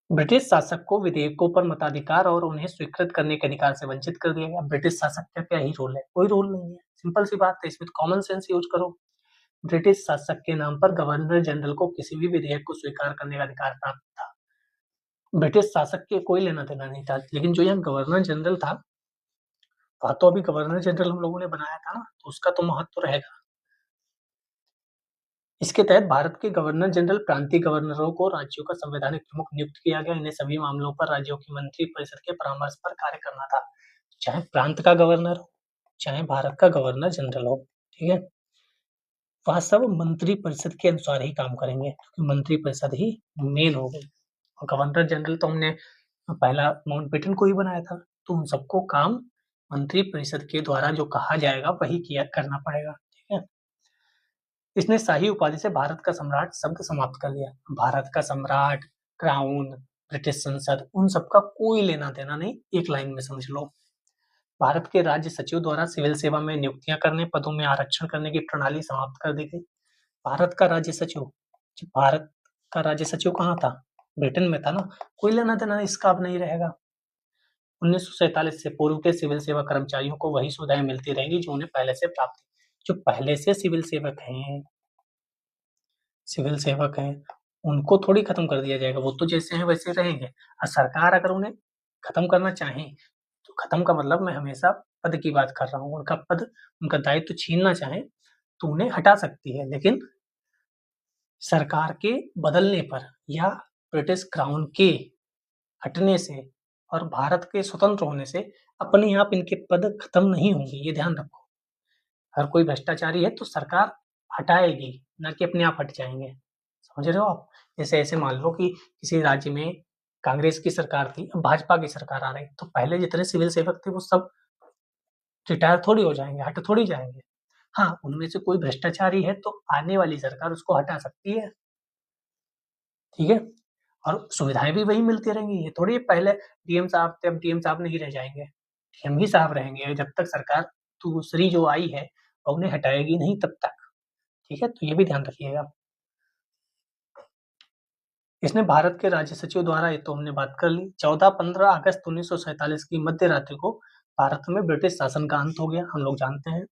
ब्रिटिश शासक को विधेयकों पर मताधिकार और उन्हें स्वीकृत करने के अधिकार से वंचित कर दिया गया। ब्रिटिश शासक का क्या ही रोल है? कोई रोल नहीं है। सिंपल सी बात है, इसमें कॉमन सेंस यूज करो। ब्रिटिश शासक के नाम पर गवर्नर जनरल को किसी भी विधेयक को स्वीकार करने का अधिकार प्राप्त था। ब्रिटिश शासक के कोई लेना देना नहीं था, लेकिन जो यहाँ गवर्नर जनरल था, वह तो अभी गवर्नर जनरल हम लोगों ने बनाया था ना, तो उसका तो महत्व तो रहेगा। इसके तहत भारत के गवर्नर जनरल प्रांतीय गवर्नरों को राज्यों का संवैधानिक प्रमुख नियुक्त किया गया। इन्हें सभी मामलों पर राज्यों की मंत्री परिषद के परामर्श पर कार्य करना था, चाहे प्रांत का गवर्नर हो, चाहे भारत का गवर्नर जनरल हो। ठीक है, वह सब मंत्री परिषद के अनुसार ही काम करेंगे, क्योंकि मंत्री परिषद ही मेन हो गई। और गवर्नर जनरल तो हमने पहला माउंटबेटन को ही बनाया था, तो उन सबको काम मंत्रिपरिषद के द्वारा जो कहा जाएगा वही किया करना पड़ेगा, ठीक है। इसने शाही उपाधि से भारत का सम्राट शब्द समाप्त कर दिया। भारत का सम्राट, क्राउन, ब्रिटिश संसद, उन सबका कोई लेना देना नहीं, एक लाइन में समझ लो। भारत के राज्य सचिव द्वारा सिविल सेवा में नियुक्तियां करने, पदों में आरक्षण करने की प्रणाली समाप्त कर दी गई। भारत का राज्य सचिव, भारत का राज्य सचिव कहाँ था? ब्रिटेन में था ना, कोई लेना देना इसका अब नहीं रहेगा। 1947 से पूर्व के सिविल सेवा कर्मचारियों को वही सुविधाएं मिलती रहेंगी जो उन्हें पहले से प्राप्त थी। जो पहले से सिविल सेवक हैं, उनको थोड़ी खत्म कर दिया जाएगा, वो तो जैसे हैं वैसे रहेंगे। और सरकार अगर उन्हें खत्म करना चाहे, तो खत्म का मतलब मैं हमेशा पद की बात कर रहा हूँ, उनका पद, उनका दायित्व छीनना चाहे तो उन्हें हटा सकती है, लेकिन सरकार के बदलने पर या ब्रिटिश क्राउन के हटने से और भारत के स्वतंत्र होने से अपने आप इनके पद खत्म नहीं होंगे, ये ध्यान रखो। हर कोई भ्रष्टाचारी है तो सरकार हटाएगी, ना कि अपने आप हट जाएंगे, समझ रहे हो आप? जैसे ऐसे मान लो कि किसी राज्य में कांग्रेस की सरकार थी, अब भाजपा की सरकार आ रही, तो पहले जितने सिविल सेवक थे वो सब रिटायर थोड़ी हो जाएंगे, हट थोड़ी जाएंगे। हाँ, उनमें से कोई भ्रष्टाचारी है तो आने वाली सरकार उसको हटा सकती है, ठीक है। और सुविधाएं भी वही मिलती रहेंगी, ये थोड़ी पहले डीएम साहब थे अब डीएम साहब नहीं रह जाएंगे, डीएम ही साहब रहेंगे जब तक सरकार दूसरी जो आई है और उन्हें हटाएगी नहीं तब तक, ठीक है। तो ये भी ध्यान रखिएगा। इसने भारत के राज्य सचिव द्वारा, ये तो हमने बात कर ली। 14-15 अगस्त 1947 की मध्य रात्रि को भारत में ब्रिटिश शासन का अंत हो गया, हम लोग जानते हैं।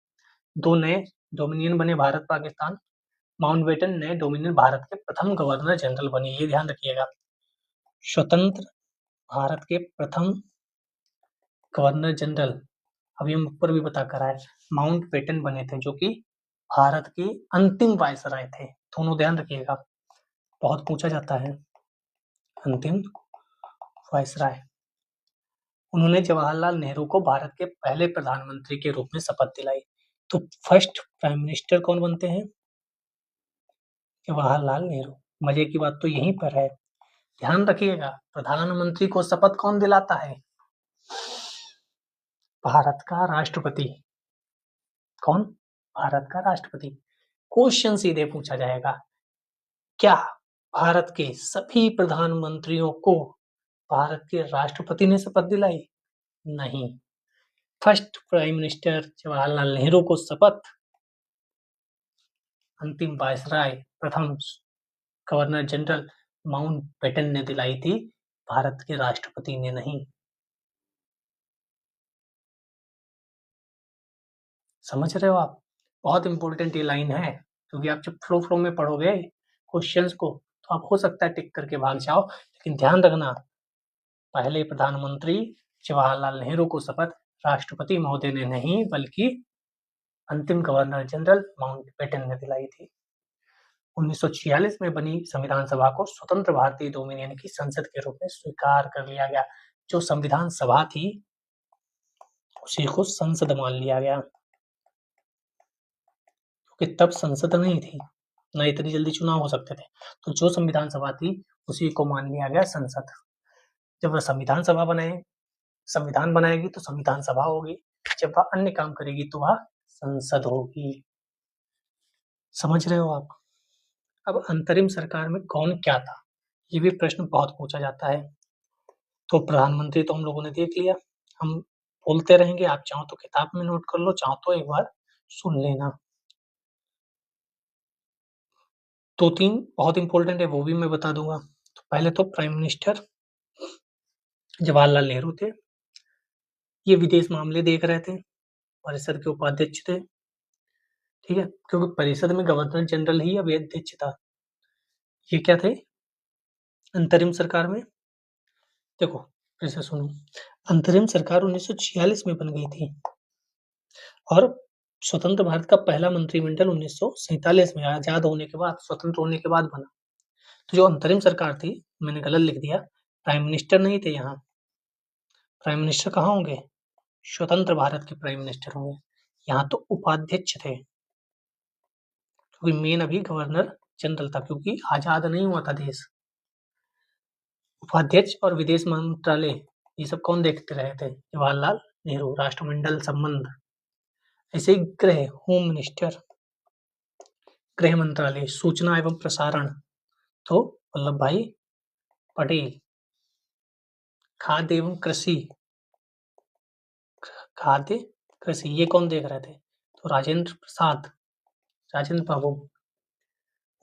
2 नए डोमिनियन बने, भारत पाकिस्तान। माउंटबेटन नए डोमिनियन भारत के प्रथम गवर्नर जनरल बने, ये ध्यान रखिएगा। स्वतंत्र भारत के प्रथम गवर्नर जनरल, अभी हम ऊपर भी बता कर आए, माउंटबेटन बने थे, जो कि भारत के अंतिम वायसराय थे। दोनों ध्यान रखिएगा, बहुत पूछा जाता है, अंतिम वायसराय। उन्होंने जवाहरलाल नेहरू को भारत के पहले प्रधानमंत्री के रूप में शपथ दिलाई। तो फर्स्ट प्राइम मिनिस्टर कौन बनते हैं? जवाहरलाल नेहरू। मजे की बात तो यहीं पर है, ध्यान रखिएगा, प्रधानमंत्री को शपथ कौन दिलाता है? भारत का राष्ट्रपति। कौन? भारत का राष्ट्रपति। क्वेश्चन सीधे पूछा जाएगा, क्या भारत के सभी प्रधानमंत्रियों को भारत के राष्ट्रपति ने शपथ दिलाई? नहीं, first prime minister Jawaharlal Nehru को शपथ अंतिम वायसराय, प्रथम गवर्नर जनरल माउंटबेटन ने दिलाई थी, भारत के राष्ट्रपति ने नहीं। समझ रहे हो आप? बहुत इंपॉर्टेंट ये लाइन है, क्योंकि आप जब फ्लो में पढ़ोगे क्वेश्चंस को तो आप हो सकता है टिक करके भाग जाओ, लेकिन ध्यान रखना, पहले प्रधानमंत्री जवाहरलाल नेहरू को शपथ राष्ट्रपति महोदय ने नहीं बल्कि अंतिम गवर्नर जनरल माउंटबेटन ने दिलाई थी। 1946 में बनी संविधान सभा को स्वतंत्र भारतीय डोमिनियन की संसद के रूप में स्वीकार कर लिया गया। जो संविधान सभा थी उसी को संसद मान लिया गया, क्योंकि तब संसद नहीं थी, न इतनी जल्दी चुनाव हो सकते थे, तो जो संविधान सभा थी उसी को मान लिया गया संसद। जब वह संविधान बनाएगी तो संविधान सभा होगी, जब वह अन्य काम करेगी तो वह संसद होगी। समझ रहे हो आप? अब अंतरिम सरकार में कौन क्या था, ये भी प्रश्न बहुत पूछा जाता है। तो प्रधानमंत्री तो हम लोगों ने देख लिया, हम बोलते रहेंगे, आप चाहो तो किताब में नोट कर लो, चाहो तो एक बार सुन लेना। 2-3 बहुत इंपॉर्टेंट है, वो भी मैं बता दूंगा। तो पहले तो प्राइम मिनिस्टर जवाहरलाल नेहरू थे, ये विदेश मामले देख रहे थे, परिषद के उपाध्यक्ष थे, ठीक है, क्योंकि परिषद में गवर्नर जनरल ही अभी अध्यक्ष था। ये क्या थे अंतरिम सरकार में? देखो फिर से सुनो, अंतरिम सरकार 1946 में बन गई थी और स्वतंत्र भारत का पहला मंत्रिमंडल 1947 में आजाद होने के बाद, स्वतंत्र होने के बाद बना। तो जो अंतरिम सरकार थी, मैंने गलत लिख दिया, प्राइम मिनिस्टर नहीं थे यहाँ। प्राइम मिनिस्टर कहाँ होंगे? स्वतंत्र भारत के प्राइम मिनिस्टर होंगे, यहाँ तो उपाध्यक्ष थे, क्योंकि मेन अभी गवर्नर जनरल था, क्योंकि आजाद नहीं हुआ था देश। उपाध्यक्ष और विदेश मंत्रालय ये सब कौन देखते रहे थे? जवाहरलाल नेहरू। राष्ट्रमंडल संबंध, ऐसे ही गृह, होम मिनिस्टर, गृह मंत्रालय, सूचना एवं प्रसारण तो वल्लभ भाई पटेल। खाद्य एवं कृषि, खाद्य कृषि ये कौन देख रहे थे? तो राजेंद्र प्रसाद, राजेंद्र बाबू।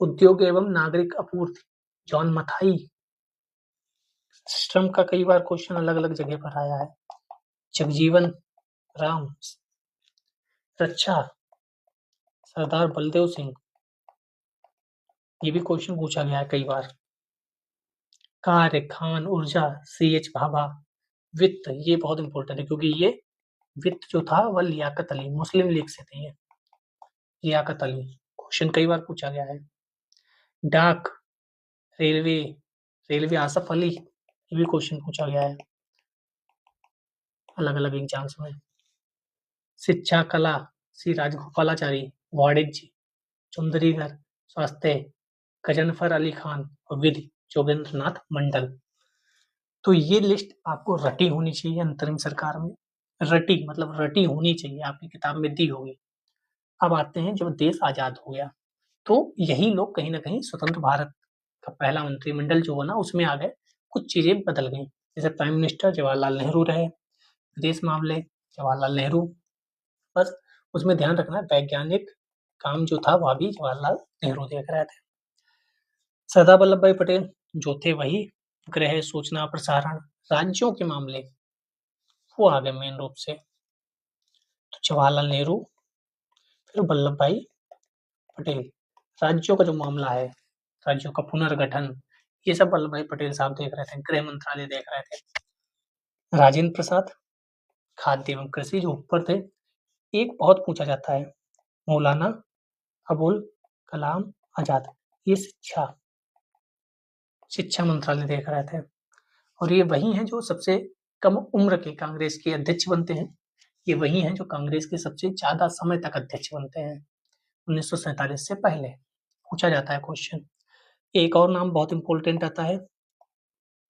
उद्योग एवं नागरिक आपूर्ति, जॉन मथाई। श्रम का कई बार क्वेश्चन अलग अलग जगह पर आया है। जगजीवन राम। रक्षा, सरदार बलदेव सिंह। ये भी क्वेश्चन पूछा गया है कई बार। कार्य, खान, ऊर्जा, CH भाभा। वित्त, ये बहुत इंपॉर्टेंट है क्योंकि ये वित्त जो था वह लियाकत अली, मुस्लिम लीग से थे ये। लियाकत अली, क्वेश्चन कई बार पूछा गया है। डाक, रेलवे, रेलवे आसफ अली, ये भी क्वेश्चन पूछा गया है अलग अलग एग्जाम्स में। शिक्षा, कला, श्री राजगोपालाचारी। वाणिज्य, चुंदरीधर। स्वास्थ्य, गजनफर अली खान। और विधि, जोगेंद्र नाथ मंडल। तो ये लिस्ट आपको रटी होनी चाहिए अंतरिम सरकार में। रटी मतलब रटी होनी चाहिए, आपकी किताब में दी होगी। अब आते हैं जब देश आजाद हो गया तो यही लोग कहीं ना कहीं स्वतंत्र भारत का पहला मंत्रिमंडल जो बना उसमें आ गए, कुछ चीजें बदल गई। जैसे प्राइम मिनिस्टर जवाहरलाल नेहरू रहे, विदेश मामले जवाहरलाल नेहरू, बस उसमें ध्यान रखना वैज्ञानिक काम जो था वह भी जवाहरलाल नेहरू देख रहे थे। सरदार वल्लभ भाई पटेल जो थे वही गृह, सूचना, प्रसारण, राज्यों के मामले वो आ गए मेन रूप से। तो जवाहरलाल नेहरू फिर वल्लभ भाई पटेल। राज्यों का जो मामला है, राज्यों का पुनर्गठन, ये सब वल्लभ भाई पटेल साहब देख रहे थे, गृह मंत्रालय देख रहे थे। राजेंद्र प्रसाद खाद्य एवं कृषि जो ऊपर थे। एक बहुत पूछा जाता है, मौलाना अबुल कलाम आजाद, ये शिक्षा मंत्रालय देख रहे थे। और ये वही हैं जो सबसे कम उम्र के कांग्रेस के अध्यक्ष बनते हैं। ये वही हैं जो कांग्रेस के सबसे ज्यादा समय तक अध्यक्ष बनते हैं 1947 से पहले। पूछा जाता है क्वेश्चन। एक और नाम बहुत इंपॉर्टेंट आता है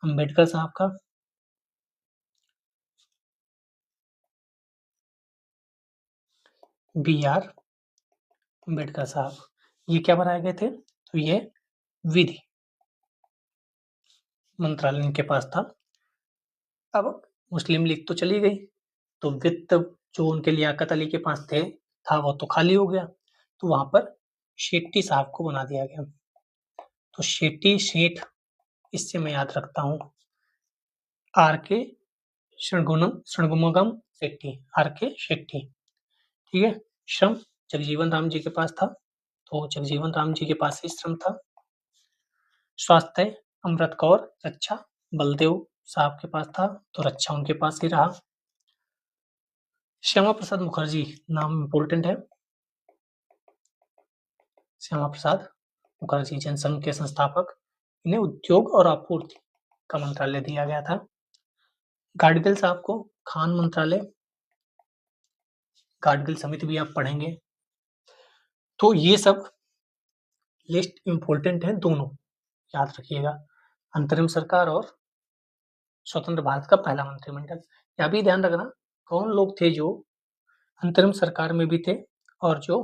अंबेडकर साहब का। BR अंबेडकर साहब, ये क्या बनाए गए थे? तो ये विधि मंत्रालय इनके पास था। अब मुस्लिम लीग तो चली गई, तो वित्त जो उनके लियाकत अली के पास था वो तो खाली हो गया, तो वहां पर शेट्टी साहब को बना दिया गया। तो शेट्टी, शेठ, इससे मैं याद रखता हूँ RK षणमुगम शेट्टी, RK शेट्टी। ठीक है। श्रम जगजीवन राम जी के पास था, तो जगजीवन राम जी के पास ही श्रम था। स्वास्थ्य अमृत कौर। रक्षा बलदेव साहब के पास था, तो रक्षा उनके पास ही रहा। श्यामा प्रसाद मुखर्जी नाम इम्पोर्टेंट है। श्यामा प्रसाद मुखर्जी जनसंघ के संस्थापक, इन्हें उद्योग और आपूर्ति का मंत्रालय दिया गया था। गाडगिल साहब को खान मंत्रालय, गाडगिल समिति भी आप पढ़ेंगे। तो ये सब लिस्ट इम्पोर्टेंट है दोनों, याद रखिएगा, अंतरिम सरकार और स्वतंत्र भारत का पहला मंत्रिमंडल। यह भी ध्यान रखना कौन लोग थे जो अंतरिम सरकार में भी थे और जो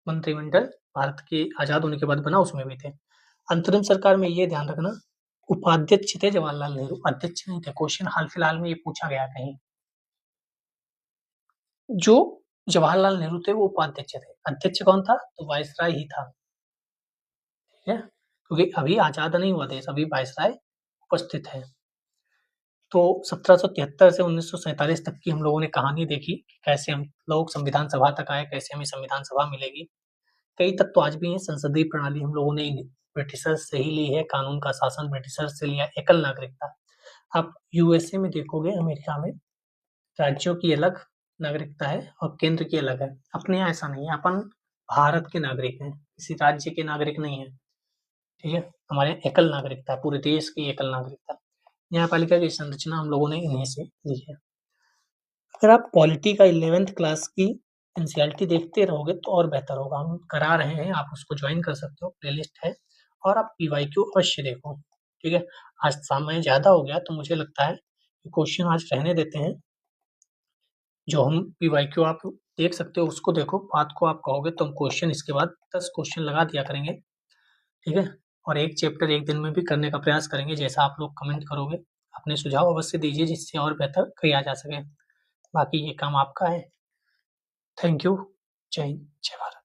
मंत्रिमंडल भारत के आजाद होने के बाद बना उसमें भी थे। अंतरिम सरकार में ये ध्यान रखना उपाध्यक्ष थे जवाहरलाल नेहरू, अध्यक्ष नहीं थे। क्वेश्चन हाल फिलहाल में ये पूछा गया कहीं। जो जवाहरलाल नेहरू थे वो उपाध्यक्ष थे, अध्यक्ष कौन था? तो वायसराय ही था। ठीक है, क्योंकि अभी आजाद नहीं हुआ देश, अभी वायसराय उपस्थित है। तो 1773 से 1947 तक की हम लोगों ने कहानी देखी, कैसे हम लोग संविधान सभा तक आए, कैसे हमें संविधान सभा मिलेगी। कई तत्व आज भी हैं। संसदीय प्रणाली हम लोगों ने ब्रिटिशर्स से ही ली है, कानून का शासन ब्रिटिशर्स से लिया, एकल नागरिकता। आप USA में देखोगे, अमेरिका में राज्यों की अलग नागरिकता है और केंद्र की अलग है। अपने यहाँ ऐसा नहीं है, अपन भारत के नागरिक हैं, किसी राज्य के नागरिक नहीं है। ठीक है, हमारे एकल नागरिकता, पूरे देश की एकल नागरिकता। न्यायपालिका की संरचना हम लोगों ने इन्हीं से ली है। अगर आप पॉलिटी का 11th क्लास की NCERT देखते रहोगे तो और बेहतर होगा। हम करा रहे हैं, आप उसको ज्वाइन कर सकते हो, प्लेलिस्ट है। और आप PYQ अवश्य देखो। ठीक है? आज समय ज़्यादा हो गया तो मुझे लगता है कि क्वेश्चन आज रहने देते हैं। जो हम पीवाईक्यू आप देख सकते हो उसको देखो, बात को आप कहोगे तो हम क्वेश्चन इसके बाद 10 क्वेश्चन लगा दिया करेंगे, ठीक है? और एक चैप्टर एक दिन में भी करने का प्रयास करेंगे जैसा आप लोग कमेंट करोगे। अपने सुझाव अवश्य दीजिए जिससे और बेहतर किया जा सके। बाकी ये काम आपका है। Thank you. जय हिंद, जय भारत।